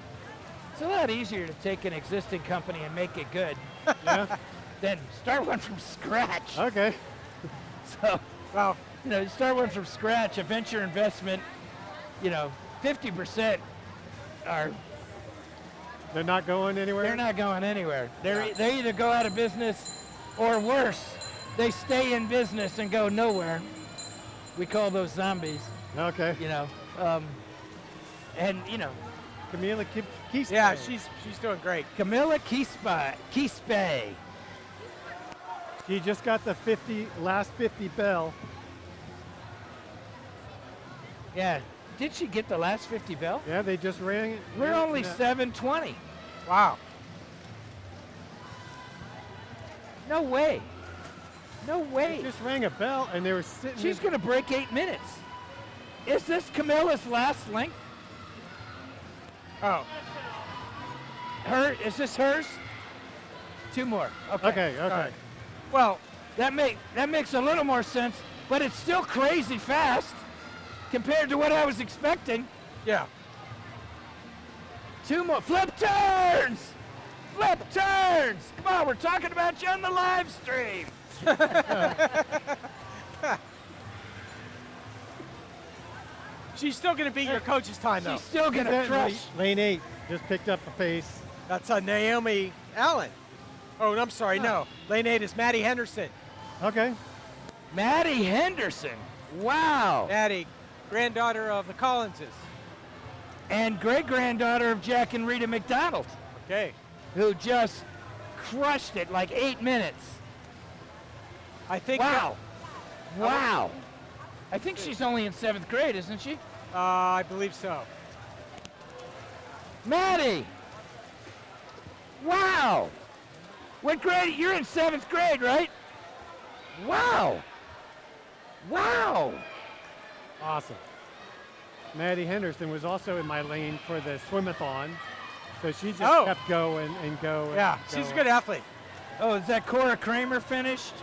it's a lot easier to take an existing company and make it good than start one from scratch. Okay. So, well, you start one from scratch, a venture investment, 50% are... They're not going anywhere? They're not going anywhere. They either go out of business or worse, they stay in business and go nowhere. We call those zombies. Okay. Camila Quispe. Yeah, she's doing great. Camila Quispe. She just got the last 50 bell. Yeah. Did she get the last 50 bell? Yeah, they just rang it. We're only 720. Wow. No way. No way. They just rang a bell and they were sitting. She's going to break 8 minutes. Is this Camilla's last link? Oh. Is this hers? 2 more. Okay. Okay. All right. Well, That makes a little more sense, but it's still crazy fast compared to what I was expecting. Yeah. 2 more flip turns. Flip turns. Come on, we're talking about you on the live stream. She's still going to beat your coach's time, though. She's still going to crush. Lane 8 just picked up the pace. That's Naomi Allen. Oh, I'm sorry, no. Lane 8 is Maddie Henderson. Okay. Maddie Henderson. Wow. Maddie, granddaughter of the Collinses. And great-granddaughter of Jack and Rita McDonald. Okay. Who just crushed it like 8 minutes. I think. Wow. Wow. I think she's only in 7th grade, isn't she? I believe so. Maddie. Wow. What grade? You're in 7th grade, right? Wow. Wow. Awesome. Maddie Henderson was also in my lane for the swim-a-thon. So she just kept going and go. Yeah, she's a good athlete. Oh, is that Cora Kramer finished?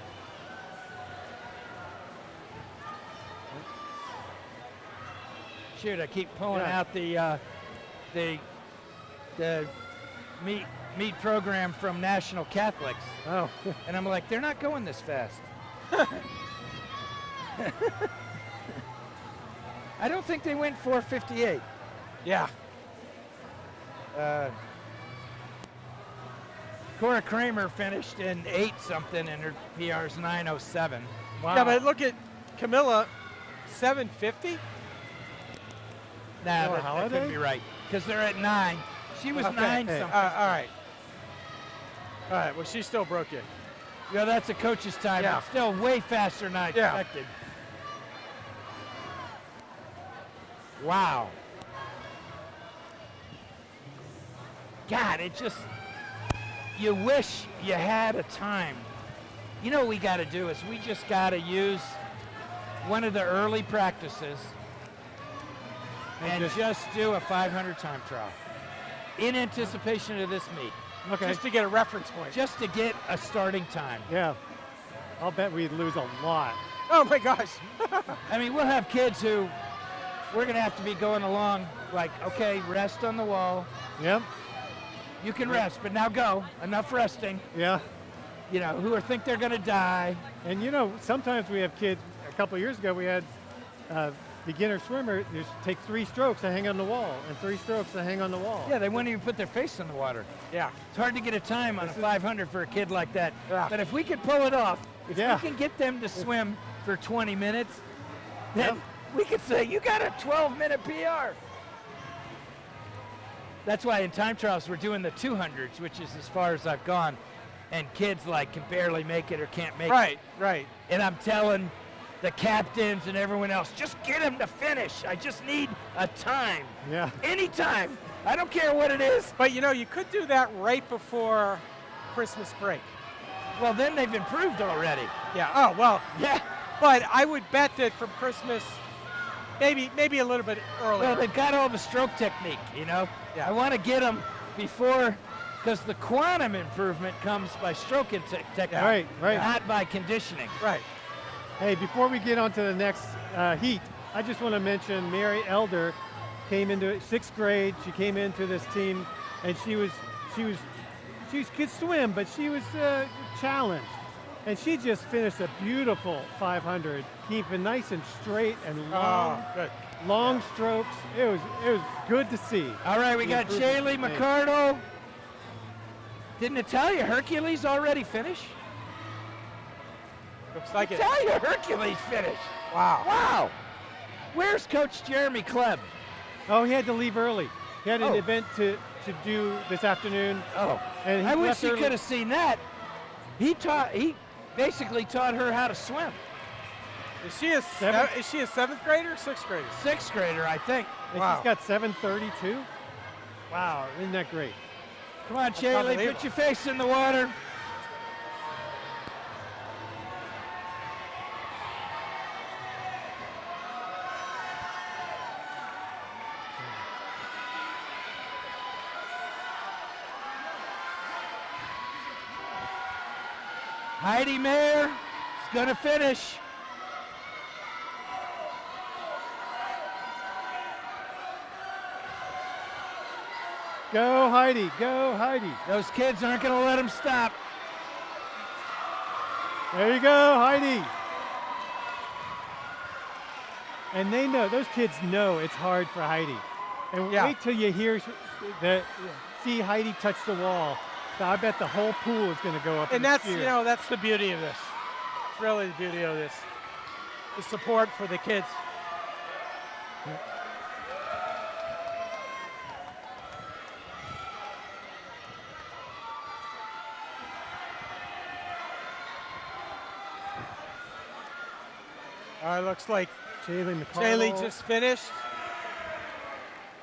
Shoot, I keep pulling out the meet program from National Catholics. Oh. And I'm like, they're not going this fast. I don't think they went 4:58. Yeah. Cora Kramer finished in 8 something and her PR is 9:07. Wow. Yeah, but look at Camilla, 7:50. Nah, that couldn't be right. Because they're at 9. She was 9 something. All right. All right, well, she still broke it. Yeah, that's a coach's time. Yeah. It's still way faster than I expected. Wow. God, it just, you wish you had a time. You know what we got to do is we just got to use one of the early practices and just do a 500 time trial in anticipation of this meet. Okay. Just to get a reference point. Just to get a starting time. Yeah. I'll bet we'd lose a lot. Oh my gosh. I mean, we'll have kids who we're going to have to be going along like, okay, rest on the wall. Yep. You can rest, but now go. Enough resting. Yeah. You know, who think they're going to die. And you know, sometimes we have kids, a couple of years ago we had beginner swimmer just take 3 strokes to hang on the wall and 3 strokes to hang on the wall. Yeah, they wouldn't even put their face in the water. Yeah. It's hard to get a time on a 500 for a kid like that. Yeah. But if we could pull it off, if we can get them to swim for 20 minutes, then we could say, you got a 12-minute PR. That's why in time trials we're doing the 200s, which is as far as I've gone. And kids like can barely make it or can't make it. Right, right. And I'm telling the captains and everyone else, just get them to finish. I just need a time. Yeah. Anytime. I don't care what it is. But you know, you could do that right before Christmas break. Well, then they've improved already. Yeah. Oh, well. Yeah. But I would bet that from Christmas, maybe a little bit earlier. Well, they've got all the stroke technique, you know. Yeah. I want to get them before, because the quantum improvement comes by stroke technique, Right, right. not by conditioning. Right. Hey, before we get on to the next heat, I just want to mention Mary Elder came into 6th grade. She came into this team, and she could swim, but she was challenged, and she just finished a beautiful 500, keeping nice and straight and long, long strokes. It was good to see. All right, we got Shaylee McCardle. Didn't it tell you Hercules already finished? Looks like it. Tell you Hercules finished. Wow. Wow. Where's Coach Jeremy Klebb? Oh, he had to leave early. He had an event to do this afternoon. Oh, and I wish he could have seen that. He basically taught her how to swim. Is she a 7th grader or 6th grader? 6th grader, I think. And she's got 7:32. Wow, isn't that great? Come on, Shaylee, put your face in the water. Heidi Mayer, gonna finish. Go Heidi, go Heidi. Those kids aren't gonna let him stop. There you go, Heidi. And they know, those kids know it's hard for Heidi. And wait till you see Heidi touch the wall. I bet the whole pool is going to go up. And that's, you know, that's the beauty of this. It's really the beauty of this. The support for the kids. All right, looks like Jaylee just finished.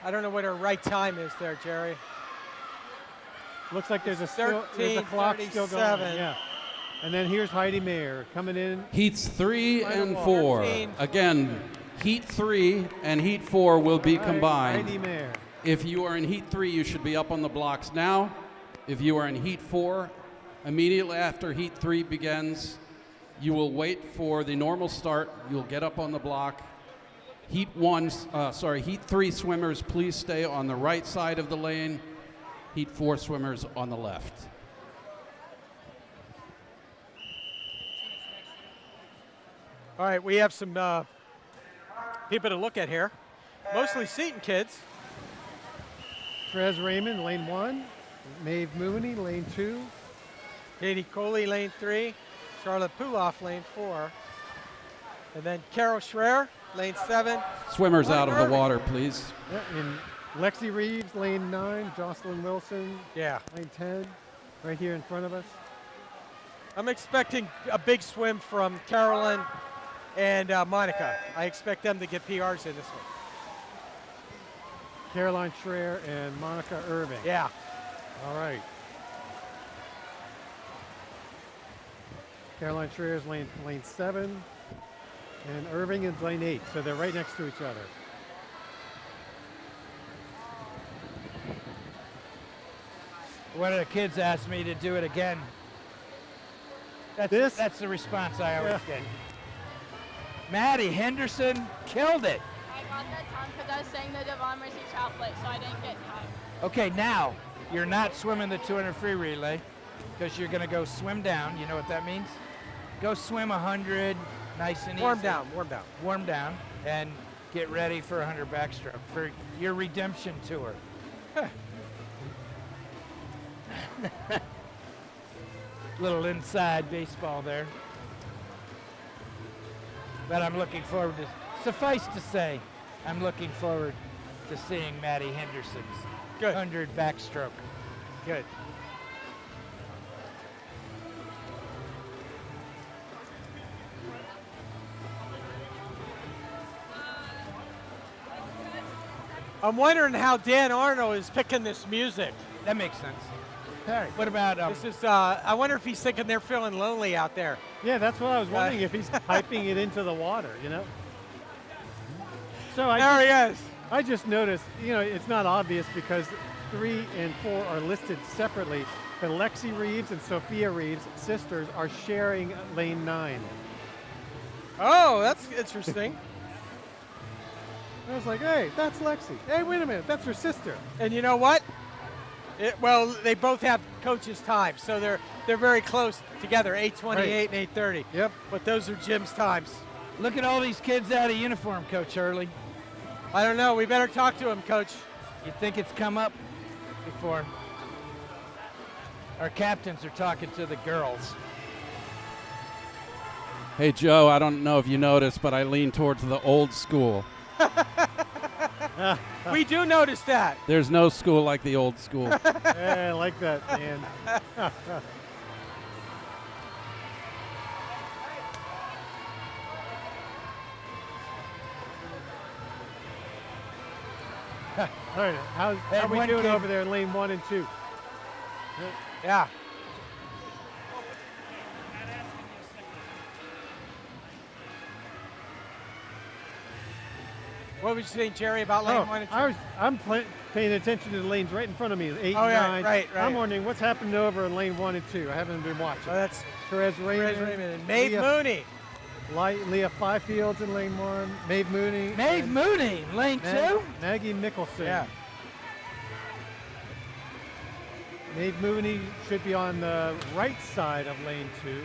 I don't know what her right time is there, Jerry. Looks like there's a clock still going. Yeah. And then here's Heidi Mayer coming in. Heats 3 and 4. Again, Heat 3 and Heat 4 will be combined. Heidi Mayer. If you are in Heat 3, you should be up on the blocks now. If you are in Heat 4, immediately after Heat 3 begins, you will wait for the normal start. You'll get up on the block. Heat 3 swimmers, please stay on the right side of the lane. Heat 4 swimmers on the left. All right, we have some people to look at here. Mostly Seton kids. Trez Raymond, lane 1. Maeve Mooney, lane 2. Katie Coley, lane 3. Charlotte Puloff, lane 4. And then Carol Schreier, lane 7. Swimmers out of the water, please. Yeah, and Lexi Reeves, lane 9. Jocelyn Wilson, lane 10. Right here in front of us. I'm expecting a big swim from Carolyn and Monica. I expect them to get PRs in this one. Caroline Schreier and Monica Irving. Yeah. All right. Caroline Schreier's lane 7, and Irving is lane 8, so they're right next to each other. One of the kids asked me to do it again. That's the response I always get. Maddie Henderson killed it. I got that time because I was saying the Devon Mercy chaplet, so I didn't get time. Okay, now you're not swimming the 200 free relay because you're going to go swim down. You know what that means? Go swim 100, nice and easy. Warm down, and get ready for 100 backstroke for your redemption tour. Little inside baseball there. But I'm looking forward to, suffice to say, I'm looking forward to seeing Maddie Henderson's 100 backstroke. Good. I'm wondering how Dan Arnold is picking this music. That makes sense. All right. What about this is? I wonder if he's thinking they're feeling lonely out there. Yeah, that's what I was wondering if he's piping it into the water. You know. So there he is. I just noticed. You know, it's not obvious because 3 and 4 are listed separately. But Lexi Reeves and Sophia Reeves, sisters, are sharing lane 9. Oh, that's interesting. I was like, hey, that's Lexi. Hey, wait a minute, that's her sister. And you know what? Well, they both have coaches' times, so they're very close together, 8:28 and 8:30. Yep. But those are Jim's times. Look at all these kids out of uniform, Coach Hurley. I don't know. We better talk to him, Coach. You think it's come up before? Our captains are talking to the girls. Hey, Joe, I don't know if you noticed, but I lean towards the old school. We do notice that. There's no school like the old school. Yeah, I like that, man. All right, how are we doing over there in lane 1 and 2? Yeah. What was you saying, Jerry, about lane 1 and 2? I'm paying attention to the lanes right in front of me, 8 Oh, and yeah, 9. right. I'm wondering what's happened over in lane 1 and 2. I haven't been watching. Oh, that's Therese Raymond and Maeve Mooney. Leah Fifields in lane 1. Maeve Mooney. Maeve Mooney, lane 2? Maggie Mickelson. Yeah. Maeve Mooney should be on the right side of lane 2.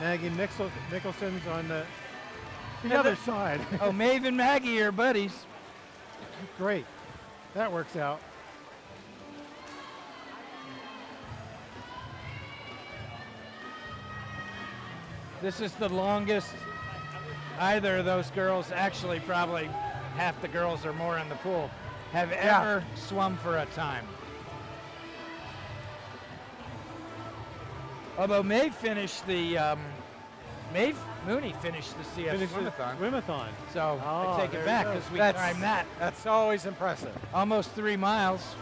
Maggie Mickelson's on the other side. Oh, Maeve and Maggie are buddies. Great. That works out. This is the longest either of those girls, actually probably half the girls or more in the pool, have ever swum for a time. Although Maeve finished the, Maeve Mooney finished the CF Swimathon. Swimathon. So I take it there back you go. because we timed that. That's always impressive. Almost 3 miles.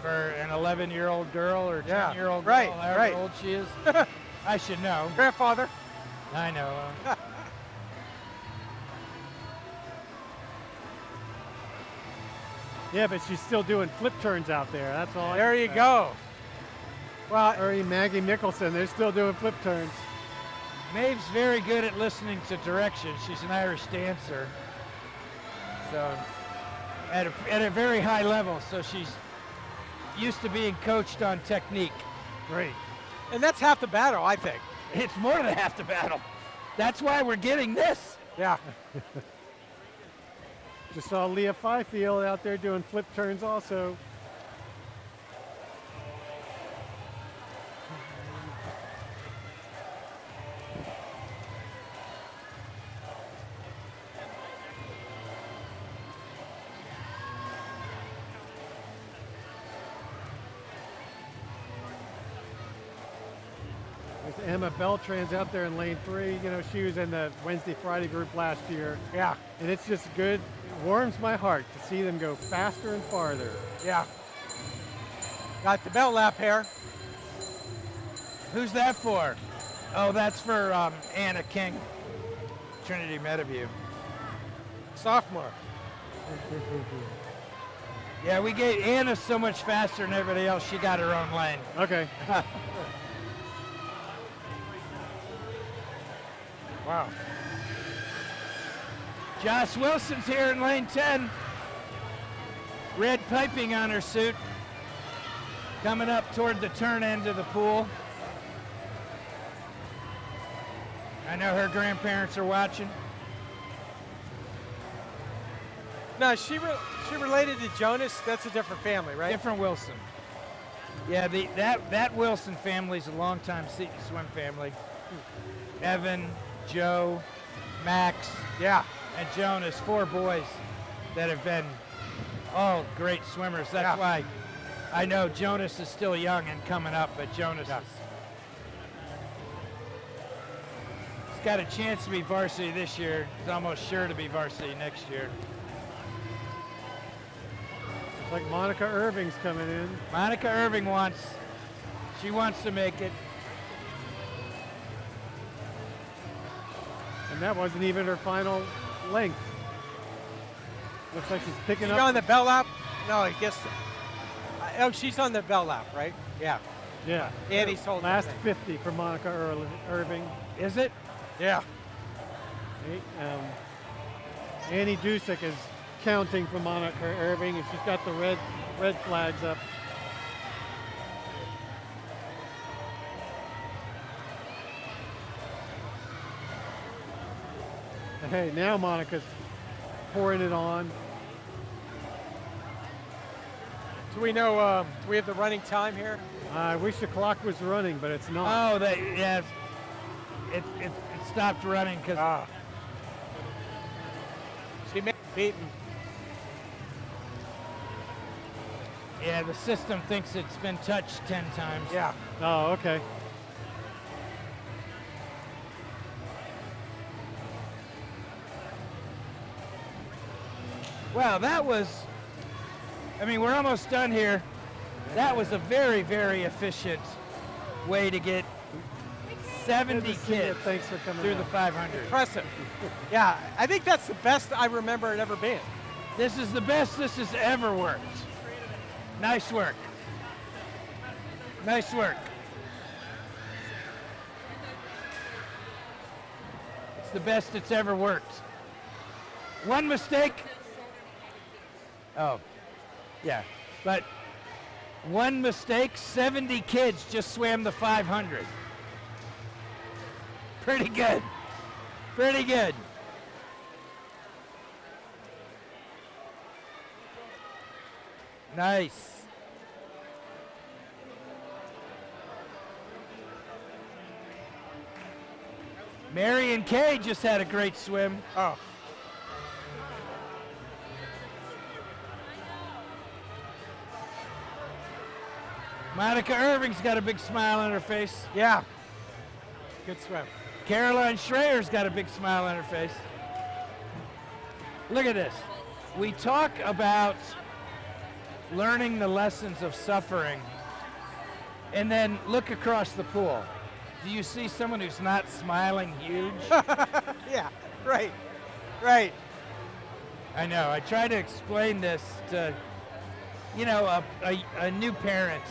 For an 11-year-old girl or 10-year-old girl, however old she is. I should know. Grandfather. I know. Yeah, but she's still doing flip turns out there. That's all. There you go. Well, Maggie Mickelson, they're still doing flip turns. Maeve's very good at listening to directions. She's an Irish dancer. So at a very high level. So she's used to being coached on technique. Great. And that's half the battle, I think. It's more than half the battle. That's why we're getting this. Yeah. Just saw Leah Fifield out there doing flip turns also. There's Emma Beltran's out there in lane 3. You know, she was in the Wednesday, Friday group last year. Yeah. And it's just good. It warms my heart to see them go faster and farther. Yeah. Got the bell lap here. Who's that for? Oh, that's for Anna King, Trinity Meadowview. Sophomore. Yeah, we gave Anna so much faster than everybody else, she got her own lane. Okay. Wow. Joss Wilson's here in lane 10. Red piping on her suit. Coming up toward the turn end of the pool. I know her grandparents are watching. No, she related to Jonas. That's a different family, right? Different Wilson. Yeah, that Wilson family's a longtime Seton swim family. Evan, Joe, Max, and Jonas, 4 boys that have been all great swimmers. That's why I know Jonas is still young and coming up, but Jonas has got a chance to be varsity this year. He's almost sure to be varsity next year. Looks like Monica Irving's coming in. Monica Irving wants to make it. And that wasn't even her final length. Looks like she's picking She's up. on the bell lap? No, I guess. Oh, she's on the bell lap, right? Yeah. Yeah. Annie's holding. Last 50 for Monica Irving. Is it? Yeah. Annie Dusick is counting for Monica Irving, and she's got the red flags up. Hey, now Monica's pouring it on. Do we know, do we have the running time here? I wish the clock was running, but it's not. Oh, it stopped running because she may be beaten. Yeah, the system thinks it's been touched 10 times. Yeah. Oh, okay. Well, that was, I mean, we're almost done here. That was a very, very efficient way to get 70 kids Thanks for coming through down. the 500. Impressive. Yeah, I think that's the best I remember it ever being. This is the best this has ever worked. Nice work. Nice work. It's the best it's ever worked. One mistake. Oh, yeah. But one mistake, 70 kids just swam the 500. Pretty good. Pretty good. Nice. Mary and Kay just had a great swim. Oh. Monica Irving's got a big smile on her face. Yeah. Good swim. Caroline Schreier's got a big smile on her face. Look at this. We talk about learning the lessons of suffering, and then look across the pool. Do you see someone who's not smiling huge? Yeah, right, right. I know. I try to explain this to, you know, a new parent.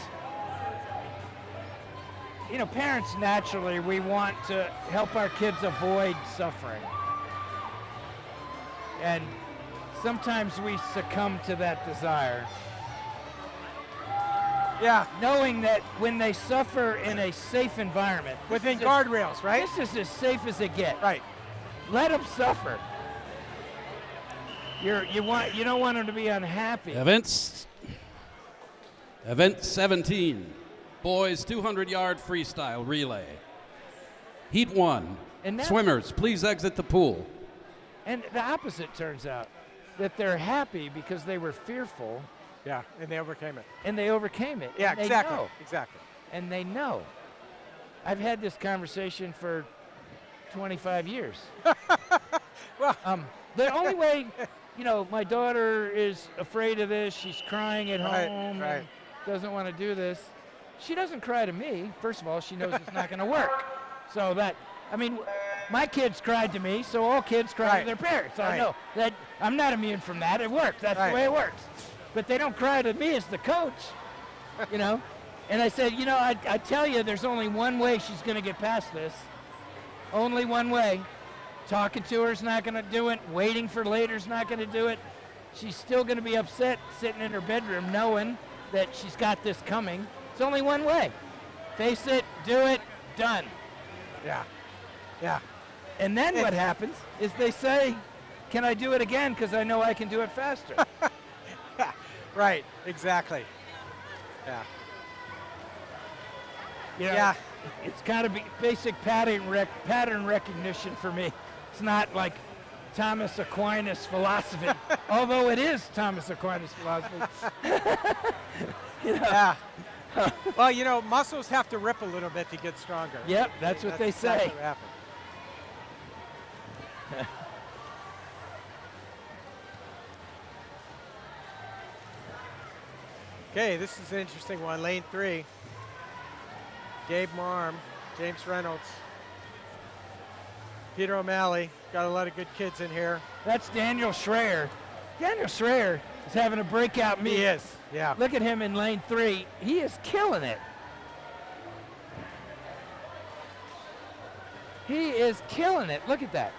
You know, parents naturally, we want to help our kids avoid suffering. And sometimes we succumb to that desire. Yeah. Knowing that when they suffer in a safe environment. Within guardrails, right? This is as safe as it gets. Right. Let them suffer. You don't want them to be unhappy. Event 17. Boys 200-yard freestyle relay. Heat 1. And now- Swimmers, please exit the pool. And the opposite turns out, that they're happy because they were fearful. Yeah, and they overcame it. And they overcame it. Yeah, and they exactly, know. exactly. And they know. I've had this conversation for 25 years. Well, the only way, you know, my daughter is afraid of this. She's crying at Right, home. right. And doesn't want to do this. She doesn't cry to me. First of all, she knows it's not going to work. So that, I mean, my kids cried to me, so all kids cry Right. to their parents. I Right. know that I'm not immune from that. It works. That's Right. the way it works. But they don't cry to me as the coach, you know. And I said, you know, I tell you, there's only one way she's going to get past this. Only one way. Talking to her is not going to do it. Waiting for later is not going to do it. She's still going to be upset sitting in her bedroom knowing that she's got this coming. It's only one way. Face it, do it, done. Yeah, yeah. And then what happens is they say, can I do it again? Because I know I can do it faster. Right, exactly. Yeah. You know, Yeah. It's got to be basic pattern recognition for me. It's not like Thomas Aquinas philosophy, although it is Thomas Aquinas philosophy. You know? Yeah. Well, you know, muscles have to rip a little bit to get stronger. Yep, that's what they say. What happens. Okay, this is an interesting one. Lane 3. Gabe Marm, James Reynolds, Peter O'Malley. Got a lot of good kids in here. That's Daniel Schreier. Daniel Schreier is having a breakout meet. He is, yeah. Look at him in lane 3. He is killing it. He is killing it. Look at that.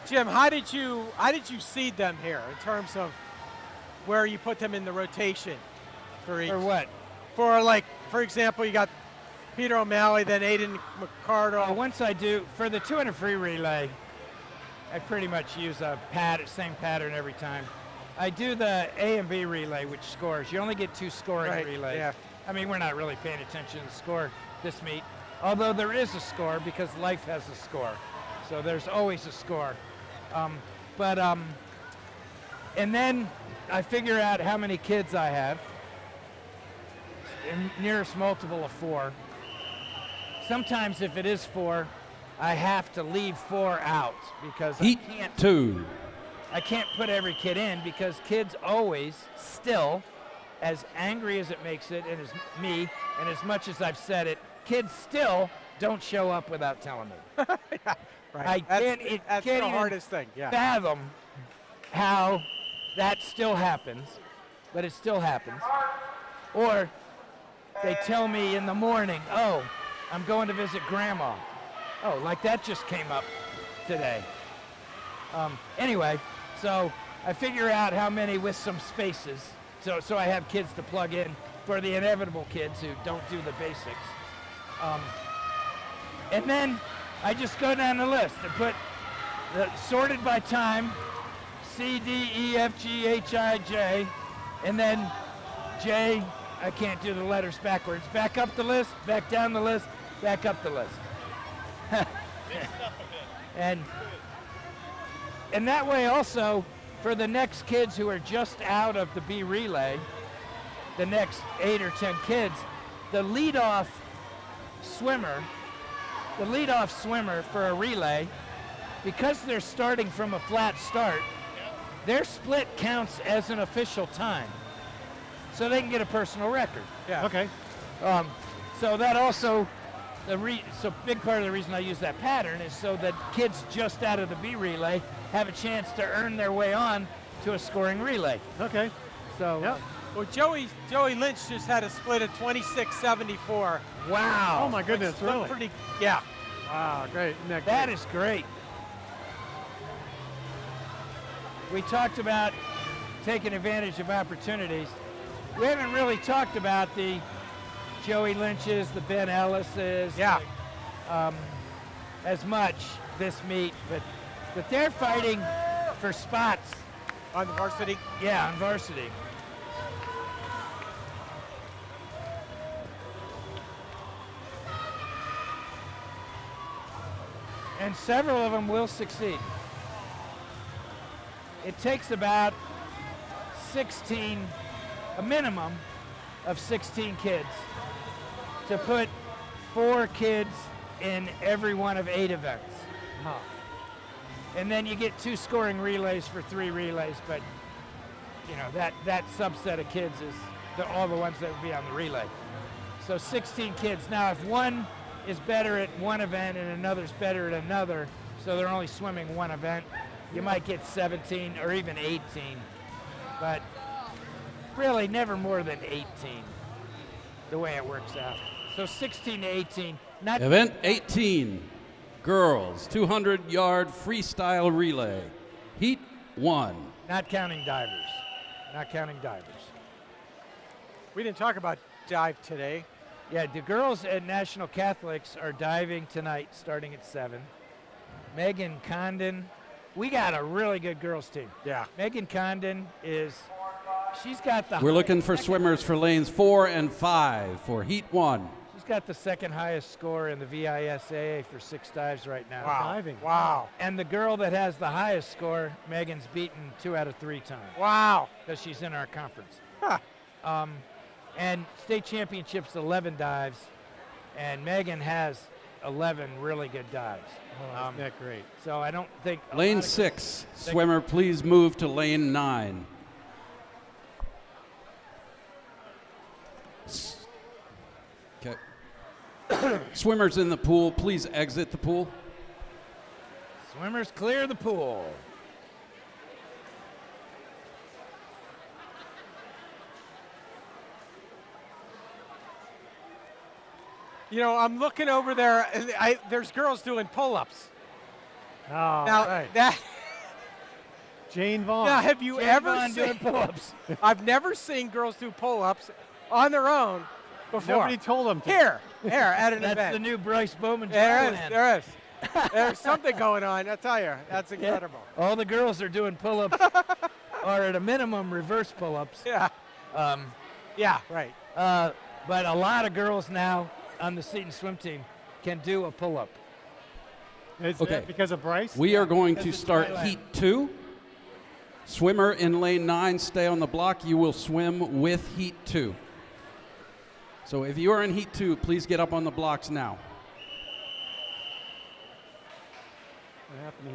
Jim, how did you seed them here in terms of where you put them in the rotation for each? For what? For like, for example, you got Peter O'Malley, then Aiden McCardle. Once I do, for the 200 free relay, I pretty much use a same pattern every time. I do the A and B relay, which scores. You only get 2 scoring Right, relays. yeah. I mean, we're not really paying attention to the score this meet, although there is a score because life has a score. So there's always a score. And then I figure out how many kids I have. nearest multiple of 4. Sometimes if it is 4, I have to leave 4 out because Heat 2. I can't put every kid in because kids always still, as angry as it makes it, and as me, and as much as I've said it, kids still don't show up without telling me. Yeah, right. I That's can't the even hardest thing. Yeah. fathom how that still happens, but it still happens. Or they tell me in the morning, oh, I'm going to visit grandma. Oh, like that just came up today. Anyway, so I figure out how many with some spaces, so I have kids to plug in for the inevitable kids who don't do the basics. And then I just go down the list and put sorted by time, C, D, E, F, G, H, I, J, and then J, I can't do the letters backwards. Back up the list, back down the list, back up the list. And that way also, for the next kids who are just out of the B relay, the next 8 or 10 kids, the leadoff swimmer for a relay, because they're starting from a flat start, their split counts as an official time. So they can get a personal record. Yeah. Okay. So that also, so big part of the reason I use that pattern is so that kids just out of the B relay have a chance to earn their way on to a scoring relay. Okay. So. Yep. Well, Joey Lynch just had a split of 26.74. Wow. Oh my goodness, Which really? Pretty, yeah. Wow, great. Isn't That is great. We talked about taking advantage of opportunities. We haven't really talked about the Joey Lynch's, the Ben Ellis's, yeah, as much this meet, but they're fighting for spots on the varsity. Yeah, on varsity. And several of them will succeed. It takes about 16, a minimum of 16 kids to put 4 kids in every one of 8 events. Huh. And then you get 2 scoring relays for 3 relays, but you know, that subset of kids is all the ones that would be on the relay. So 16 kids. Now if one is better at one event and another's better at another, so they're only swimming one event, you might get 17 or even 18, but really never more than 18, the way it works out. So 16 to 18. Event 18, girls, 200-yard freestyle relay, heat 1. Not counting divers. Not counting divers. We didn't talk about dive today. Yeah, the girls at National Catholics are diving tonight, starting at 7. Megan Condon, we got a really good girls team. Yeah. Megan Condon she's got the... We're looking for swimmers for lanes 4 and 5 for heat 1. She's got the second highest score in the VISAA for 6 dives right now. Wow. Diving. Wow. And the girl that has the highest score, Megan's beaten 2 out of 3 times. Wow. Because she's in our conference. Huh. And state championships, 11 dives, and Megan has 11 really good dives. Oh, isn't that great? So I don't think... Lane 6, swimmer, please move to lane 9. Okay. Swimmers in the pool, please exit the pool. Swimmers clear the pool. You know, I'm looking over there, and there's girls doing pull-ups. Oh, now, right. that... Jane Vaughn. Now, have you Jane ever Vaughn seen doing pull-ups? I've never seen girls do pull-ups on their own before. Nobody told them to. Here, at an That's event. the new Bryce Bowman. There is. There's something going on, I tell you. That's incredible. Yeah. All the girls are doing pull-ups, or at a minimum, reverse pull-ups. Yeah. Yeah, right. But a lot of girls now on the Seton swim team can do a pull-up. Is Okay. that because of Bryce? We are going to Because start it's heat 2. Swimmer in lane 9, stay on the block. You will swim with heat 2. So if you are in Heat 2, please get up on the blocks now.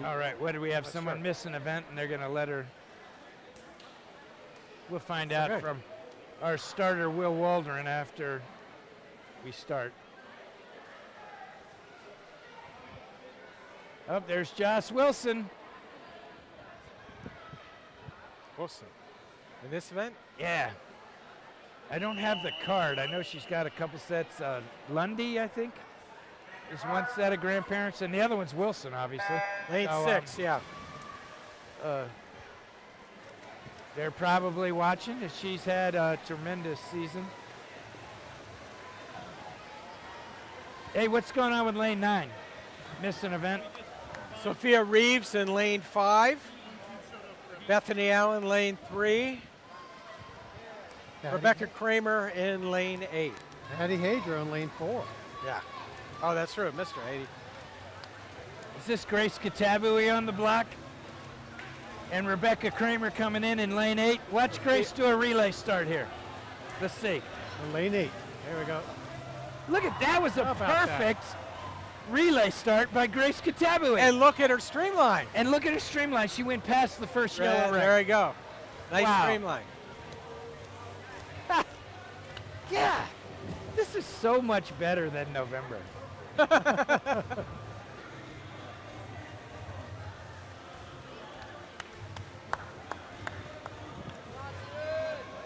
All right, what do we have? Someone miss an event, and they're going to let her. We'll find out from our starter, Will Waldron, after we start. Oh, there's Joss Wilson. Wilson. In this event? Yeah. I don't have the card. I know she's got a couple sets. Lundy, I think, is one set of grandparents, and the other one's Wilson, obviously. Lane So, 6, yeah. They're probably watching. She's had a tremendous season. Hey, what's going on with lane 9? Missed an event? Sophia Reeves in lane 5. Bethany Allen, lane 3. Rebecca Kramer in lane 8. Hattie Hadra in lane 4. Yeah. Oh, that's true. Mr. 80. Is this Grace Katabui on the block? And Rebecca Kramer coming in lane 8. Watch Grace do a relay start here. Let's see. In lane 8. There we go. Look at that. Was a perfect relay start by Grace Katabui. And look at her streamline. And look at her streamline. She went past the first yellow ring. There we go. Nice streamline. Yeah. This is so much better than November.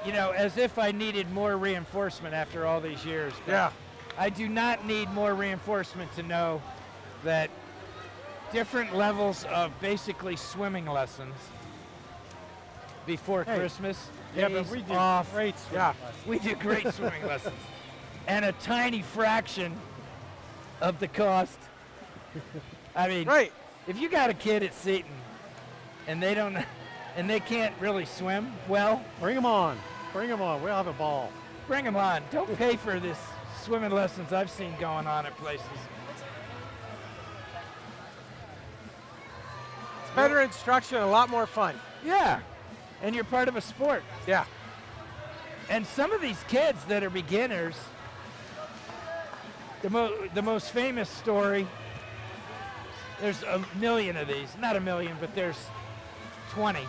You know, as if I needed more reinforcement after all these years. Yeah. I do not need more reinforcement to know that different levels of basically swimming lessons before Christmas. Yeah, but we do great swimming lessons. We do great swimming lessons. And a tiny fraction of the cost. I mean, if you got a kid at Seton and they don't, and they can't really swim well, bring them on. Bring them on. We'll have a ball. Bring them on. Don't pay for this swimming lessons I've seen going on at places. It's better instruction, a lot more fun. Yeah. And you're part of a sport. Yeah. And some of these kids that are beginners, the most famous story, there's a million of these. Not a million, but there's 20.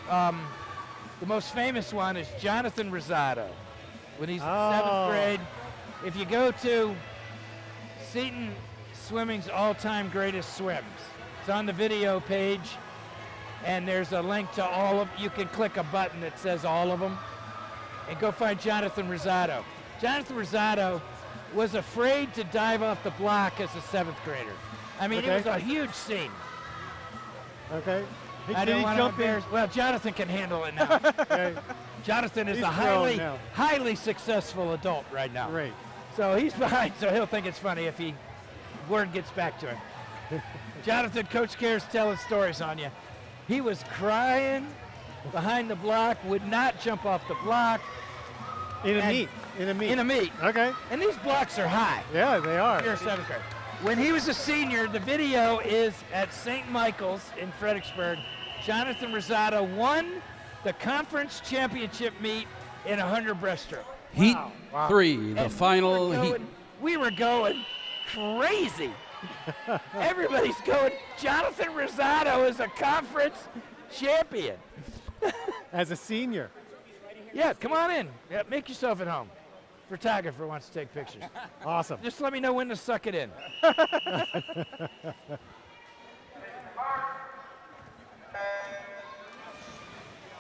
The most famous one is Jonathan Rosado. When he's in 7th grade, if you go to Seton Swimming's all-time greatest swims, it's on the video page, and there's a link to all of, you can click a button that says all of them, and go find Jonathan Rosado. Jonathan Rosado was afraid to dive off the block as a 7th grader. I mean, it was a huge scene. Okay. I don't want to embarrass. Well, Jonathan can handle it now. Jonathan is He's a grown highly successful adult right now. Great. So he's behind, so he'll think it's funny if word gets back to him. Jonathan, Coach Care's telling stories on you. He was crying behind the block, would not jump off the block. In a meet. In a meet. Okay. And these blocks are high. Yeah, they are. You're a 7th grade. When he was a senior, the video is at St. Michael's in Fredericksburg. Jonathan Rosado won the conference championship meet in 100 breaststroke. Heat 3, the final heat. We were going crazy. Everybody's going, Jonathan Rosado is a conference champion. As a senior. Yeah, come on in. Yeah, make yourself at home. Photographer wants to take pictures. Awesome. Just let me know when to suck it in.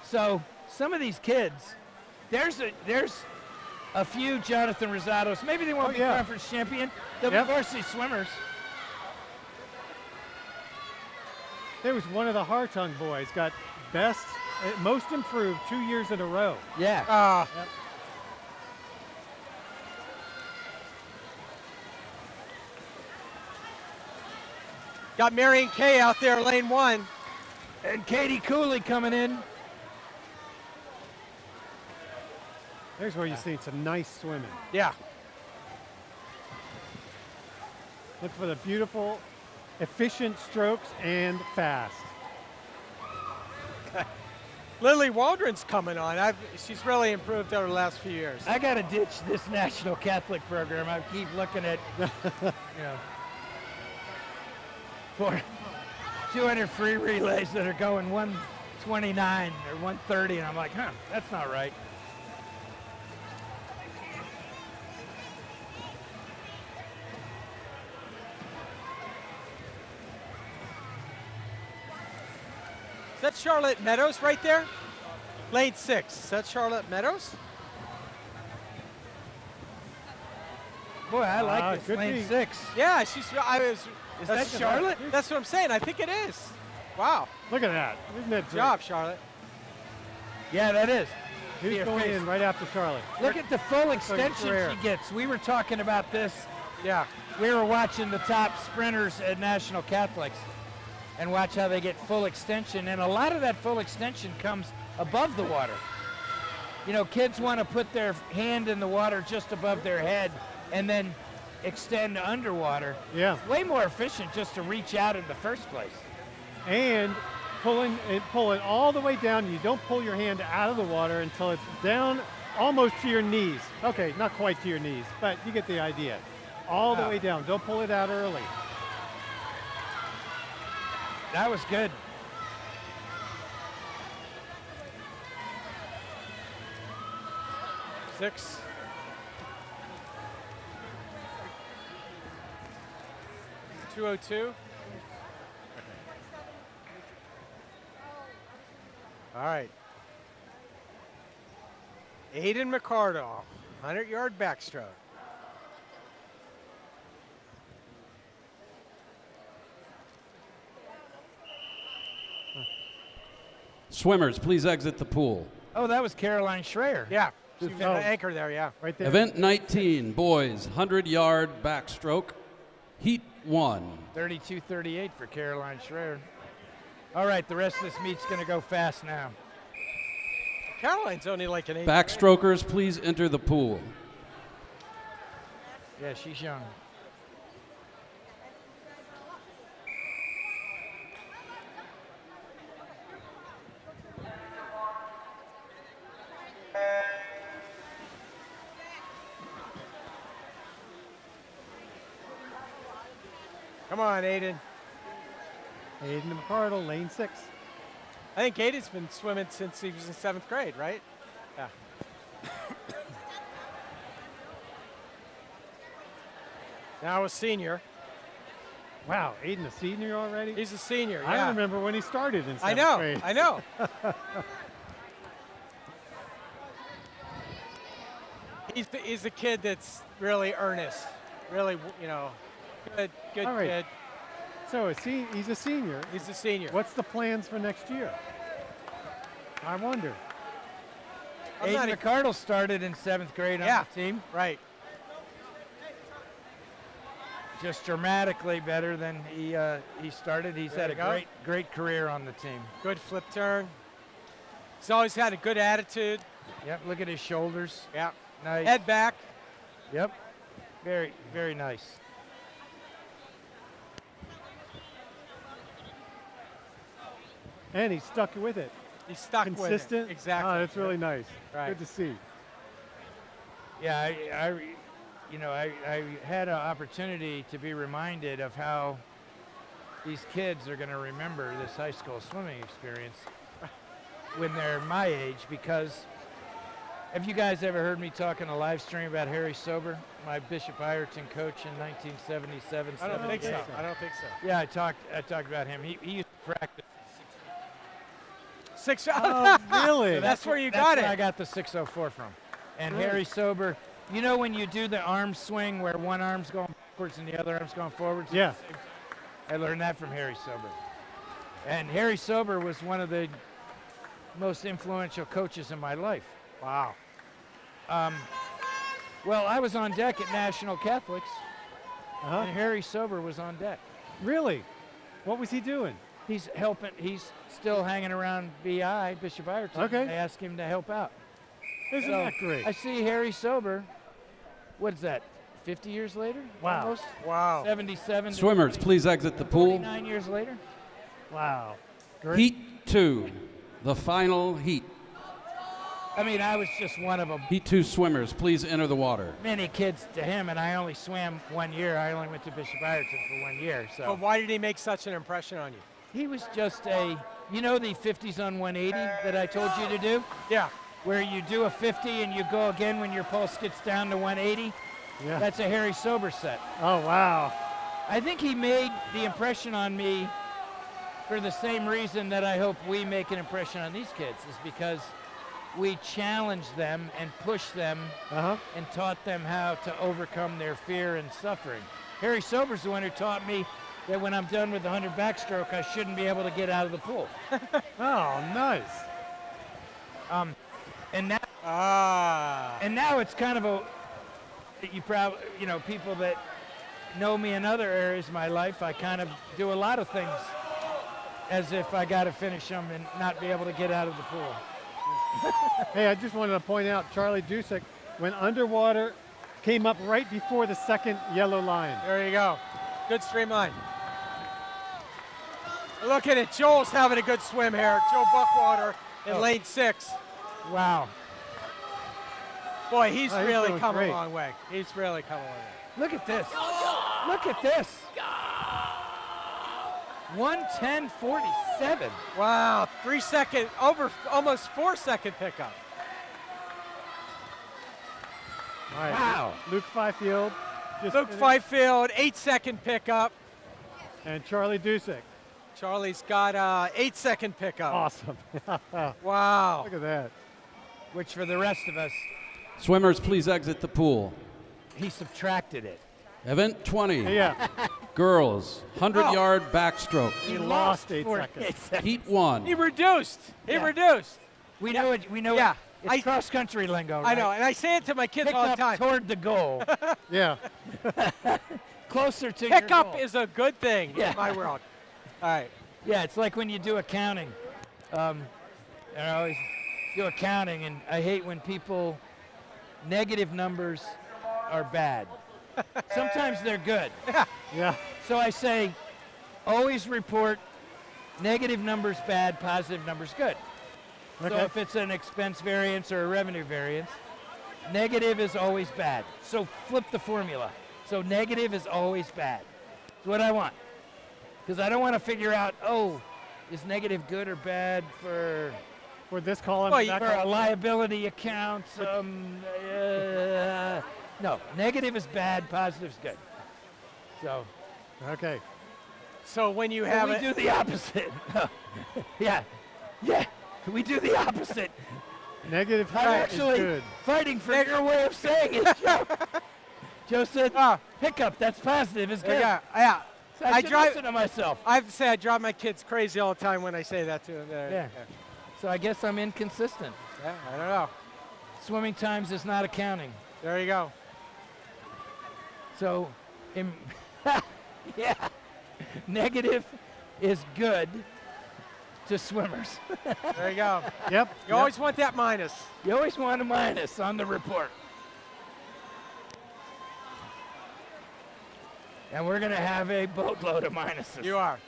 So some of these kids, there's a few Jonathan Rosados. Maybe they won't be conference champion. They'll be varsity swimmers. There was one of the Hartung boys got best, most improved 2 years in a row. Yeah. Yep. Got Marion Kay out there, lane 1. And Katie Cooley coming in. There's where you see some nice swimming. Yeah. Look for the beautiful, efficient strokes and fast. Lily Waldron's coming on. She's really improved over the last few years. I got to ditch this National Catholic program. I keep looking at, for 200 free relays that are going 129 or 130, and I'm like, that's not right. Is that Charlotte Meadows right there? Lane 6. Is that Charlotte Meadows? Boy, I like this lane 6. Yeah, Is that Charlotte? That's what I'm saying. I think it is. Wow. Look at that. Isn't that Good job, Charlotte. Yeah, that is. Who's going in right after Charlotte? Look at the full extension she gets. We were talking about this. Yeah. We were watching the top sprinters at National Catholics and watch how they get full extension. And a lot of that full extension comes above the water. You know, kids want to put their hand in the water just above their head and then extend underwater. Yeah. It's way more efficient just to reach out in the first place. And pull it all the way down. You don't pull your hand out of the water until it's down almost to your knees. Okay, not quite to your knees, but you get the idea. All the way down. Don't pull it out early. That was good. Six. .202. All right. Aiden McCardle, 100-yard backstroke. Swimmers, please exit the pool. Oh, that was Caroline Schreier. Yeah, she was an anchor there, yeah. Right there. Event 19, boys, 100-yard backstroke, heat 1. 32:38 for Caroline Schreier. All right, the rest of this meet's going to go fast now. Caroline's only like an 8. Backstrokers, please enter the pool. Yeah, she's young. Come on, Aiden. Aiden McCardle, lane 6. I think Aiden's been swimming since he was in 7th grade, right? Yeah. Now a senior. Wow, Aiden a senior already? He's a senior, I yeah. remember when he started in 7th I know, grade. I know. He's a kid that's really earnest, really, good All right. kid. So he's a senior. He's a senior. What's the plans for next year? I wonder. Aiden McCardle started in 7th grade on the team. Right. Just dramatically better than he started. He's had a great career on the team. Good flip turn. He's always had a good attitude. Yep, look at his shoulders. Yep. Nice. Head back. Yep. Very, very nice. And he's stuck with it. He's stuck Consistent. with it. Exactly. Oh, that's really nice. Right. Good to see. Yeah, I had an opportunity to be reminded of how these kids are going to remember this high school swimming experience when they're my age, because have you guys ever heard me talk on a live stream about Harry Sober, my Bishop Ireton coach in 1977? I don't think so. I don't think so. Yeah, I talked about him. He used to practice. Oh, really? So that's where you that's got where it. I got the 604 from. And Really? Harry Sober, you know when you do the arm swing where one arm's going backwards and the other arm's going forwards? Yeah. I learned that from Harry Sober. And Harry Sober was one of the most influential coaches in my life. Wow. Well, I was on deck at National Catholics, and Harry Sober was on deck. Really? What was he doing? He's helping. He's still hanging around BI, Bishop Ireton. Okay. I asked him to help out. Isn't that great? I see Harry Sober. What is that? 50 years later? Wow. Almost? Wow. 77. Swimmers, please exit the pool. 49 years later? Wow. Great. Heat 2. The final heat. I mean, I was just one of them. Heat 2 swimmers, please enter the water. Many kids to him, and I only swam 1 year. I only went to Bishop Ireton for 1 year. So. But why did he make such an impression on you? He was just the 50s on 180 that I told you to do? Yeah. Where you do a 50 and you go again when your pulse gets down to 180? Yeah. That's a Harry Sober set. Oh, wow. I think he made the impression on me for the same reason that I hope we make an impression on these kids, is because we challenged them and pushed them and taught them how to overcome their fear and suffering. Harry Sober's the one who taught me that when I'm done with the 100 backstroke, I shouldn't be able to get out of the pool. Oh, nice. And now, and now it's kind of a, people that know me in other areas of my life, I kind of do a lot of things as if I got to finish them and not be able to get out of the pool. Hey, I just wanted to point out Charlie Dusick went underwater, came up right before the second yellow line. There you go. Good streamline. Look at it. Joel's having a good swim here. Joe Buckwater in lane 6. Wow. Boy, he's really come great. a long way. He's really come a long way. Look at this. Look at this. 1:10.47. Wow, 3 second, almost 4 second pickup. All right. Wow. Luke Fifield. Luke Fifield, 8 second pickup. And Charlie Dusick. Charlie's got a 8 second pickup. Awesome. Wow. Look at that. Which for the rest of us, Swimmers, please exit the pool. he subtracted it. Event 20. Yeah. Girls, 100-yard backstroke. He lost 8 for seconds. 8 seconds. Heat 1. He reduced. He Yeah. reduced. We know it. We know Yeah. it. It's cross-country lingo, I know, right? and I say it to my kids Pick all the up time. toward the goal. Yeah. Closer to your Pickup goal. is a good thing Yeah. in my world. All right. Yeah, it's like when you do accounting. I always do accounting, and I hate when people, negative numbers are bad. Sometimes they're good. Yeah. So I say, always report negative numbers bad, positive numbers good. So Okay. if it's an expense variance or a revenue variance, negative is always bad. So flip the formula. So negative is always bad. That's what I want. Because I don't want to figure out, is negative good or bad for this column. Well, that for a column? liability account? No, negative is bad, positive is good. So Okay. So when you have we it, do the opposite. yeah, we do the opposite. Negative I'm height is actually good. fighting for your way of saying it, Joe. Joe said, pickup, that's positive, is good. yeah. So I should listen to myself. I have to say, I drive my kids crazy all the time when I say that to them. Yeah. So I guess I'm inconsistent. Yeah, I don't know. Swimming times is not accounting. There you go. So, yeah, negative is good to swimmers. There you go. Yep. You always want that minus. You always want a minus on the report. And we're going to have a boatload of minuses. You are.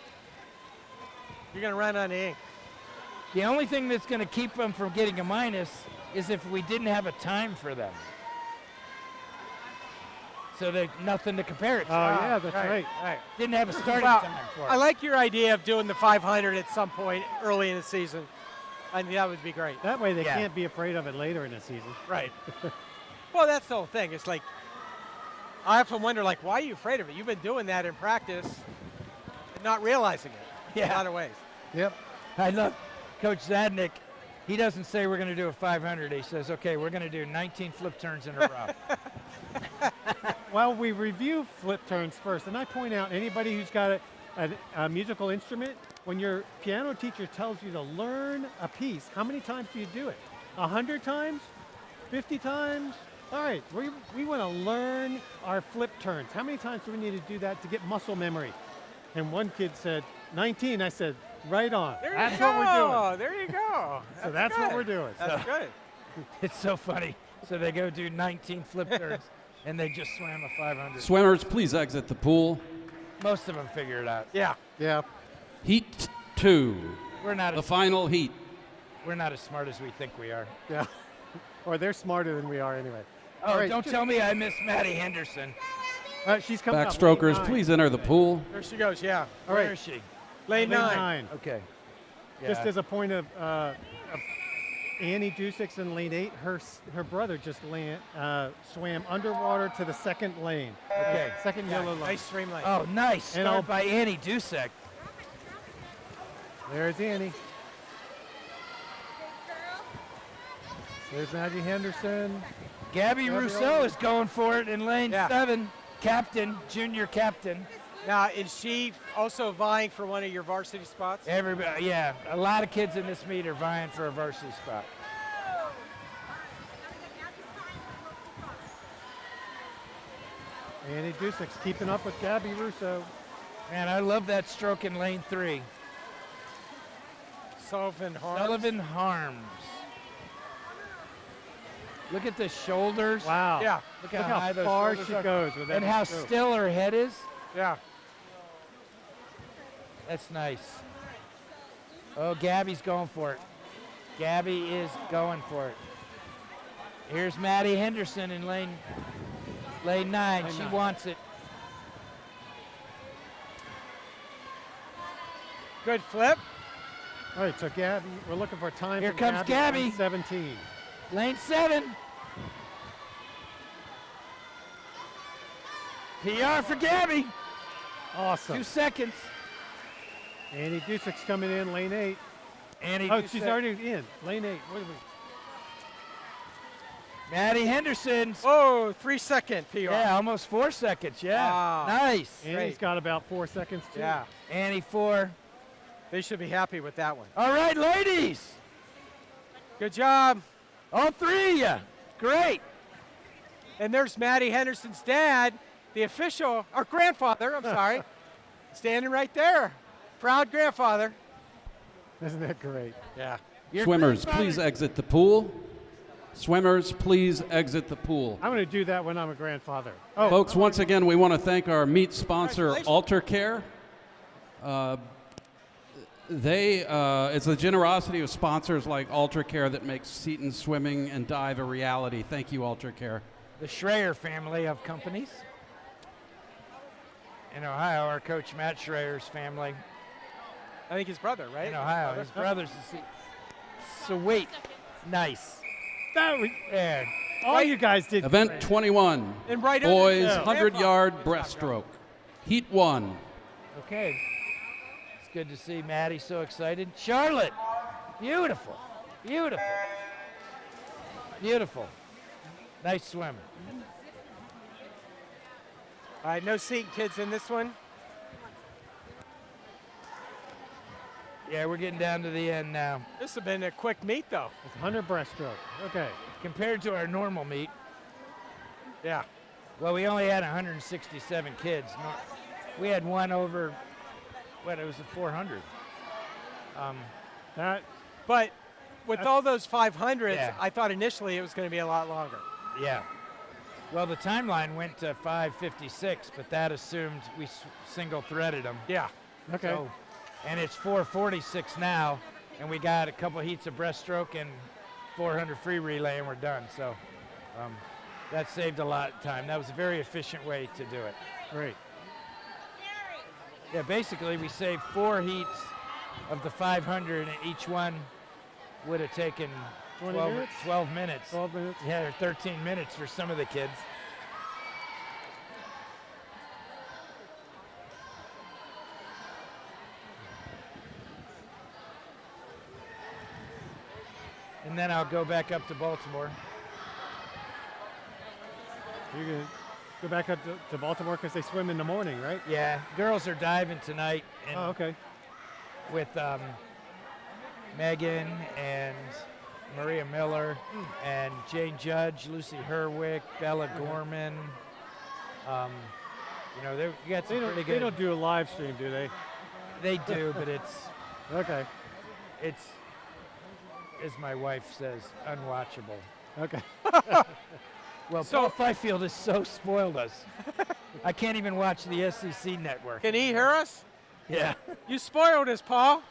You're going to run on the ink. The only thing that's going to keep them from getting a minus is if we didn't have a time for them. So there's nothing to compare it to. Oh, yeah, that's right. Right. Didn't have a starting Well, time for it. I like your idea of doing the 500 at some point early in the season. I think that would be great. That way they Yeah. can't be afraid of it later in the season. Right. Well, that's the whole thing. It's like, I often wonder, like, why are you afraid of it? You've been doing that in practice and not realizing it in a lot of ways. Yep. I love Coach Zadnik. He doesn't say we're going to do a 500. He says, okay, we're going to do 19 flip turns in a row. Well, we review flip turns first, and I point out anybody who's got a musical instrument, when your piano teacher tells you to learn a piece, how many times do you do it? 100 times? 50 times? All right, we want to learn our flip turns. How many times do we need to do that to get muscle memory? And one kid said, 19. I said, right on. That's what we're doing. There you go. So that's what we're doing. That's good. It's so funny. So they go do 19 flip turns, and they just swam a 500. Swimmers, please exit the pool. Most of them figure it out. Yeah. Yeah. Heat 2. We're not. The final heat. We're not as smart as we think we are. Yeah. Or they're smarter than we are anyway. Oh, All right, don't tell me I miss Maddie Henderson. She's coming up. Backstrokers, Lane 9. please enter the pool. There she goes, yeah. All right. Where is she? Lane 9. 9. Okay. Just Yeah. as a point of Annie Dusix in lane 8, her brother just swam underwater to the second lane. Okay. Second yellow line. Nice stream lane. Oh, nice. And Start by Annie Dusek. There's Annie. There's Maggie Henderson. Gabby Rousseau is going for it in lane 7. Captain, junior captain. Now, is she also vying for one of your varsity spots? Everybody, yeah. A lot of kids in this meet are vying for a varsity spot. Annie Dusix keeping up with Gabby Russo. Man, I love that stroke in lane 3. Sullivan Harms. Sullivan Harms. Look at the shoulders. Wow. Yeah. Look Look how high how those far shoulders she are. goes with that. And how stroke. still her head is. Yeah. That's nice. Oh, Gabby's going for it. Gabby is going for it. Here's Maddie Henderson in lane 9. She wants it. Good flip. All right, so Gabby, we're looking for time. Here from comes Gabby. Lane 17. Lane 7. PR for Gabby. Awesome. 2 seconds. Annie Dusix coming in, lane 8. Annie Oh, Dusek. she's already in, lane 8. What are we? Maddie Henderson. Oh, 3 second PR. Yeah, almost 4 seconds. Yeah. Wow. Nice. Annie's got about 4 seconds too. Yeah. Annie 4. They should be happy with that one. All right, ladies. Good job. All 3 of you. Great. And there's Maddie Henderson's dad, the official, or grandfather, I'm sorry, standing right there. Proud grandfather. Isn't that great? Yeah. Swimmers, please exit the pool. Swimmers, please exit the pool. I'm going to do that when I'm a grandfather. Oh, Folks, once again, we want to thank our meet sponsor, Alter Care. It's the generosity of sponsors like Alter Care that makes Seton swimming and dive a reality. Thank you, Alter Care. The Schreier family of companies. In Ohio, our coach Matt Schreier's family. I think his brother, right? In Ohio, his brother's sweet. Nice. Yeah. All you guys did. Event great. 21, And right boys under- 100-yard breaststroke. Heat 1. Okay. It's good to see Maddie so excited. Charlotte. Beautiful. Beautiful. Beautiful. Nice swim. All right, no Seton kids in this one. Yeah, we're getting down to the end now. This has been a quick meet, though. It's 100 breaststroke. Okay. Compared to our normal meet, Yeah. well, we only had 167 kids. We had one over, it was a 400. But with all those 500s, Yeah. I thought initially it was going to be a lot longer. Yeah. Well, the timeline went to 5:56, but that assumed we single-threaded them. Yeah. Okay. So, and it's 4:46 now, and we got a couple heats of breaststroke and 400 free relay, and we're done. So that saved a lot of time. That was a very efficient way to do it. Great. Yeah, basically we saved 4 heats of the 500, and each one would have taken 20 12 minutes? 12 minutes. 12 minutes. Yeah, or 13 minutes for some of the kids. And then I'll go back up to Baltimore. You're going to go back up to Baltimore because they swim in the morning, right? Yeah, girls are diving tonight. And Oh, okay. with Megan and Maria Miller and Jane Judge, Lucy Herwick, Bella Gorman. You know, you got some pretty good. They don't do a live stream, do they? They do, but it's Okay. it's, as my wife says, unwatchable. Okay. Well, Paul Fifield has so spoiled us. I can't even watch the SEC network. Can he hear us? Yeah. You spoiled us, Paul.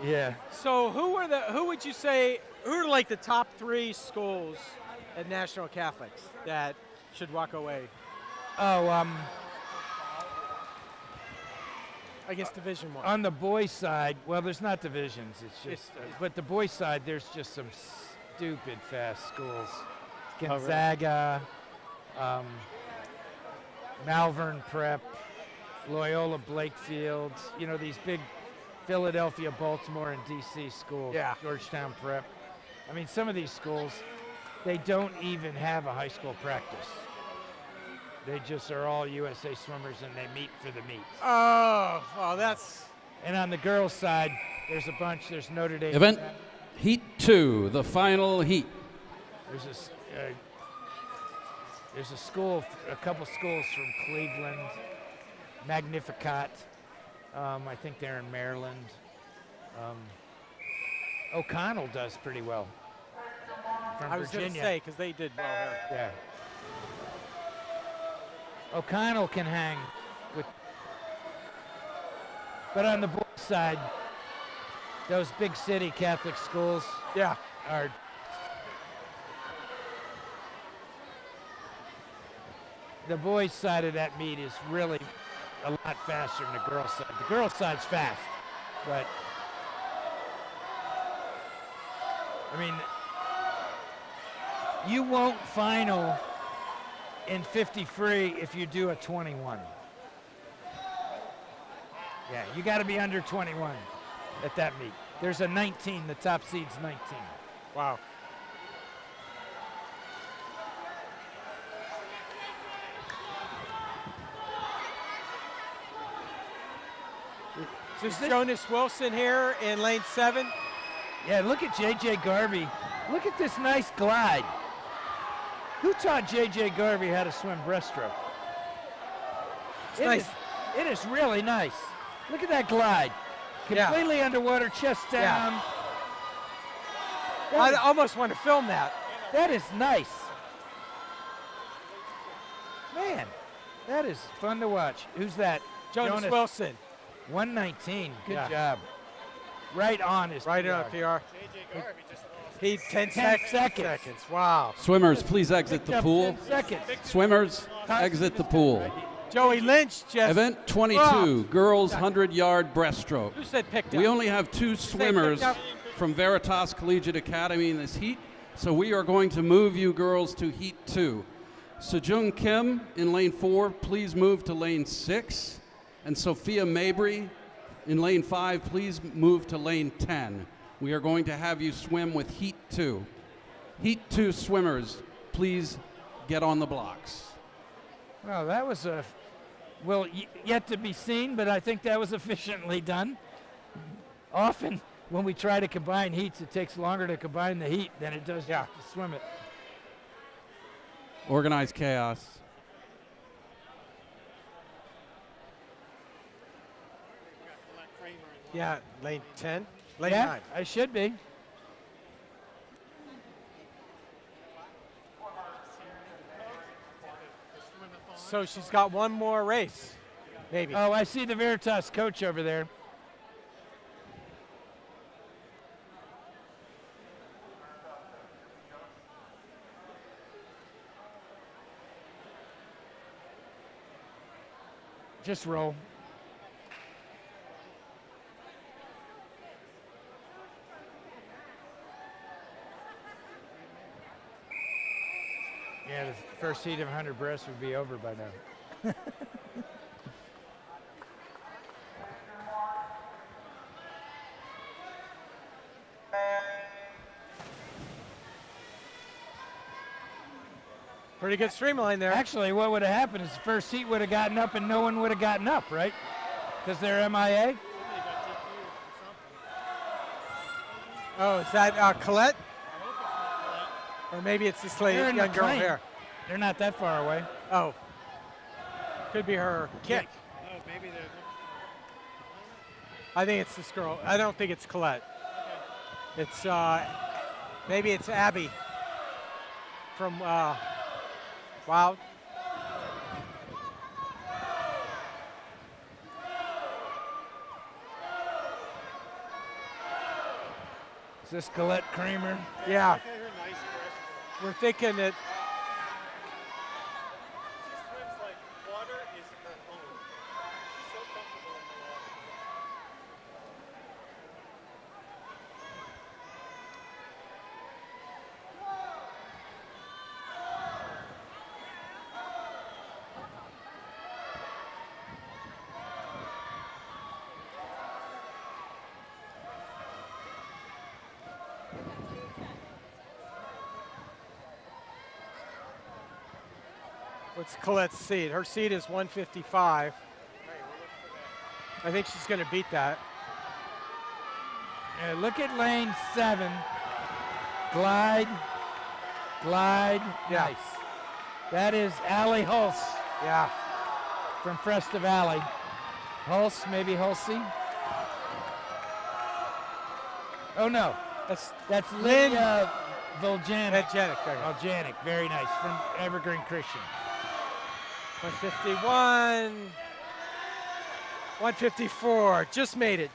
Yeah. So who would you say, who are like the top 3 schools at National Catholics that should walk away? Oh, I guess Division I. on the boys' side, well, there's not divisions. It's just, but the boys' side, there's just some stupid fast schools. Gonzaga, Malvern Prep, Loyola Blakefield. You know, these big Philadelphia, Baltimore, and D.C. schools. Yeah. Georgetown Prep. I mean, some of these schools, they don't even have a high school practice. They just are all USA swimmers, and they meet for the meets. Oh, well, that's... And on the girls' side, there's a bunch. There's Notre Dame. Event Heat 2, the final heat. There's a school, a couple schools from Cleveland, Magnificat. I think they're in Maryland. O'Connell does pretty well. From I was going to Virginia. say, because they did well here. Yeah. O'Connell can hang with, but on the boys' side, those big city Catholic schools, yeah, are. The boys' side of that meet is really a lot faster than the girls' side. The girls' side's fast, but I mean, you won't final in 50 free if you do a 21. Yeah, you got to be under 21 at that meet. There's a 19, the top seed's 19. Wow. Is this Jonas Wilson here in lane 7? Yeah, look at J.J. Garvey. Look at this nice glide. Who taught J.J. Garvey how to swim breaststroke? Nice. It is really nice. Look at that glide. Completely underwater, chest down. Yeah. I almost want to film that. That is nice. Man, that is fun to watch. Who's that? Jonas Wilson. 119. Good job. Right on his Right on PR. J.J. Garvey just lost. He 10 seconds. Wow. Swimmers, please exit the pool. 10 seconds. Swimmers, exit the pool. Joey Lynch just... Event 22, girls 100-yard breaststroke. Who said picked up? We only have 2 swimmers up? from Veritas Collegiate Academy in this heat, so we are going to move you girls to heat 2. Sejung Kim in lane 4, please move to lane 6. And Sophia Mabry in lane 5, please move to lane 10. We are going to have you swim with heat 2. Heat 2 swimmers, please get on the blocks. Well, that was yet to be seen, but I think that was efficiently done. Often, when we try to combine heats, it takes longer to combine the heat than it does just to swim it. Organized chaos. Yeah, lane 10. Lane 9. I should be. So she's got one more race, maybe. Oh, I see the Veritas coach over there. Just roll. Yeah, the first heat of 100 breasts would be over by now. Pretty good streamline there. Actually, what would have happened is the first heat would have gotten up and no one would have gotten up, right? Because they're MIA. Oh, is that Colette? Or maybe it's this lady, They're in young the girl plane. here. They're not that far away. Oh. Could be her kick. Oh, maybe they're. I think it's this girl. I don't think it's Colette. It's maybe it's Abby from Wild. Is this Colette Kramer? Yeah. We're thinking that what's Colette's seed? Her seed is 155. I think she's going to beat that. Look at lane 7. Glide. Yeah. Nice. That is Allie Hulse. Yeah. From Fresta Valley. Hulse, maybe Hulsey. Oh no, that's Lynn Voljanik. Voljanik, very nice, from Evergreen Christian. 151. 154. Just made it.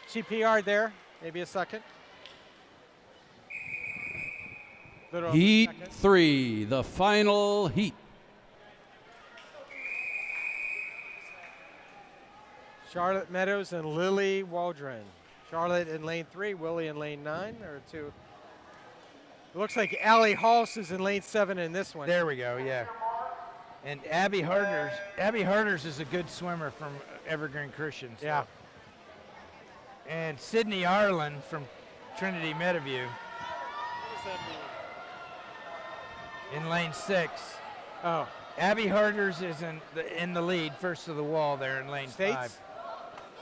She PR'd there. Maybe a second. Heat 3, the final heat. Charlotte Meadows and Lily Waldron. Charlotte in lane 3, Willie in lane 9, or 2. It looks like Allie Hulse is in lane 7 in this one. There we go, yeah. And Abby Harders is a good swimmer from Evergreen Christian. So. Yeah. And Sydney Arlen from Trinity Meadowview. In lane 6. Oh. Abby Harders is in the lead, first of the wall there in lane 5.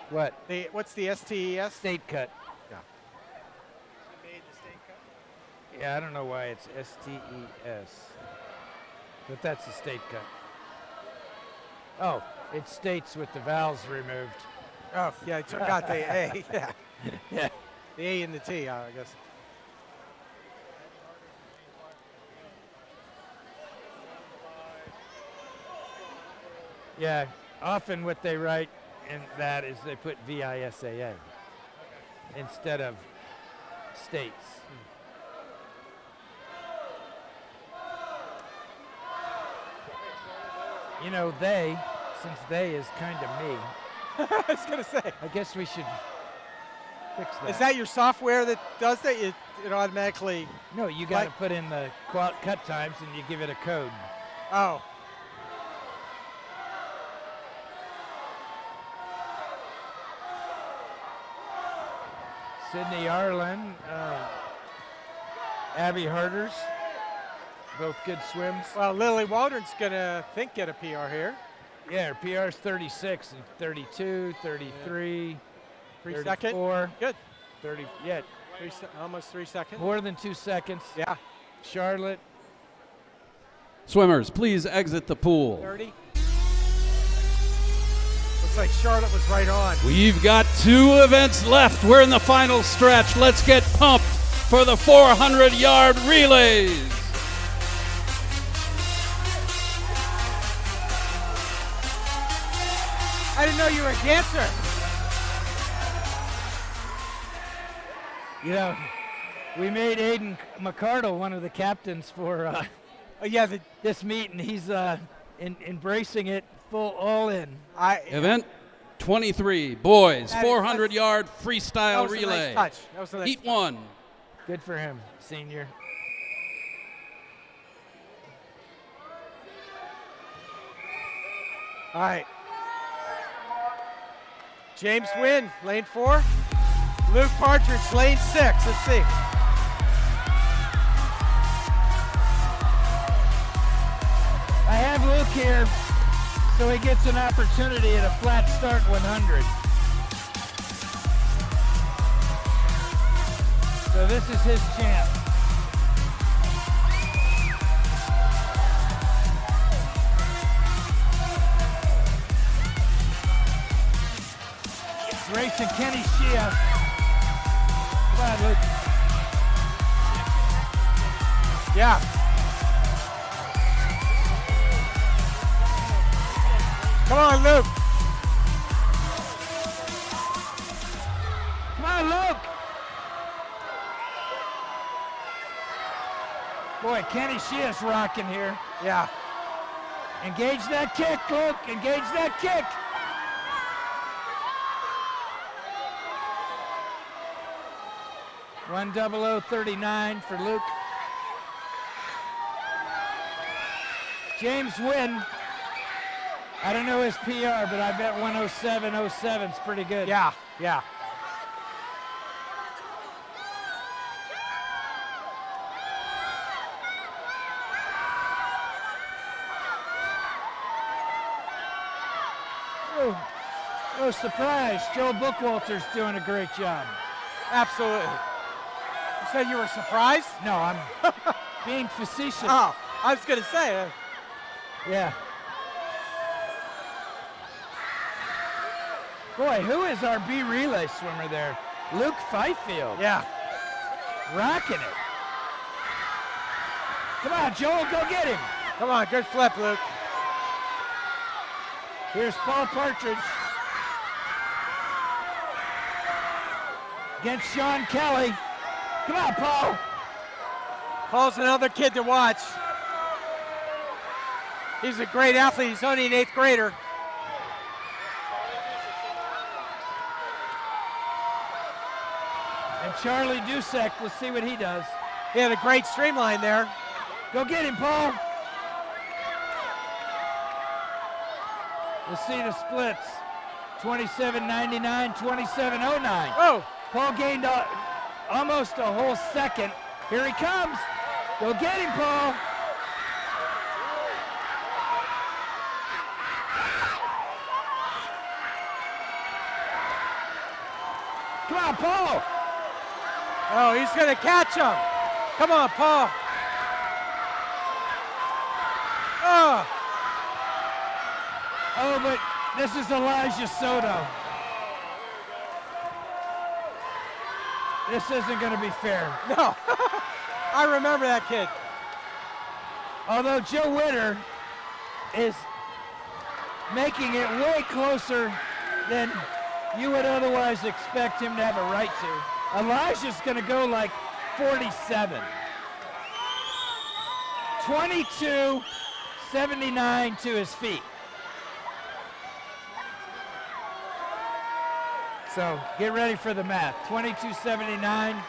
What? What's the STES? State cut. Yeah. Yeah, I don't know why it's STES. But that's the state cut. Oh, it states with the vowels removed. Oh, yeah, I took out the A. Yeah. Yeah. The A and the T, I guess. Yeah, often what they write in that is they put VISAA instead of states. You know, since they is kind of me. I was going to say. I guess we should fix that. Is that your software that does that? It automatically. No, you got to put in the cut times and you give it a code. Oh. Sydney Arlen, Abby Harders, both good swims. Well, Lily Waldron's going to get a PR here. Yeah, her PR is 36 and 32, 33, yeah. 3 34. Second. Good. 30, yeah. Almost 3 seconds. More than 2 seconds. Yeah. Charlotte. Swimmers, please exit the pool. 30. Looks like Charlotte was right on. We've got 2 events left. We're in the final stretch. Let's get pumped for the 400-yard relays. I didn't know you were a dancer. You know, we made Aiden McCardle one of the captains for this meet, and he's embracing it full all in. Event 23, boys, 400-yard freestyle relay. Nice touch. That was a nice Heat 1. Good for him, senior. All right. James Wynn, lane 4. Luke Partridge, lane 6. Let's see. I have Luke here so he gets an opportunity at a flat start 100. So this is his chance. Racing Kenny Shea. Come on, Luke. Yeah. Come on, Luke. Come on, Luke. Boy, Kenny Shea's rocking here. Yeah. Engage that kick, Luke. Engage that kick. $100.39 for Luke. James Wynn. I don't know his PR, but I bet 107.07 is pretty good. Yeah, yeah. Oh, surprise. Joe Bookwalter's doing a great job. Absolutely. You said you were surprised? No, I'm being facetious. Oh, I was going to say. Yeah. Boy, who is our B relay swimmer there? Luke Fifield. Yeah. Rocking it. Come on, Joel, go get him. Come on, good flip, Luke. Here's Paul Partridge against Sean Kelly. Come on, Paul. Paul's another kid to watch. He's a great athlete. He's only an 8th grader. And Charlie Dusek, let's see what he does. He had a great streamline there. Go get him, Paul. Let's see the splits. 27.99, 27.09. Oh! Paul gained almost a whole second. Here he comes. Go get him, Paul. Come on, Paul. Oh, he's going to catch him. Come on, Paul. Oh. Oh, but this is Elijah Soto. This isn't going to be fair. No. I remember that kid. Although Joe Witter is making it way closer than you would otherwise expect him to have a right to. Elijah's going to go like 47. 22.79 to his feet. So get ready for the math. 22.79.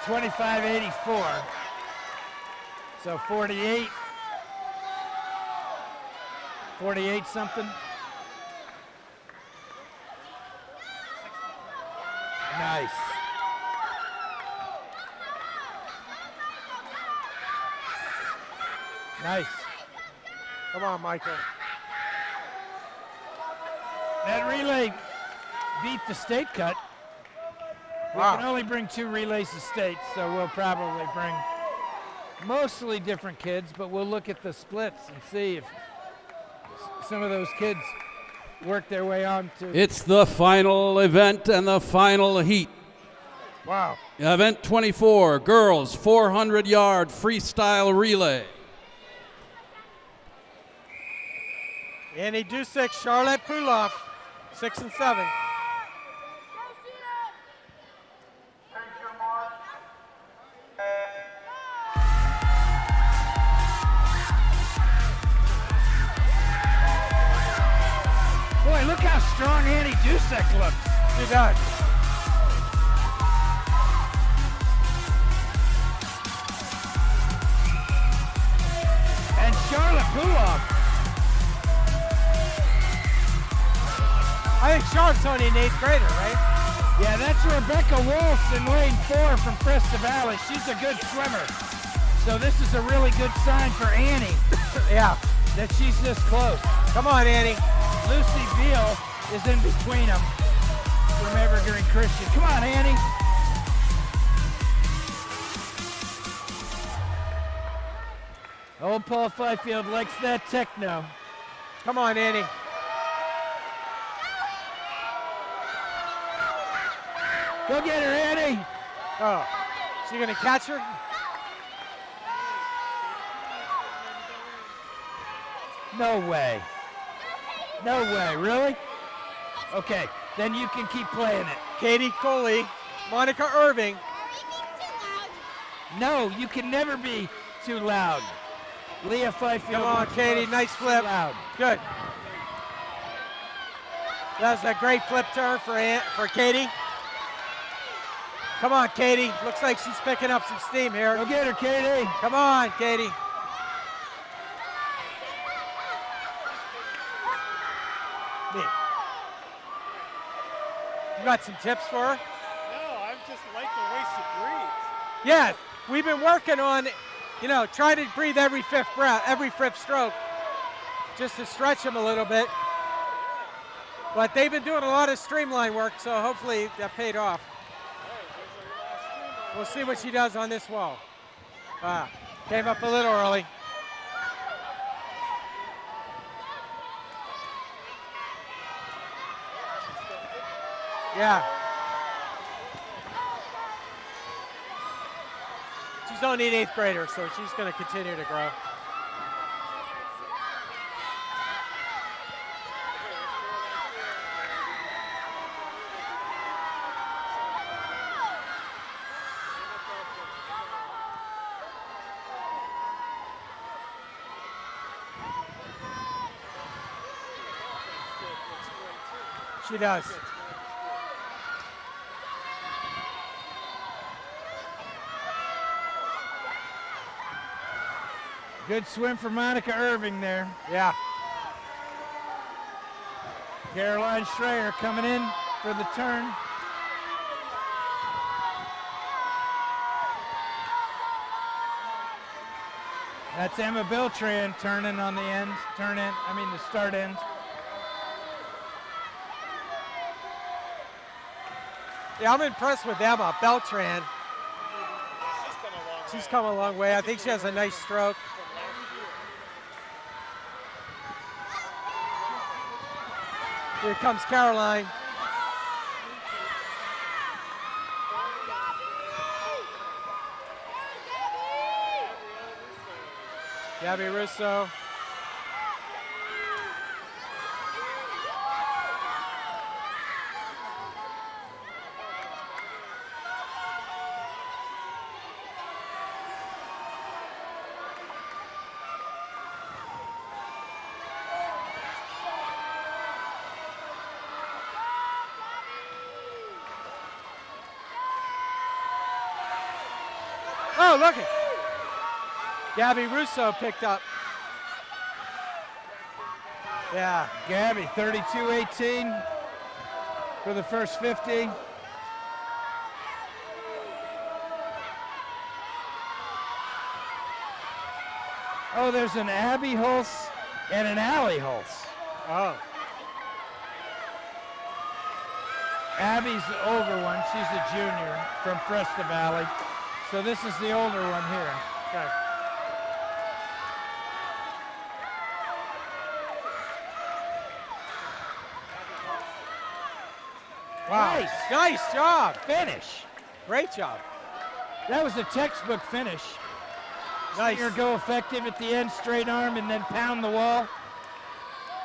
$25.84. So 48. 48 something. Nice. Nice. Come on, Michael. That relay beat the state cut. We Wow. can only bring 2 relays to state, so we'll probably bring mostly different kids, but we'll look at the splits and see if some of those kids work their way on to. It's the final event and the final heat. Wow. Event 24, girls 400-yard freestyle relay. Annie Dusek, Charlotte Puloff, 6 and 7. Boy, look how strong Annie Dusek looks. She does. And Charlotte Puloff. I think Charlotte's only an 8th grader, right? Yeah, that's Rebecca Wolf in lane 4 from Cresta Valley. She's a good swimmer. So this is a really good sign for Annie. Yeah. That she's this close. Come on, Annie. Lucy Beal is in between them from Evergreen Christian. Come on, Annie. Old Paul Fifield likes that techno. Come on, Annie. Go get her, Annie. Oh, is she going to catch her? No way. No way, really? Okay, then you can keep playing it. Katie Coley, Monica Irving. No, you can never be too loud. Leah Fifield. Come on, Katie, nice flip. Loud. Good. That's a great flip turn for Katie. Come on, Katie. Looks like she's picking up some steam here. Go get her, Katie. Come on, Katie. You got some tips for her? No, I just like the way she breathes. Yeah, we've been working on, trying to breathe every fifth breath, every fifth stroke, just to stretch them a little bit. But they've been doing a lot of streamline work, so hopefully that paid off. We'll see what she does on this wall. Came up a little early. Yeah. She's only an 8th grader, so she's going to continue to grow. She does. Good swim for Monica Irving there. Yeah. Caroline Schreier coming in for the turn. That's Emma Beltran turning on the end, the start end. Yeah, I'm impressed with Emma Beltran. She's come a long way. I think she has a nice stroke. Here comes Caroline. Gabby Russo. Oh, look it. Gabby Russo picked up. Yeah. Gabby, 32-18 for the first 50. Oh, there's an Abby Hulse and an Allie Hulse. Oh. Abby's the older one. She's a junior from Fresno Valley. So this is the older one here. Okay. Wow. Nice job. Finish. Great job. That was a textbook finish. Nice. Here, go effective at the end, straight arm, and then pound the wall.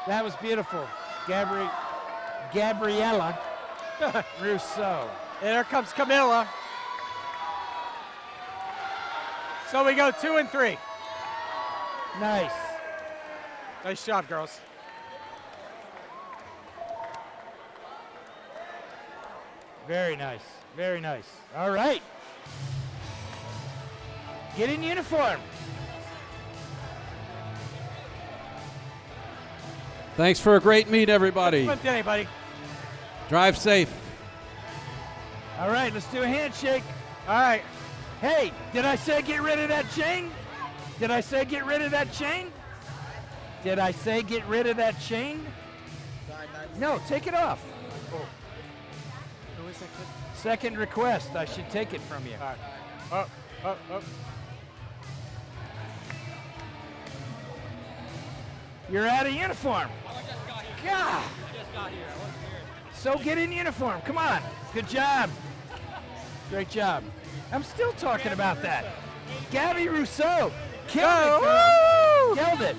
That was beautiful. Gabriella Rousseau. And here comes Camilla. So we go 2 and 3. Nice. Nice job, girls. Very nice. Very nice. All right. Get in uniform. Thanks for a great meet, everybody. Good day, buddy. Drive safe. All right, let's do a handshake. All right. Hey, did I say get rid of that chain? Did I say get rid of that chain? Did I say get rid of that chain? No, take it off. Oh. Who is that kid? Second request. I should take it from you. All right. Up. You're out of uniform. God. I just got here. I wasn't here. So get in uniform. Come on. Good job. Great job. I'm still talking about that. Gabby Rousseau. Killed it. Killed it.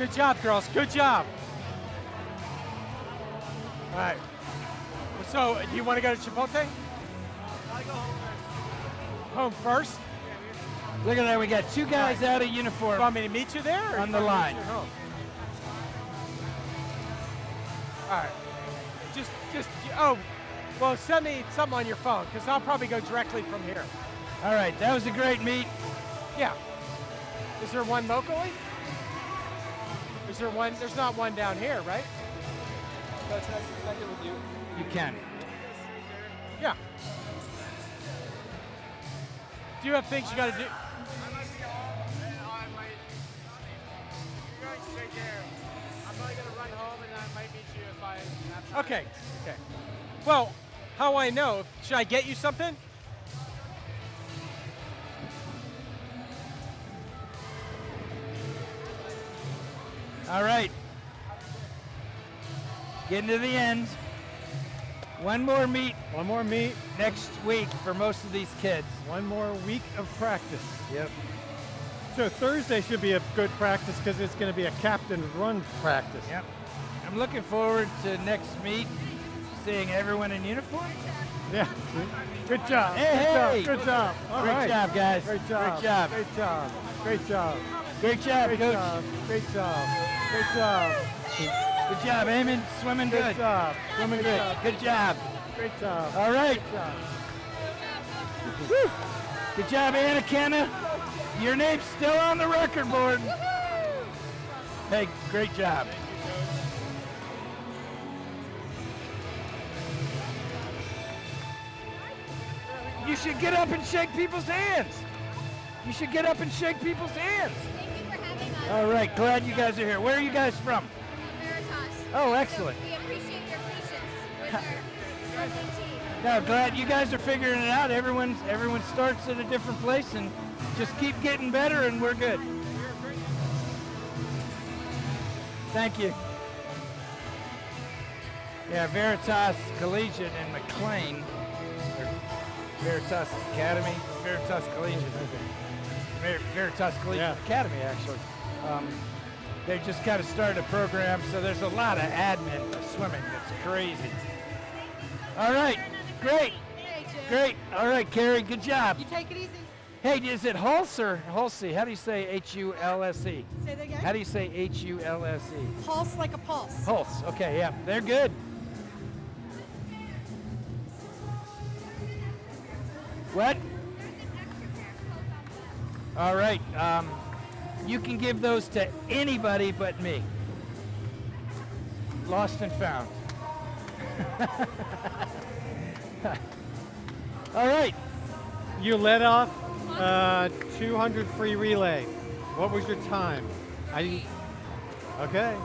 Good job, girls. Good job. All right. So, do you want to go to Chipotle? I go home first. Home first? Look at that. We got 2 guys out of uniform. Want me to meet you there? On the line. All right. Oh, well, send me something on your phone because I'll probably go directly from here. All right. That was a great meet. Yeah. Is there one locally? Is there one? There's not one down here, right? Coach, can I get with you? You can. Yeah. Do you have things you got to do? I might be I might. You're going straight there. I'm probably going to run home and I might meet you if I have time. Okay. Okay. Well, how I know? Should I get you something? All right. Getting to the end. One more meet. One more meet. Next week for most of these kids. One more week of practice. Yep. So Thursday should be a good practice because it's going to be a captain run practice. Yep. I'm looking forward to next meet, seeing everyone in uniform. Yeah. Good job. Hey, Good job. All Great right. job, guys. Great job. Great job. Great job. Great job. Great job, Great Coach. job. Great job. Great job. Good job, Eamon. Swimming good. Good job. Swimming good. Good job. Great job. All right. Great job. Woo. Good job, Anna Kenna. Your name's still on the record board. Hey, great job. You should get up and shake people's hands. You should get up and shake people's hands. Thank you for having us. All right, glad you guys are here. Where are you guys from? Veritas. Oh, excellent. So we appreciate your patience with our swimming team. No, glad you guys are figuring it out. Everyone starts at a different place and just keep getting better and we're good. Thank you. Yeah, Veritas Collegiate in McLean, or Veritas Academy, Veritas Collegiate, Veritas Collegiate Academy actually. They just kind of started a program, so there's a lot of admin for swimming. It's crazy. All right, great, great. All right, Carrie, good job. You take it easy. Hey, is it Hulse or Hulse? How do you say H-U-L-S-E? Say that again? How do you say H-U-L-S-E? Pulse like a pulse. Hulse, okay, yeah, they're good. What? All right, you can give those to anybody but me. Lost and found. All right. You led off 200 free relay. What was your time? Okay. Okay.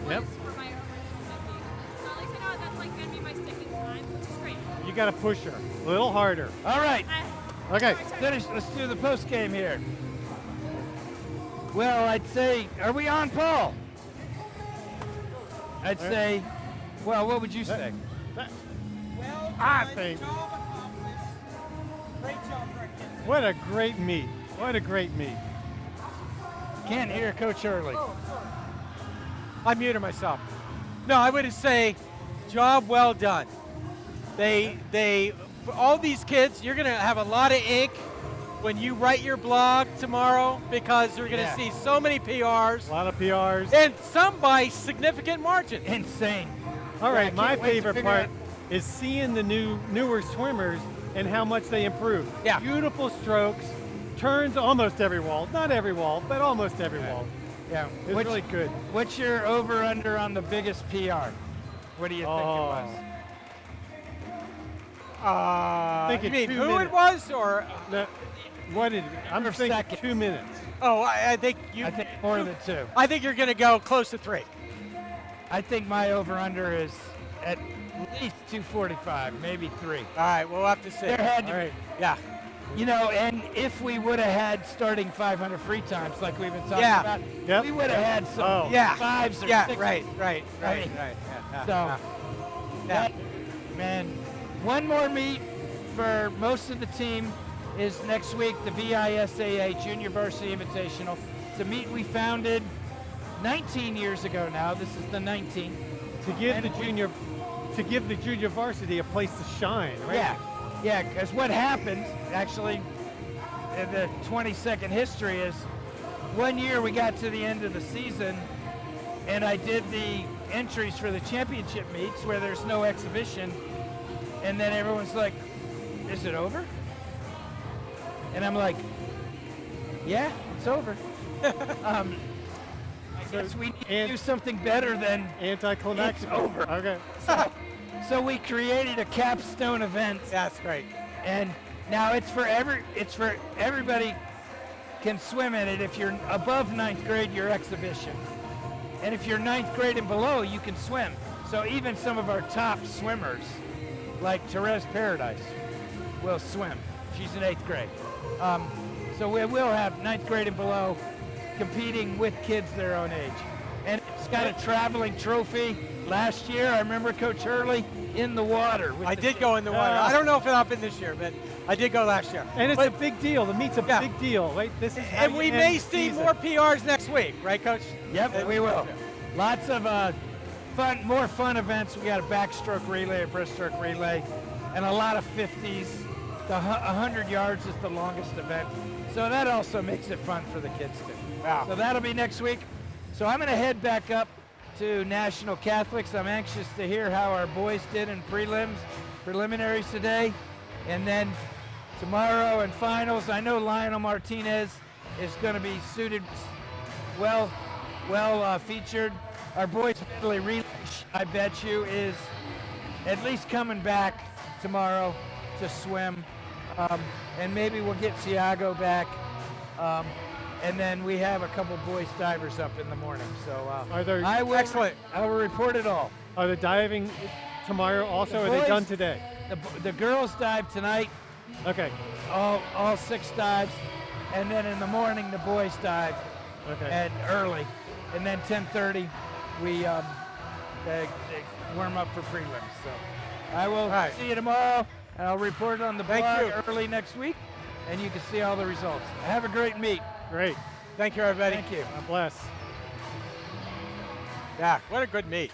Yep. You got to push her a little harder. All right. Okay. Finish. Let's do the post game here. Well, I'd say, are we on, Paul? I'd say, well, what would you say? I think. What a great meet. What a great meet. Can't hear Coach Hurley. I muted myself. No, I would say, job well done. For all these kids, you're going to have a lot of ink when you write your blog tomorrow because you're going to see so many PRs. A lot of PRs. And some by significant margin. Insane. All right, my favorite part is seeing the newer swimmers and how much they improve. Yeah. Beautiful strokes, turns almost every wall. Not every wall, but almost every wall. Yeah. It's really good. What's your over-under on the biggest PR? What do you think it was? You mean who it was, or what did I'm thinking second. 2 minutes. Oh, I think you. I think more than 2. I think you're going to go close to 3. I think my over/under is at least 245, maybe 3. All right, we'll have to see. There had to All right. Yeah. You know, and if we would have had starting 500 free times like we've been talking about, we would have had some 5s or 6s. Right. So, that, man, one more meet for most of the team. is next week, the VISAA Junior Varsity Invitational. It's a meet we founded 19 years ago now. This is the 19th. To give the junior varsity a place to shine, right? Yeah, because what happened, actually, in the 22nd history is, one year we got to the end of the season, and I did the entries for the championship meets where there's no exhibition, and then everyone's like, is it over? And I'm like, yeah, it's over. I guess we need to do something better than anticlimactic. It's over. Okay. So we created a capstone event. That's great. And now it's for everybody can swim in it. If you're above 9th grade, you're exhibition. And if you're 9th grade and below, you can swim. So even some of our top swimmers, like Therese Paradise, will swim. She's in 8th grade. So we will have 9th grade and below competing with kids their own age. And it's got a traveling trophy. Last year, I remember Coach Hurley in the water. I did go in the water. I don't know if it'll happen this year, but I did go last year. And it's a big deal. The meet's a big deal, right? This is how and you we end may the see season. more PRs next week, right, Coach? Yep, we will. Lots of more fun events. We got a backstroke relay, a breaststroke relay, and a lot of 50s. The 100 yards is the longest event. So that also makes it fun for the kids too. Wow. So that'll be next week. So I'm going to head back up to National Catholics. I'm anxious to hear how our boys did in preliminaries today. And then tomorrow in finals, I know Lionel Martinez is going to be suited well featured. Our boys medley relay, I bet you, is at least coming back tomorrow to swim. And maybe we'll get Tiago back. And then we have a couple boys divers up in the morning. So excellent. I will report it all. Are they diving tomorrow also? Or are they done today? The girls dive tonight. Okay. All 6 dives. And then in the morning, the boys dive. Okay. And early. And then 10:30, we they warm up for prelims. So I will see you tomorrow. And I'll report it on the blog early next week. And you can see all the results. Have a great meet. Great. Thank you, everybody. Thank you. God bless. Yeah, what a good meet.